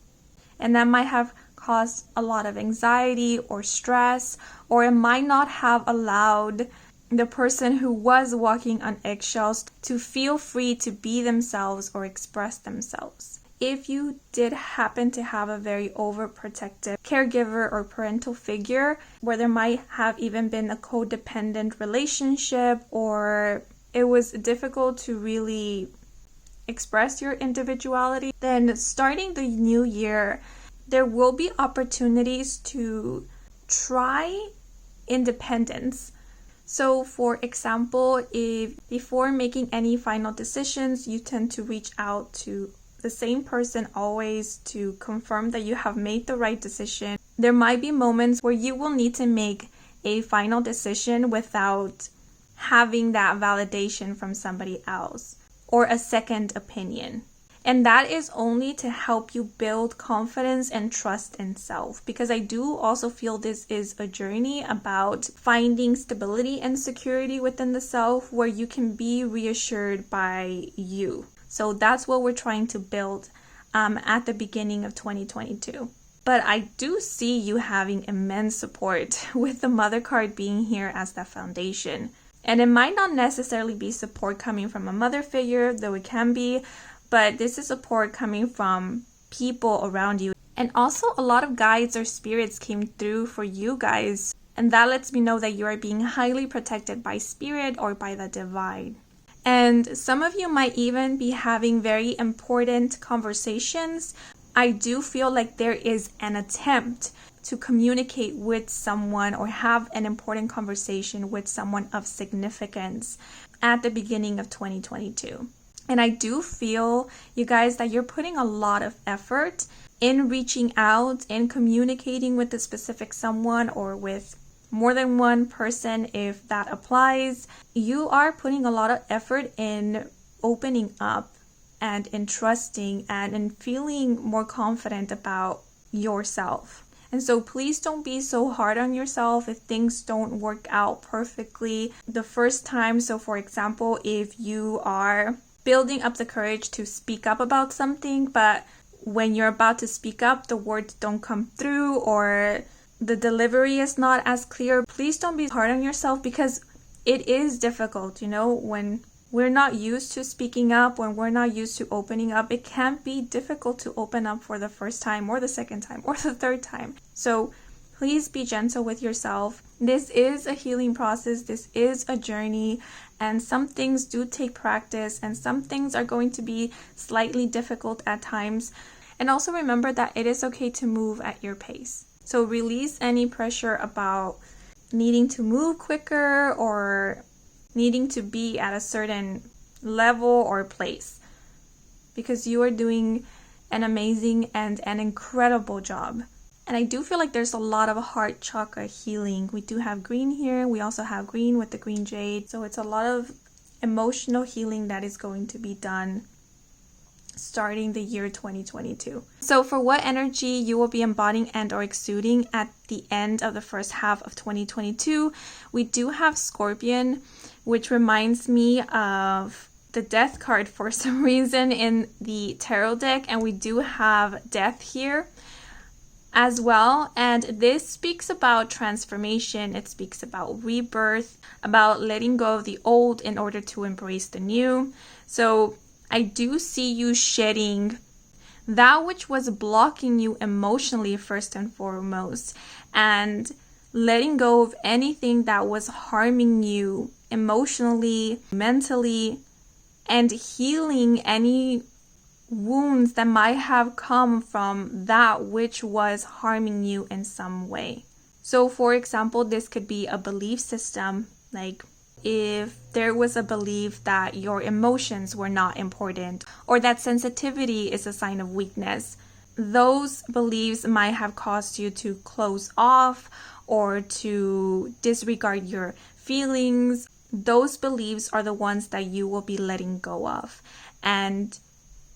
And that might have caused a lot of anxiety or stress, or it might not have allowed the person who was walking on eggshells to feel free to be themselves or express themselves. If you did happen to have a very overprotective caregiver or parental figure, where there might have even been a codependent relationship, or it was difficult to really express your individuality, then starting the new year, there will be opportunities to try independence. So for example, if before making any final decisions, you tend to reach out to the same person always to confirm that you have made the right decision, there might be moments where you will need to make a final decision without having that validation from somebody else or a second opinion. And that is only to help you build confidence and trust in self, because I do also feel this is a journey about finding stability and security within the self where you can be reassured by you. So that's what we're trying to build at the beginning of 2022. But I do see you having immense support with the mother card being here as the foundation. And it might not necessarily be support coming from a mother figure, though it can be, but this is support coming from people around you. And also a lot of guides or spirits came through for you guys. And that lets me know that you are being highly protected by spirit or by the divine. And some of you might even be having very important conversations. I do feel like there is an attempt to communicate with someone or have an important conversation with someone of significance at the beginning of 2022. And I do feel, you guys, that you're putting a lot of effort in reaching out and communicating with a specific someone or with more than one person if that applies. You are putting a lot of effort in opening up and in trusting and in feeling more confident about yourself. And so please don't be so hard on yourself if things don't work out perfectly the first time. So for example, if you are building up the courage to speak up about something, but when you're about to speak up, the words don't come through or the delivery is not as clear, please don't be hard on yourself, because it is difficult, when we're not used to speaking up, when we're not used to opening up, it can be difficult to open up for the first time or the second time or the third time. So please be gentle with yourself. This is a healing process. This is a journey, and some things do take practice and some things are going to be slightly difficult at times. And also remember that it is okay to move at your pace. So release any pressure about needing to move quicker or needing to be at a certain level or place, because you are doing an amazing and an incredible job. And I do feel like there's a lot of heart chakra healing. We do have green here. We also have green with the green jade. So it's a lot of emotional healing that is going to be done starting the year 2022. So for what energy you will be embodying and or exuding at the end of the first half of 2022, we do have Scorpion, which reminds me of the death card for some reason in the tarot deck, and we do have death here as well. And this speaks about transformation. It speaks about rebirth, about letting go of the old in order to embrace the new. So I do see you shedding that which was blocking you emotionally first and foremost, and letting go of anything that was harming you emotionally, mentally, and healing any wounds that might have come from that which was harming you in some way. So for example, this could be a belief system, like if there was a belief that your emotions were not important or that sensitivity is a sign of weakness, those beliefs might have caused you to close off or to disregard your feelings. Those beliefs are the ones that you will be letting go of. And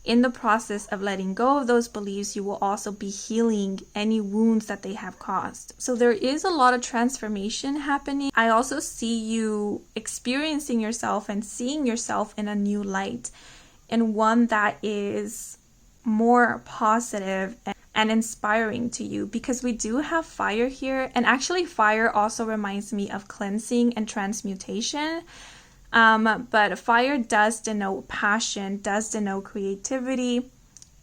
in the process of letting go of those beliefs, you will also be healing any wounds that they have caused. So there is a lot of transformation happening. I also see you experiencing yourself and seeing yourself in a new light, and one that is more positive and inspiring to you, because we do have fire here. And actually fire also reminds me of cleansing and transmutation. But fire does denote passion, does denote creativity,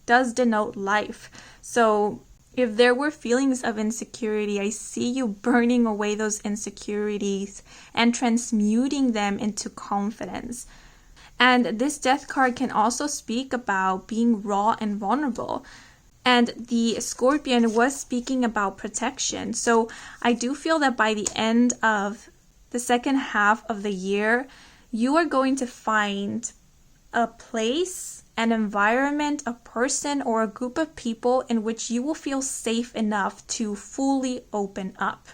does denote life. So if there were feelings of insecurity, I see you burning away those insecurities and transmuting them into confidence. And this death card can also speak about being raw and vulnerable. And the Scorpion was speaking about protection. So I do feel that by the end of the second half of the year, you are going to find a place, an environment, a person, or a group of people in which you will feel safe enough to fully open up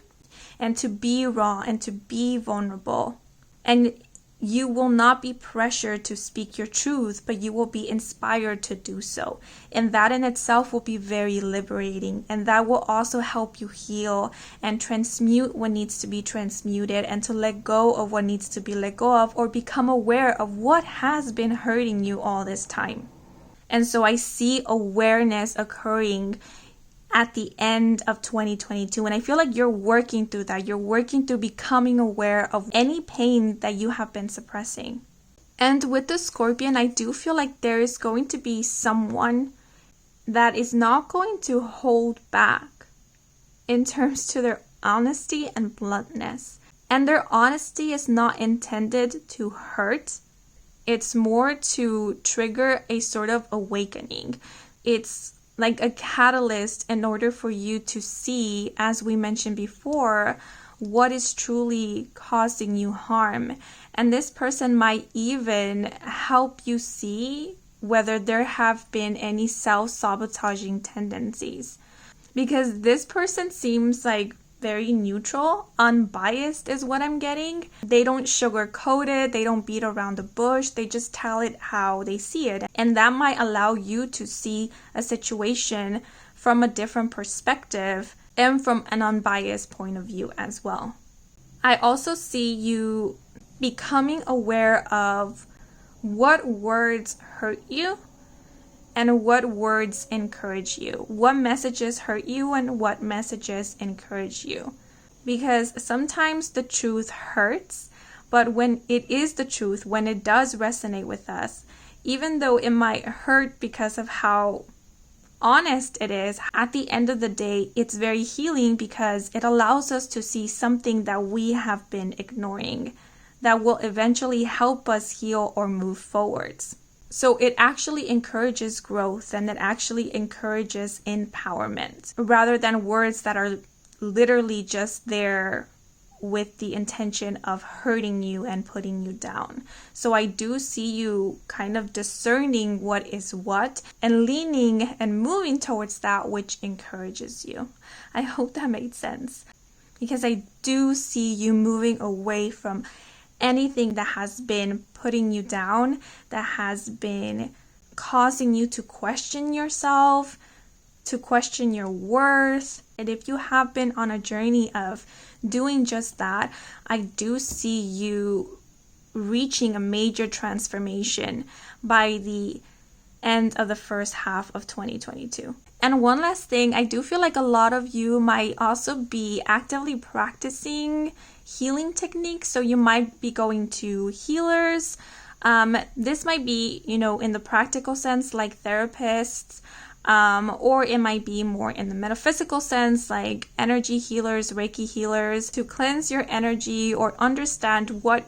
and to be raw and to be vulnerable. And you will not be pressured to speak your truth, but you will be inspired to do so. And that in itself will be very liberating. And that will also help you heal and transmute what needs to be transmuted, and to let go of what needs to be let go of, or become aware of what has been hurting you all this time. And so I see awareness occurring at the end of 2022. And I feel like you're working through that. You're working through becoming aware of any pain that you have been suppressing. And with the Scorpion, I do feel like there is going to be someone that is not going to hold back in terms to their honesty and bluntness. And their honesty is not intended to hurt. It's more to trigger a sort of awakening. It's like a catalyst in order for you to see, as we mentioned before, what is truly causing you harm. And this person might even help you see whether there have been any self-sabotaging tendencies. Because this person seems like very neutral, unbiased is what I'm getting. They don't sugarcoat it, they don't beat around the bush, they just tell it how they see it. And that might allow you to see a situation from a different perspective and from an unbiased point of view as well. I also see you becoming aware of what words hurt you and what words encourage you. What messages hurt you and what messages encourage you. Because sometimes the truth hurts, but when it is the truth, when it does resonate with us, even though it might hurt because of how honest it is, at the end of the day, it's very healing, because it allows us to see something that we have been ignoring that will eventually help us heal or move forwards. So it actually encourages growth, and it actually encourages empowerment, rather than words that are literally just there with the intention of hurting you and putting you down. So I do see you kind of discerning what is what and leaning and moving towards that which encourages you. I hope that made sense, because I do see you moving away from anything that has been putting you down, that has been causing you to question yourself, to question your worth. And if you have been on a journey of doing just that, I do see you reaching a major transformation by the end of the first half of 2022. And one last thing, I do feel like a lot of you might also be actively practicing healing techniques. So you might be going to healers. This might be, in the practical sense, like therapists, or it might be more in the metaphysical sense, like energy healers, Reiki healers, to cleanse your energy or understand what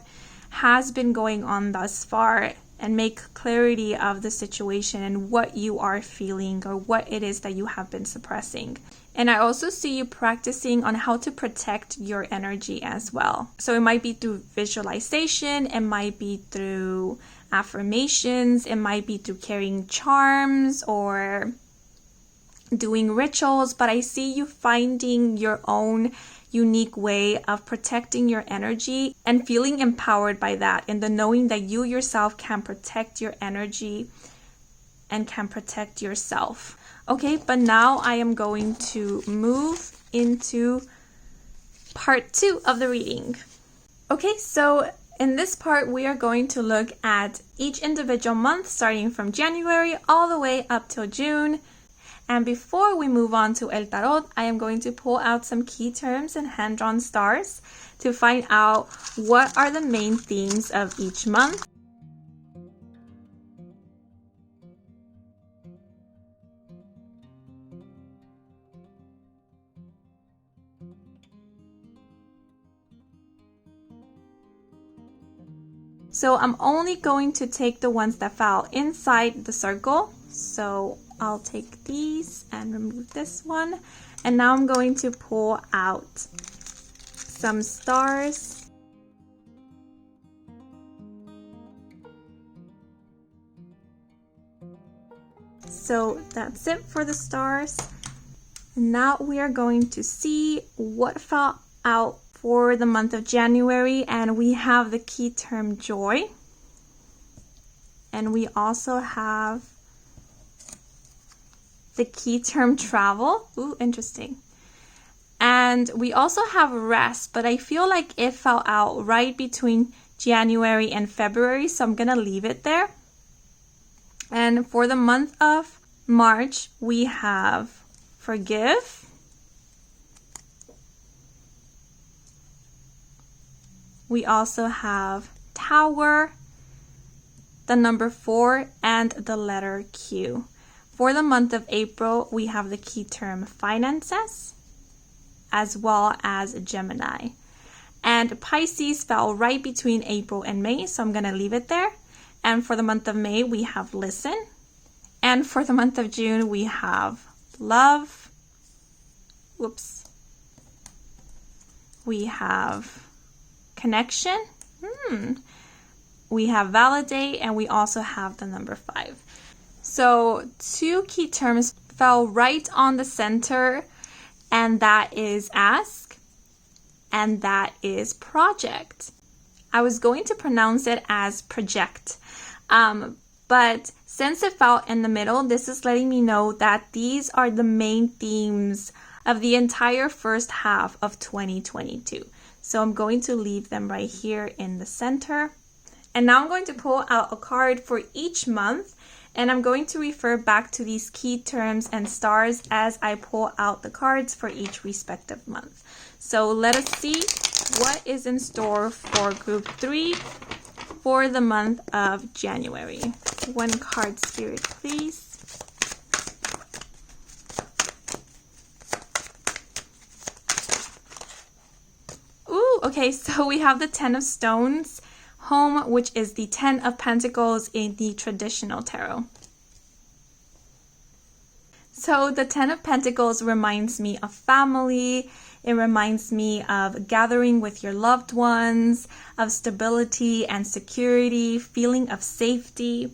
has been going on thus far and make clarity of the situation and what you are feeling or what it is that you have been suppressing. And I also see you practicing on how to protect your energy as well. So it might be through visualization, it might be through affirmations, it might be through carrying charms or doing rituals, but I see you finding your own unique way of protecting your energy and feeling empowered by that, and the knowing that you yourself can protect your energy and can protect yourself. Okay, but now I am going to move into part 2 of the reading. Okay, so in this part, we are going to look at each individual month, starting from January all the way up till June. And before we move on to El Tarot, I am going to pull out some key terms and hand-drawn stars to find out what are the main themes of each month. So I'm only going to take the ones that fell inside the circle. So I'll take these and remove this one. And now I'm going to pull out some stars. So that's it for the stars. And now we are going to see what fell out for the month of January, and we have the key term joy, and we also have the key term travel. Ooh, interesting. And we also have rest, but I feel like it fell out right between January and February, so I'm gonna leave it there. And for the month of March, we have forgive, we also have Tower, the number 4, and the letter Q. For the month of April, we have the key term finances, as well as Gemini. And Pisces fell right between April and May, so I'm going to leave it there. And for the month of May, we have listen. And for the month of June, we have love. Whoops. We have connection, we have validate, and we also have the number 5. So 2 key terms fell right on the center, and that is ask, and that is project. I was going to pronounce it as project, but since it fell in the middle, this is letting me know that these are the main themes of the entire first half of 2022. So I'm going to leave them right here in the center. And now I'm going to pull out a card for each month, and I'm going to refer back to these key terms and stars as I pull out the cards for each respective month. So let us see what is in store for group 3 for the month of January. 1 card, Spirit, please. Okay, so we have the 10 of Stones, home, which is the 10 of Pentacles in the traditional tarot. So the 10 of Pentacles reminds me of family. It reminds me of gathering with your loved ones, of stability and security, feeling of safety.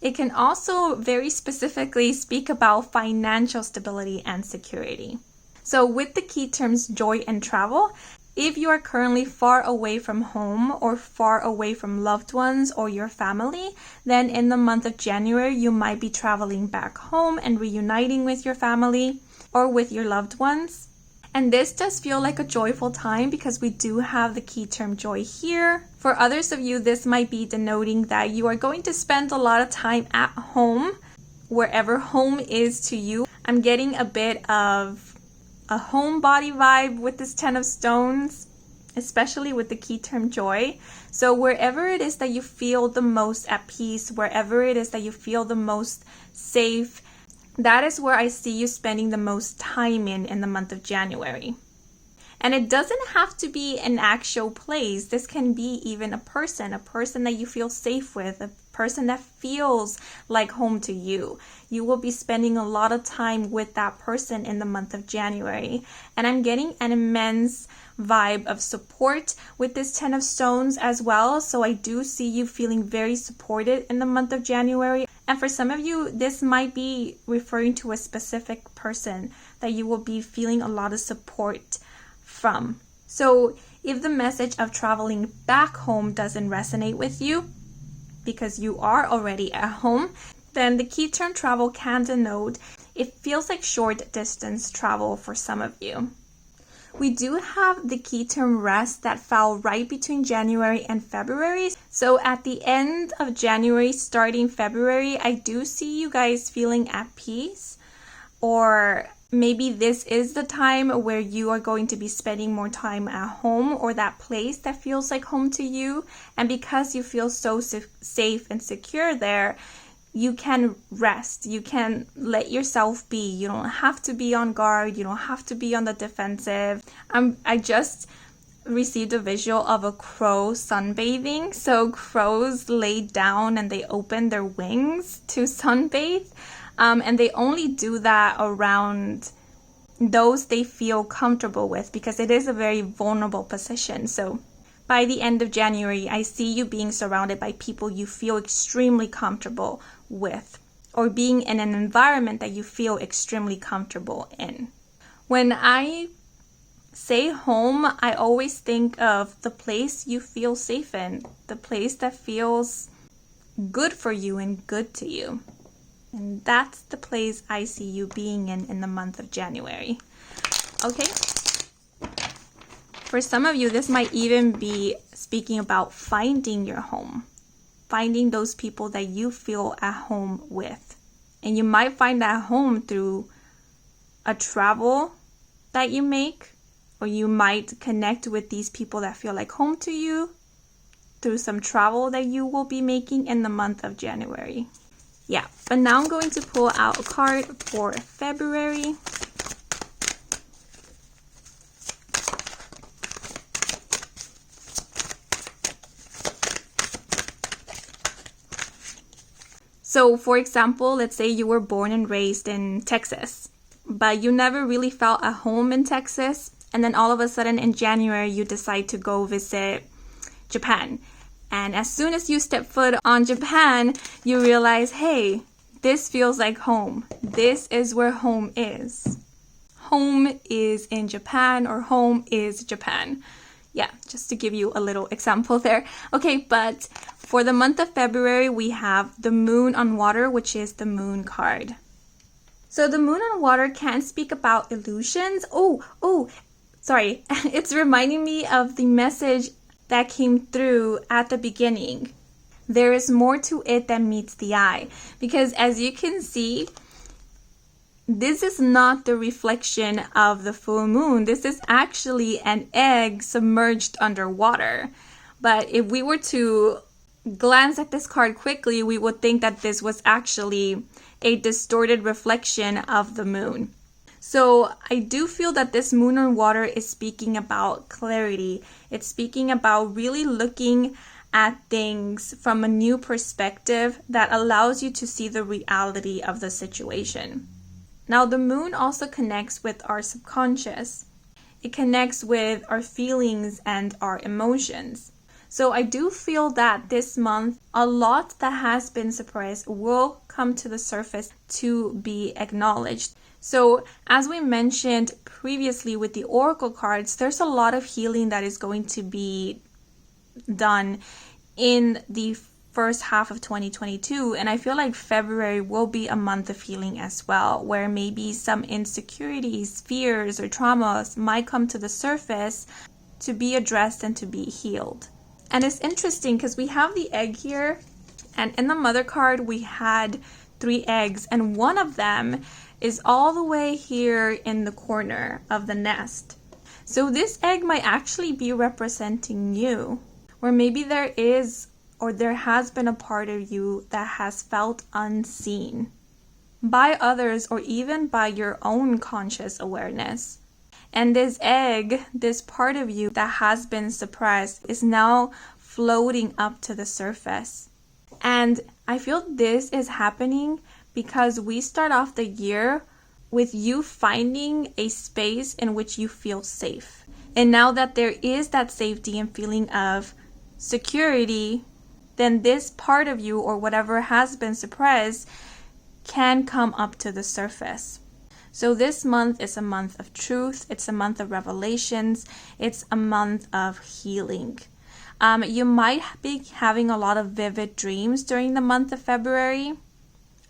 It can also very specifically speak about financial stability and security. So with the key terms joy and travel, if you are currently far away from home or far away from loved ones or your family, then in the month of January, you might be traveling back home and reuniting with your family or with your loved ones. And this does feel like a joyful time because we do have the key term joy here. For others of you, this might be denoting that you are going to spend a lot of time at home, wherever home is to you. I'm getting a bit of a homebody vibe with this 10 of Stones, especially with the key term joy. So wherever it is that you feel the most at peace, wherever it is that you feel the most safe, that is where I see you spending the most time in the month of January. And it doesn't have to be an actual place. This can be even a person that you feel safe with, a person that feels like home to you. You will be spending a lot of time with that person in the month of January. And I'm getting an immense vibe of support with this 10 of Stones as well. So I do see you feeling very supported in the month of January. And for some of you, this might be referring to a specific person that you will be feeling a lot of support from. So if the message of traveling back home doesn't resonate with you, because you are already at home, then the key term travel can denote it feels like short distance travel for some of you. We do have the key term rest that fell right between January and February. So at the end of January, starting February, I do see you guys feeling at peace. Or maybe this is the time where you are going to be spending more time at home or that place that feels like home to you. And because you feel so safe and secure there, you can rest. You can let yourself be. You don't have to be on guard. You don't have to be on the defensive. I just received a visual of a crow sunbathing. So crows lay down and they open their wings to sunbathe. And they only do that around those they feel comfortable with because it is a very vulnerable position. So by the end of January, I see you being surrounded by people you feel extremely comfortable with, or being in an environment that you feel extremely comfortable in. When I say home, I always think of the place you feel safe in, the place that feels good for you and good to you. And that's the place I see you being in the month of January. Okay? For some of you, this might even be speaking about finding your home. Finding those people that you feel at home with. And you might find that home through a travel that you make, or you might connect with these people that feel like home to you through some travel that you will be making in the month of January. Yeah, but now I'm going to pull out a card for February. So, for example, let's say you were born and raised in Texas, but you never really felt at home in Texas. And then all of a sudden in January, you decide to go visit Japan. And as soon as you step foot on Japan, you realize, hey, this feels like home. This is where home is. Home is in Japan, or home is Japan. Yeah, just to give you a little example there. Okay, but for the month of February, we have the Moon on Water, which is the Moon card. So the Moon on Water can speak about illusions. Sorry. It's reminding me of the message that came through at the beginning. There is more to it than meets the eye. Because as you can see, this is not the reflection of the full moon. This is actually an egg submerged underwater. But if we were to glance at this card quickly, we would think that this was actually a distorted reflection of the moon. So I do feel that this Moon on Water is speaking about clarity. It's speaking about really looking at things from a new perspective that allows you to see the reality of the situation. Now, the moon also connects with our subconscious. It connects with our feelings and our emotions. So I do feel that this month, a lot that has been suppressed will come to the surface to be acknowledged. So as we mentioned previously with the Oracle cards, there's a lot of healing that is going to be done in the first half of 2022, and I feel like February will be a month of healing as well, where maybe some insecurities, fears, or traumas might come to the surface to be addressed and to be healed. And it's interesting because we have the egg here, and in the mother card we had 3 eggs, and one of them is all the way here in the corner of the nest. So this egg might actually be representing you, where maybe there is or there has been a part of you that has felt unseen by others or even by your own conscious awareness. And this egg, this part of you that has been suppressed, is now floating up to the surface. And I feel this is happening because we start off the year with you finding a space in which you feel safe. And now that there is that safety and feeling of security, then this part of you or whatever has been suppressed can come up to the surface. So this month is a month of truth. It's a month of revelations. It's a month of healing. You might be having a lot of vivid dreams during the month of February.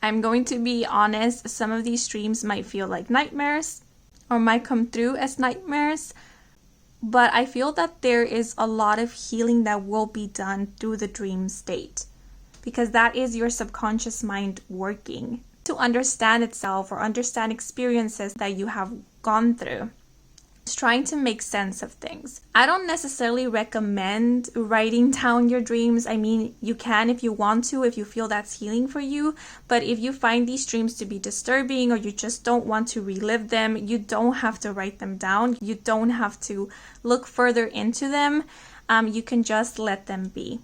I'm going to be honest, some of these dreams might feel like nightmares or might come through as nightmares. But I feel that there is a lot of healing that will be done through the dream state, because that is your subconscious mind working to understand itself or understand experiences that you have gone through. It's trying to make sense of things. I don't necessarily recommend writing down your dreams. I mean, you can if you want to, if you feel that's healing for you. But if you find these dreams to be disturbing or you just don't want to relive them, you don't have to write them down. You don't have to look further into them. You can just let them be.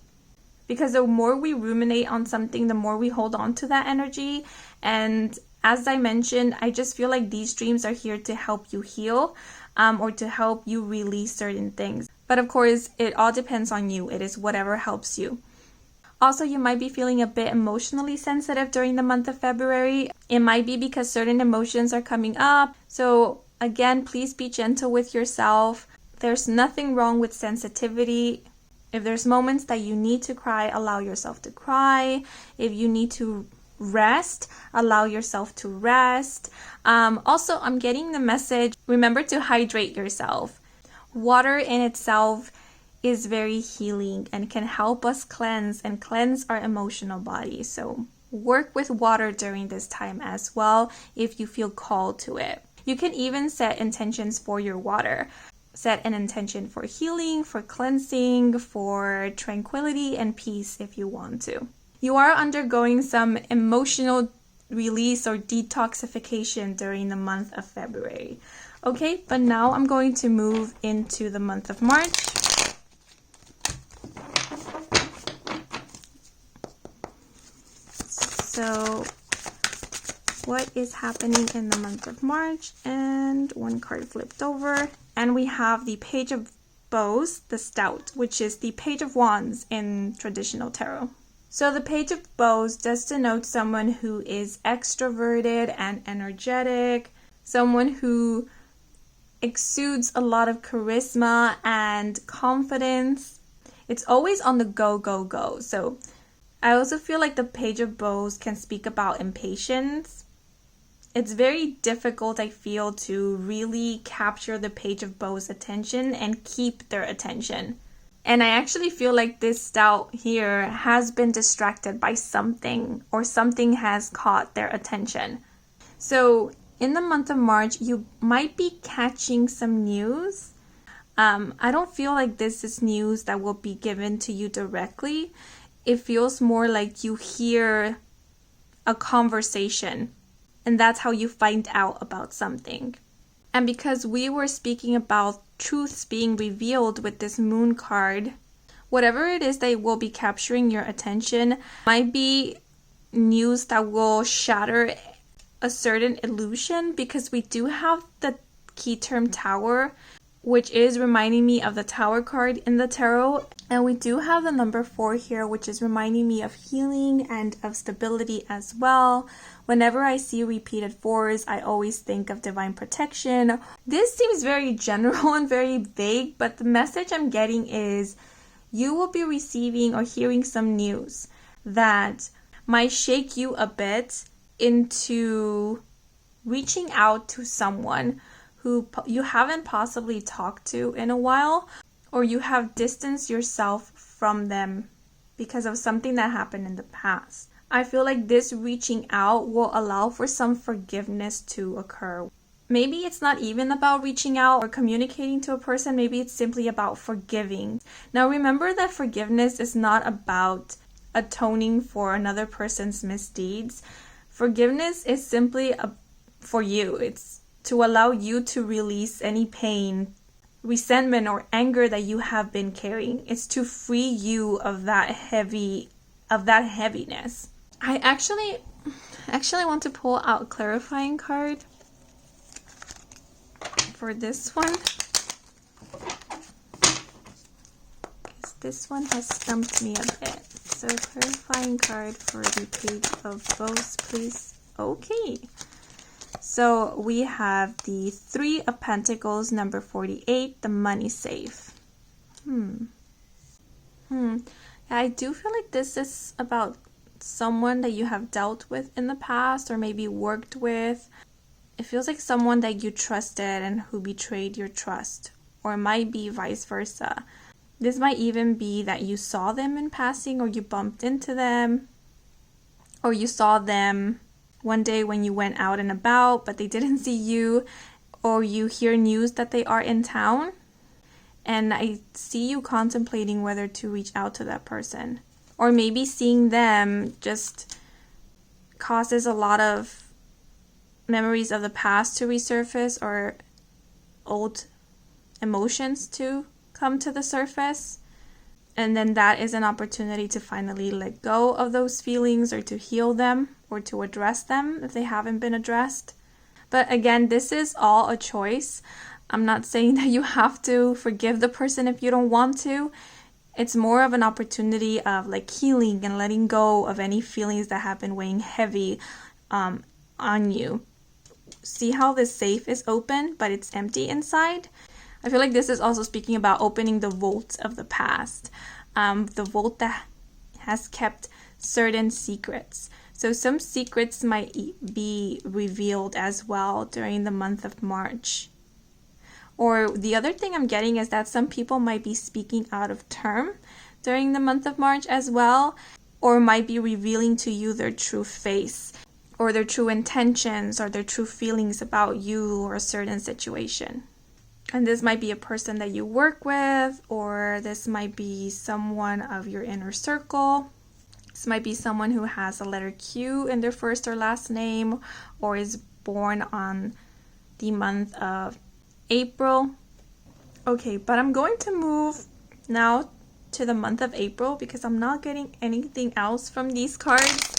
Because the more we ruminate on something, the more we hold on to that energy. And as I mentioned, I just feel like these dreams are here to help you heal. Or to help you release certain things. But of course, it all depends on you. It is whatever helps you. Also, you might be feeling a bit emotionally sensitive during the month of February. It might be because certain emotions are coming up. So again, please be gentle with yourself. There's nothing wrong with sensitivity. If there's moments that you need to cry, allow yourself to cry. If you need to rest, allow yourself to rest. Also, I'm getting the message, remember to hydrate yourself. Water in itself is very healing and can help us cleanse our emotional body. So work with water during this time as well if you feel called to it. You can even set intentions for your water. Set an intention for healing, for cleansing, for tranquility and peace if you want to. You are undergoing some emotional release or detoxification during the month of February. Okay, but now I'm going to move into the month of March. So, what is happening in the month of March? And one card flipped over. And we have the Page of Bows, the Stout, which is the Page of Wands in traditional tarot. So the Page of Bows does denote someone who is extroverted and energetic, someone who exudes a lot of charisma and confidence. It's always on the go, go, go. So I also feel like the Page of Bows can speak about impatience. It's very difficult, I feel, to really capture the Page of Bows' attention and keep their attention. And I actually feel like this stout here has been distracted by something, or something has caught their attention. So in the month of March, you might be catching some news. I don't feel like this is news that will be given to you directly. It feels more like you hear a conversation, and that's how you find out about something. And because we were speaking about truths being revealed with this moon card, whatever it is that will be capturing your attention might be news that will shatter a certain illusion, because we do have the key term Tower, which is reminding me of the Tower card in the tarot. And we do have the number 4 here, which is reminding me of healing and of stability as well. Whenever I see repeated 4s, I always think of divine protection. This seems very general and very vague, but the message I'm getting is you will be receiving or hearing some news that might shake you a bit into reaching out to someone who you haven't possibly talked to in a while, or you have distanced yourself from them because of something that happened in the past. I feel like this reaching out will allow for some forgiveness to occur. Maybe it's not even about reaching out or communicating to a person. Maybe it's simply about forgiving. Now remember that forgiveness is not about atoning for another person's misdeeds. Forgiveness is simply for you. It's to allow you to release any pain, resentment, or anger that you have been carrying. It's to free you of that heaviness. I actually want to pull out a clarifying card for this one, because this one has stumped me a bit. So clarifying card for the Page of Bows, please. Okay. So we have the Three of Pentacles, number 48, the money safe. I do feel like this is about someone that you have dealt with in the past or maybe worked with. It feels like someone that you trusted and who betrayed your trust, or it might be vice versa. This might even be that you saw them in passing, or you bumped into them, or you saw them one day when you went out and about but they didn't see you, or you hear news that they are in town, and I see you contemplating whether to reach out to that person. Or maybe seeing them just causes a lot of memories of the past to resurface, or old emotions to come to the surface. And then that is an opportunity to finally let go of those feelings, or to heal them, or to address them if they haven't been addressed. But again, this is all a choice. I'm not saying that you have to forgive the person if you don't want to. It's more of an opportunity of like healing and letting go of any feelings that have been weighing heavy on you. See how this safe is open, but it's empty inside? I feel like this is also speaking about opening the vault of the past. The vault that has kept certain secrets. So some secrets might be revealed as well during the month of March. Or the other thing I'm getting is that some people might be speaking out of term during the month of March as well, or might be revealing to you their true face, or their true intentions, or their true feelings about you or a certain situation. And this might be a person that you work with, or this might be someone of your inner circle. This might be someone who has a letter Q in their first or last name, or is born on the month of April. Okay, but I'm going to move now to the month of April because I'm not getting anything else from these cards.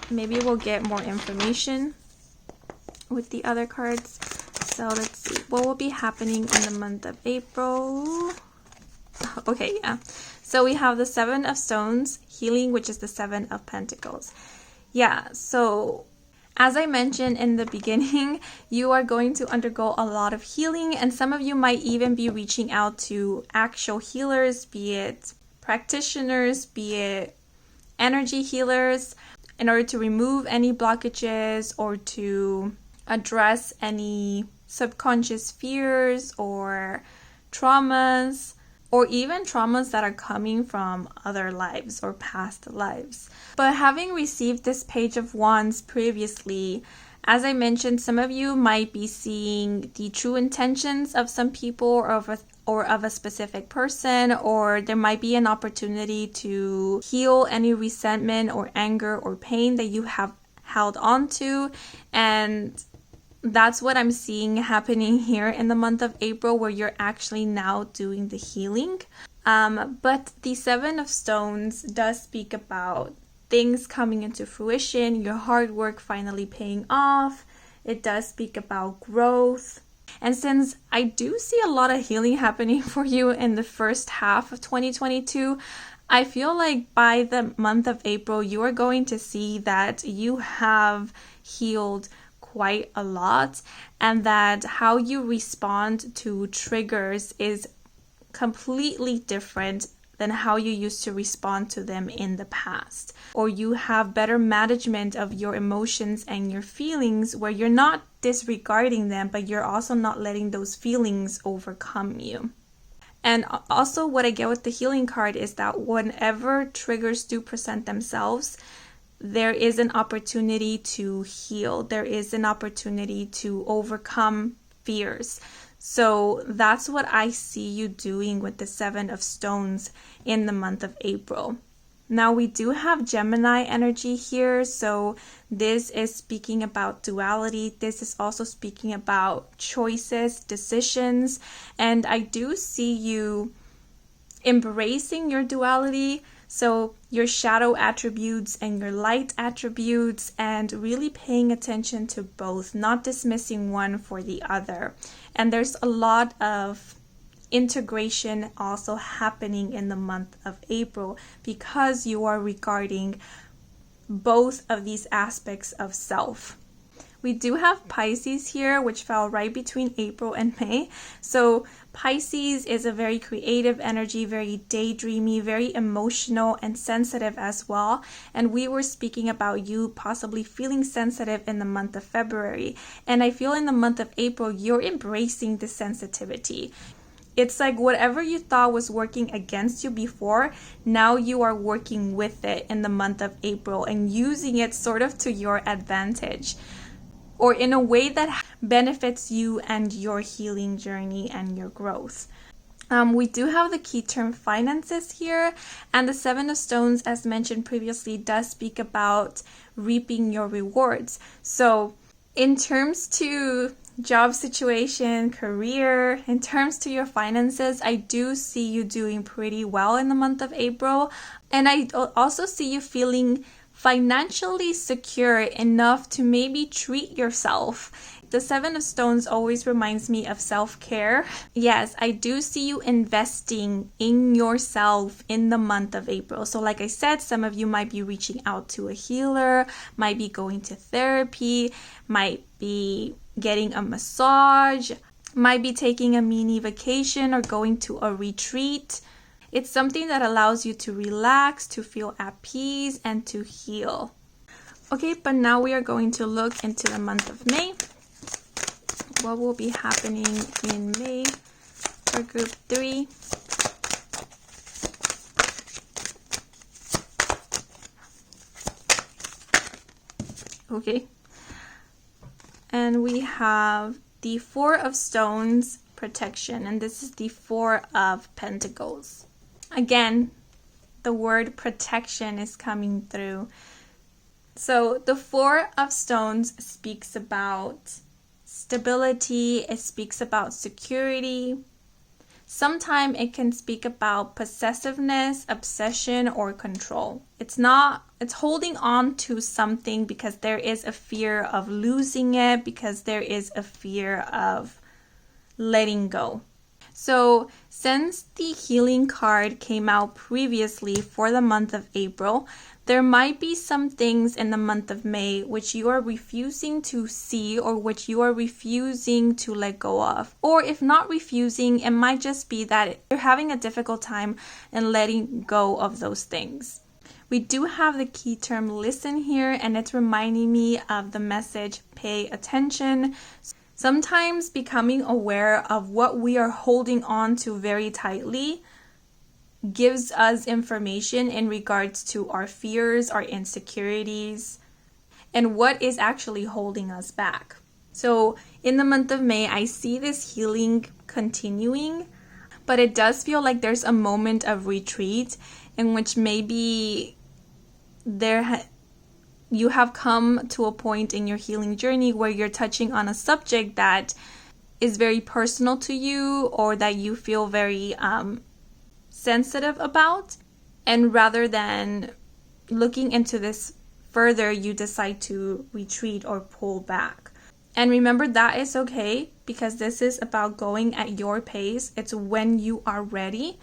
Maybe we'll get more information with the other cards. So let's see what will be happening in the month of April. Okay, yeah. So we have the Seven of Stones, healing, which is the Seven of Pentacles. Yeah, so as I mentioned in the beginning, you are going to undergo a lot of healing, and some of you might even be reaching out to actual healers, be it practitioners, be it energy healers, in order to remove any blockages or to address any subconscious fears or traumas, or even traumas that are coming from other lives or past lives. But having received this Page of Wands previously, as I mentioned, some of you might be seeing the true intentions of some people or of a specific person, or there might be an opportunity to heal any resentment or anger or pain that you have held on to. And that's what I'm seeing happening here in the month of April, where you're actually now doing the healing. But the Seven of Stones does speak about things coming into fruition, your hard work finally paying off. It does speak about growth. And since I do see a lot of healing happening for you in the first half of 2022, I feel like by the month of April, you are going to see that you have healed quite a lot, and that how you respond to triggers is completely different than how you used to respond to them in the past. Or you have better management of your emotions and your feelings, where you're not disregarding them, but you're also not letting those feelings overcome you. And also what I get with the healing card is that whenever triggers do present themselves, there is an opportunity to heal. There is an opportunity to overcome fears. So that's what I see you doing with the Seven of Stones in the month of April. Now we do have Gemini energy here, so this is speaking about duality. This is also speaking about choices, decisions, and I do see you embracing your duality. So your shadow attributes and your light attributes, and really paying attention to both, not dismissing one for the other. And there's a lot of integration also happening in the month of April because you are regarding both of these aspects of self. We do have Pisces here, which fell right between April and May. So Pisces is a very creative energy, very daydreamy, very emotional and sensitive as well. And we were speaking about you possibly feeling sensitive in the month of February. And I feel in the month of April, you're embracing this sensitivity. It's like whatever you thought was working against you before, now you are working with it in the month of April and using it sort of to your advantage, or in a way that benefits you and your healing journey and your growth. We do have the key term finances here, and the Seven of Stones, as mentioned previously, does speak about reaping your rewards. So in terms to job situation, career, in terms to your finances, I do see you doing pretty well in the month of April. And I also see you feeling financially secure enough to maybe treat yourself. The Seven of Stones always reminds me of self-care. Yes, I do see you investing in yourself in the month of April. So like I said, some of you might be reaching out to a healer, might be going to therapy, might be getting a massage, might be taking a mini vacation or going to a retreat. It's something that allows you to relax, to feel at peace, and to heal. Okay, but now we are going to look into the month of May. What will be happening in May for group 3? Okay. And we have the Four of Stones, protection, and this is the Four of Pentacles. Again, the word protection is coming through. So the Four of Stones speaks about stability, it speaks about security. Sometimes it can speak about possessiveness, obsession, or control. It's holding on to something because there is a fear of losing it, because there is a fear of letting go. So since the healing card came out previously for the month of April, there might be some things in the month of May which you are refusing to see or which you are refusing to let go of. Or if not refusing, it might just be that you're having a difficult time in letting go of those things. We do have the key term listen here, and it's reminding me of the message pay attention. Sometimes becoming aware of what we are holding on to very tightly gives us information in regards to our fears, our insecurities, and what is actually holding us back. So in the month of May, I see this healing continuing, but it does feel like there's a moment of retreat in which maybe you have come to a point in your healing journey where you're touching on a subject that is very personal to you or that you feel very sensitive about, and rather than looking into this further, you decide to retreat or pull back. And remember, that is okay, because this is about going at your pace. It's when you are ready.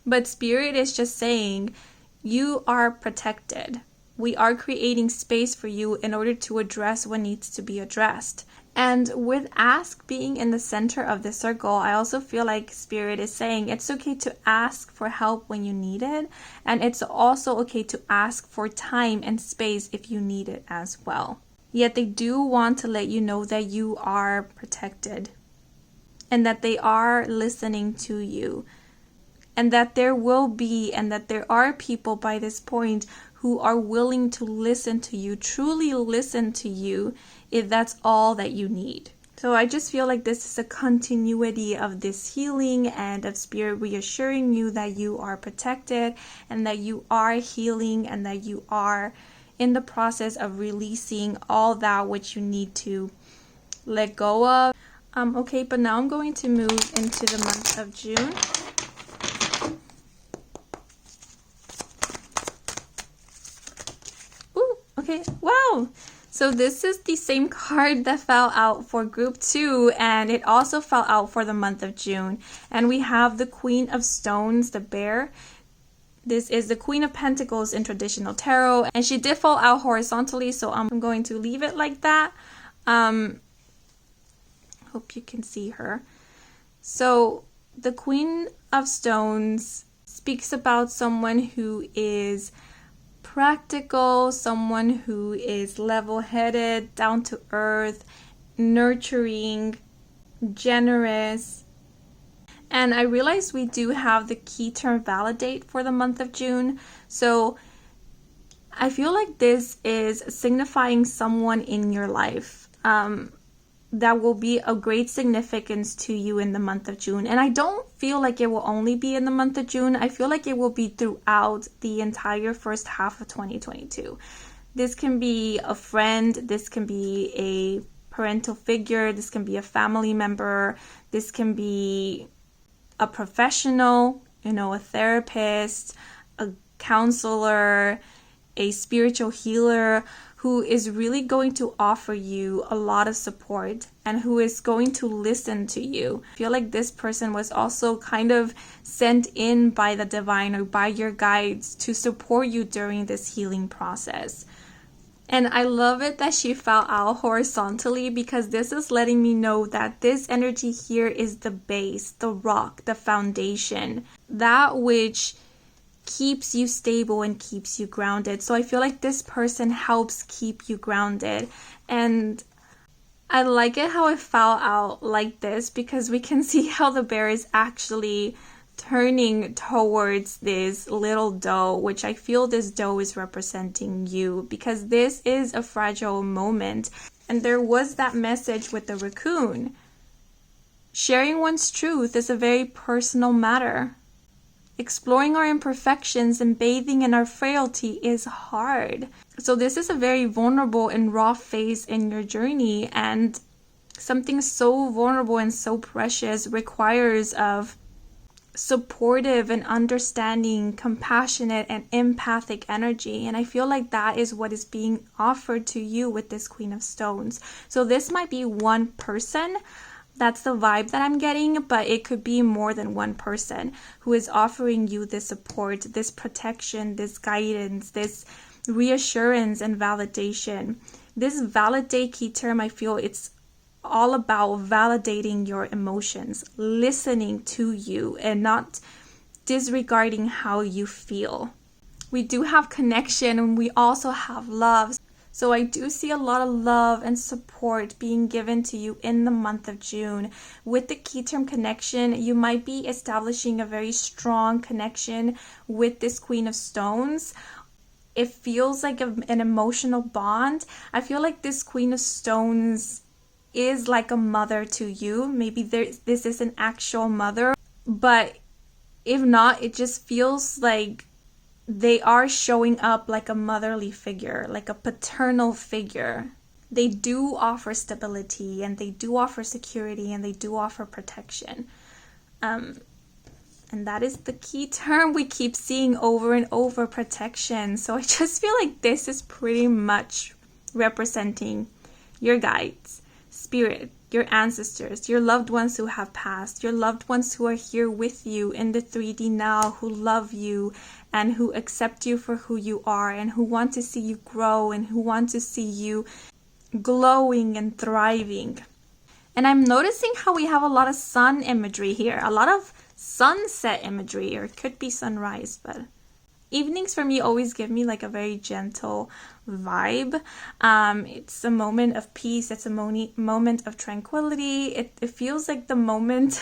But Spirit is just saying you are protected. We are creating space for you in order to address what needs to be addressed. And with ask being in the center of the circle, I also feel like Spirit is saying it's okay to ask for help when you need it. And it's also okay to ask for time and space if you need it as well. Yet they do want to let you know that you are protected and that they are listening to you. And that there will be, and that there are people by this point who are willing to listen to you, truly listen to you, if that's all that you need. So I just feel like this is a continuity of this healing and of Spirit reassuring you that you are protected and that you are healing and that you are in the process of releasing all that which you need to let go of. Okay, but now I'm going to move into the month of June. Okay, wow, So this is the same card that fell out for group 2, and it also fell out for the month of June. And we have the Queen of Stones, the bear. This is the Queen of Pentacles in traditional tarot, and she did fall out horizontally, so I'm going to leave it like that. Hope you can see her. So the Queen of Stones speaks about someone who is practical, someone who is level-headed, down to earth, nurturing, generous. And I realize we do have the key term validate for the month of June. So I feel like this is signifying someone in your life that will be of great significance to you in the month of June. And I don't feel like it will only be in the month of June. I feel like it will be throughout the entire first half of 2022. This can be a friend, this can be a parental figure, this can be a family member, this can be a professional, a therapist, a counselor, a spiritual healer, who is really going to offer you a lot of support and who is going to listen to you. I feel like this person was also kind of sent in by the divine or by your guides to support you during this healing process. And I love it that she fell out horizontally, because this is letting me know that this energy here is the base, the rock, the foundation, that which keeps you stable and keeps you grounded. So I feel like this person helps keep you grounded. And I like it how it fell out like this, because we can see how the bear is actually turning towards this little doe, which I feel this doe is representing you, because this is a fragile moment. And there was that message with the raccoon. Sharing one's truth is a very personal matter. Exploring our imperfections and bathing in our frailty is hard. So this is a very vulnerable and raw phase in your journey, and something so vulnerable and so precious requires of supportive and understanding, compassionate and empathic energy. And I feel like that is what is being offered to you with this Queen of Stones. So this might be one person. That's the vibe that I'm getting, but it could be more than one person who is offering you this support, this protection, this guidance, this reassurance and validation. This validate key term, I feel it's all about validating your emotions, listening to you and not disregarding how you feel. We do have connection and we also have love. So I do see a lot of love and support being given to you in the month of June. With the key term connection, you might be establishing a very strong connection with this Queen of Stones. It feels like an emotional bond. I feel like this Queen of Stones is like a mother to you. Maybe this is an actual mother, but if not, it just feels like they are showing up like a motherly figure, like a paternal figure. They do offer stability and they do offer security and they do offer protection. And that is the key term we keep seeing over and over, protection. So I just feel like this is pretty much representing your guides, spirit, your ancestors, your loved ones who have passed, your loved ones who are here with you in the 3D now, who love you and who accept you for who you are and who want to see you grow and who want to see you glowing and thriving. And I'm noticing how we have a lot of sun imagery here, a lot of sunset imagery, or it could be sunrise, but evenings for me always give me like a very gentle vibe. It's a moment of peace. It's a moment of tranquility. It feels like the moment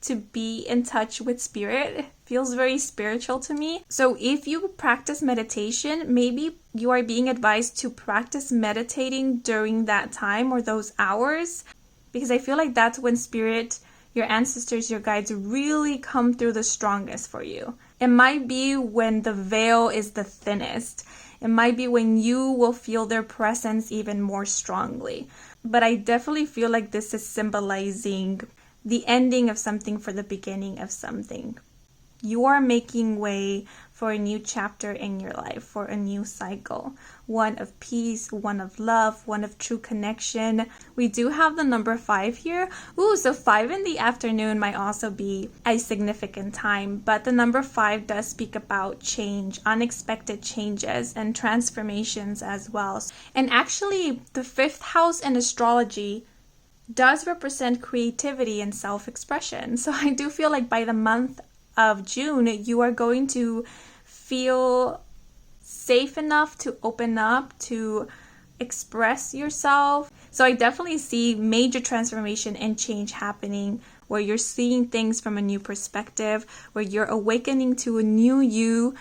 to be in touch with spirit. It feels very spiritual to me. So if you practice meditation, maybe you are being advised to practice meditating during that time or those hours, because I feel like that's when spirit, your ancestors, your guides really come through the strongest for you. It might be when the veil is the thinnest. It might be when you will feel their presence even more strongly. But I definitely feel like this is symbolizing the ending of something for the beginning of something. You are making way for a new chapter in your life, for a new cycle. One of peace, one of love, one of true connection. We do have the number 5 here. Ooh, so 5 in the afternoon might also be a significant time. But the number 5 does speak about change, unexpected changes, and transformations as well. And actually, the 5th house in astrology does represent creativity and self-expression. So I do feel like by the month of June, you are going to feel safe enough to open up, to express yourself. So I definitely see major transformation and change happening, where you're seeing things from a new perspective, where you're awakening to a new you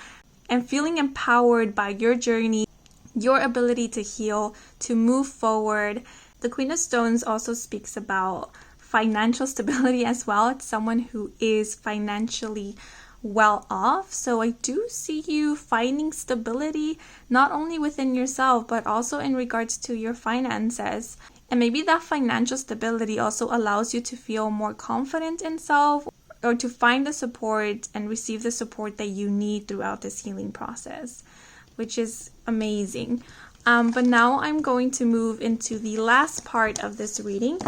and feeling empowered by your journey, your ability to heal, to move forward. The Queen of Stones also speaks about financial stability as well. It's someone who is financially well off. So I do see you finding stability, not only within yourself, but also in regards to your finances. And maybe that financial stability also allows you to feel more confident in self, or to find the support and receive the support that you need throughout this healing process, which is amazing. But now I'm going to move into the last part of this reading.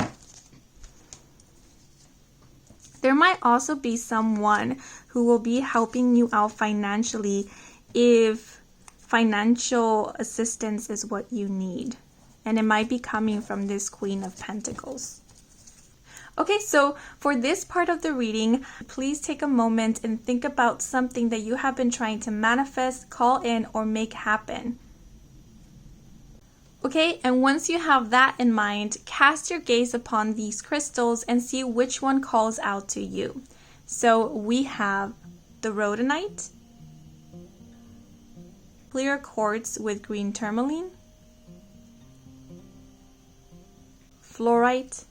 There might also be someone who will be helping you out financially if financial assistance is what you need. And it might be coming from this Queen of Pentacles. Okay, so for this part of the reading, please take a moment and think about something that you have been trying to manifest, call in, or make happen. Okay, and once you have that in mind, cast your gaze upon these crystals and see which one calls out to you. So we have the rhodonite, clear quartz with green tourmaline, fluorite,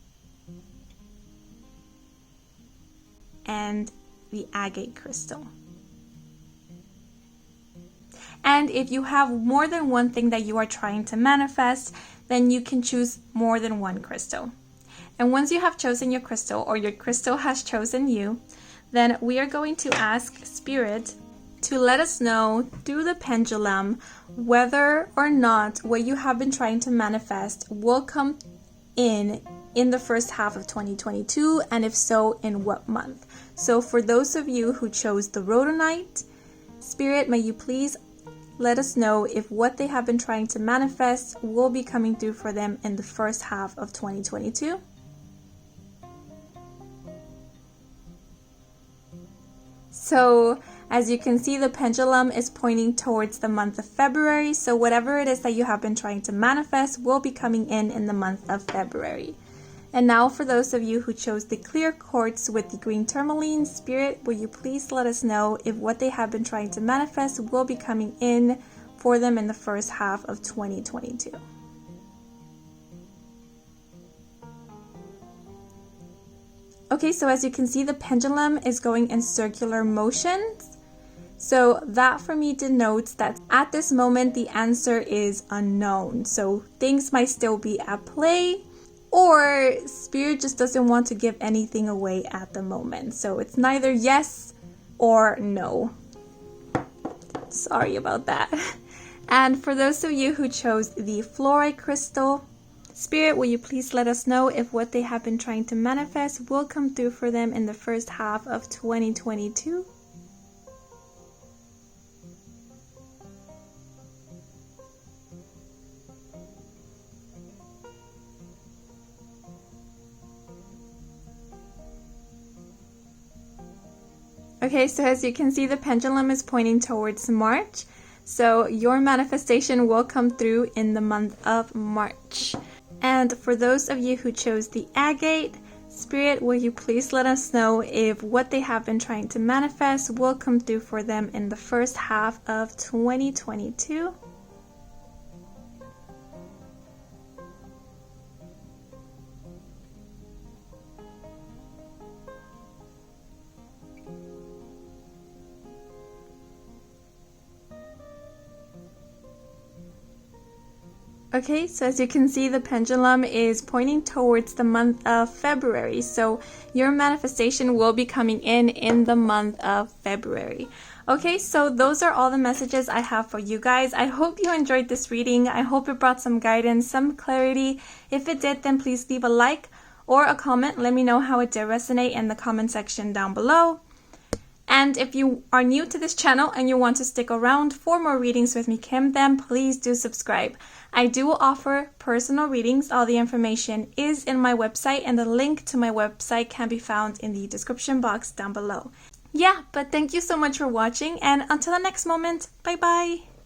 and the agate crystal. And if you have more than one thing that you are trying to manifest, then you can choose more than one crystal. And once you have chosen your crystal, or your crystal has chosen you, then we are going to ask Spirit to let us know through the pendulum whether or not what you have been trying to manifest will come in the first half of 2022, and if so, in what month. So for those of you who chose the rhodonite, Spirit, may you please let us know if what they have been trying to manifest will be coming through for them in the first half of 2022. So as you can see, the pendulum is pointing towards the month of February. So whatever it is that you have been trying to manifest will be coming in the month of February. And now for those of you who chose the clear quartz with the green tourmaline, Spirit, will you please let us know if what they have been trying to manifest will be coming in for them in the first half of 2022. Okay, so as you can see, the pendulum is going in circular motions. So that for me denotes that at this moment, the answer is unknown. So things might still be at play, or Spirit just doesn't want to give anything away at the moment. So it's neither yes or no. Sorry about that. And for those of you who chose the fluorite crystal, Spirit, will you please let us know if what they have been trying to manifest will come through for them in the first half of 2022? Okay, so as you can see, the pendulum is pointing towards March. So your manifestation will come through in the month of March. And for those of you who chose the agate, Spirit, will you please let us know if what they have been trying to manifest will come through for them in the first half of 2022? Okay, so as you can see, the pendulum is pointing towards the month of February. So your manifestation will be coming in the month of February. Okay, so those are all the messages I have for you guys. I hope you enjoyed this reading. I hope it brought some guidance, some clarity. If it did, then please leave a like or a comment. Let me know how it did resonate in the comment section down below. And if you are new to this channel and you want to stick around for more readings with me, Kim, then please do subscribe. I do offer personal readings. All the information is in my website, and the link to my website can be found in the description box down below. Yeah, but thank you so much for watching, and until the next moment, bye bye!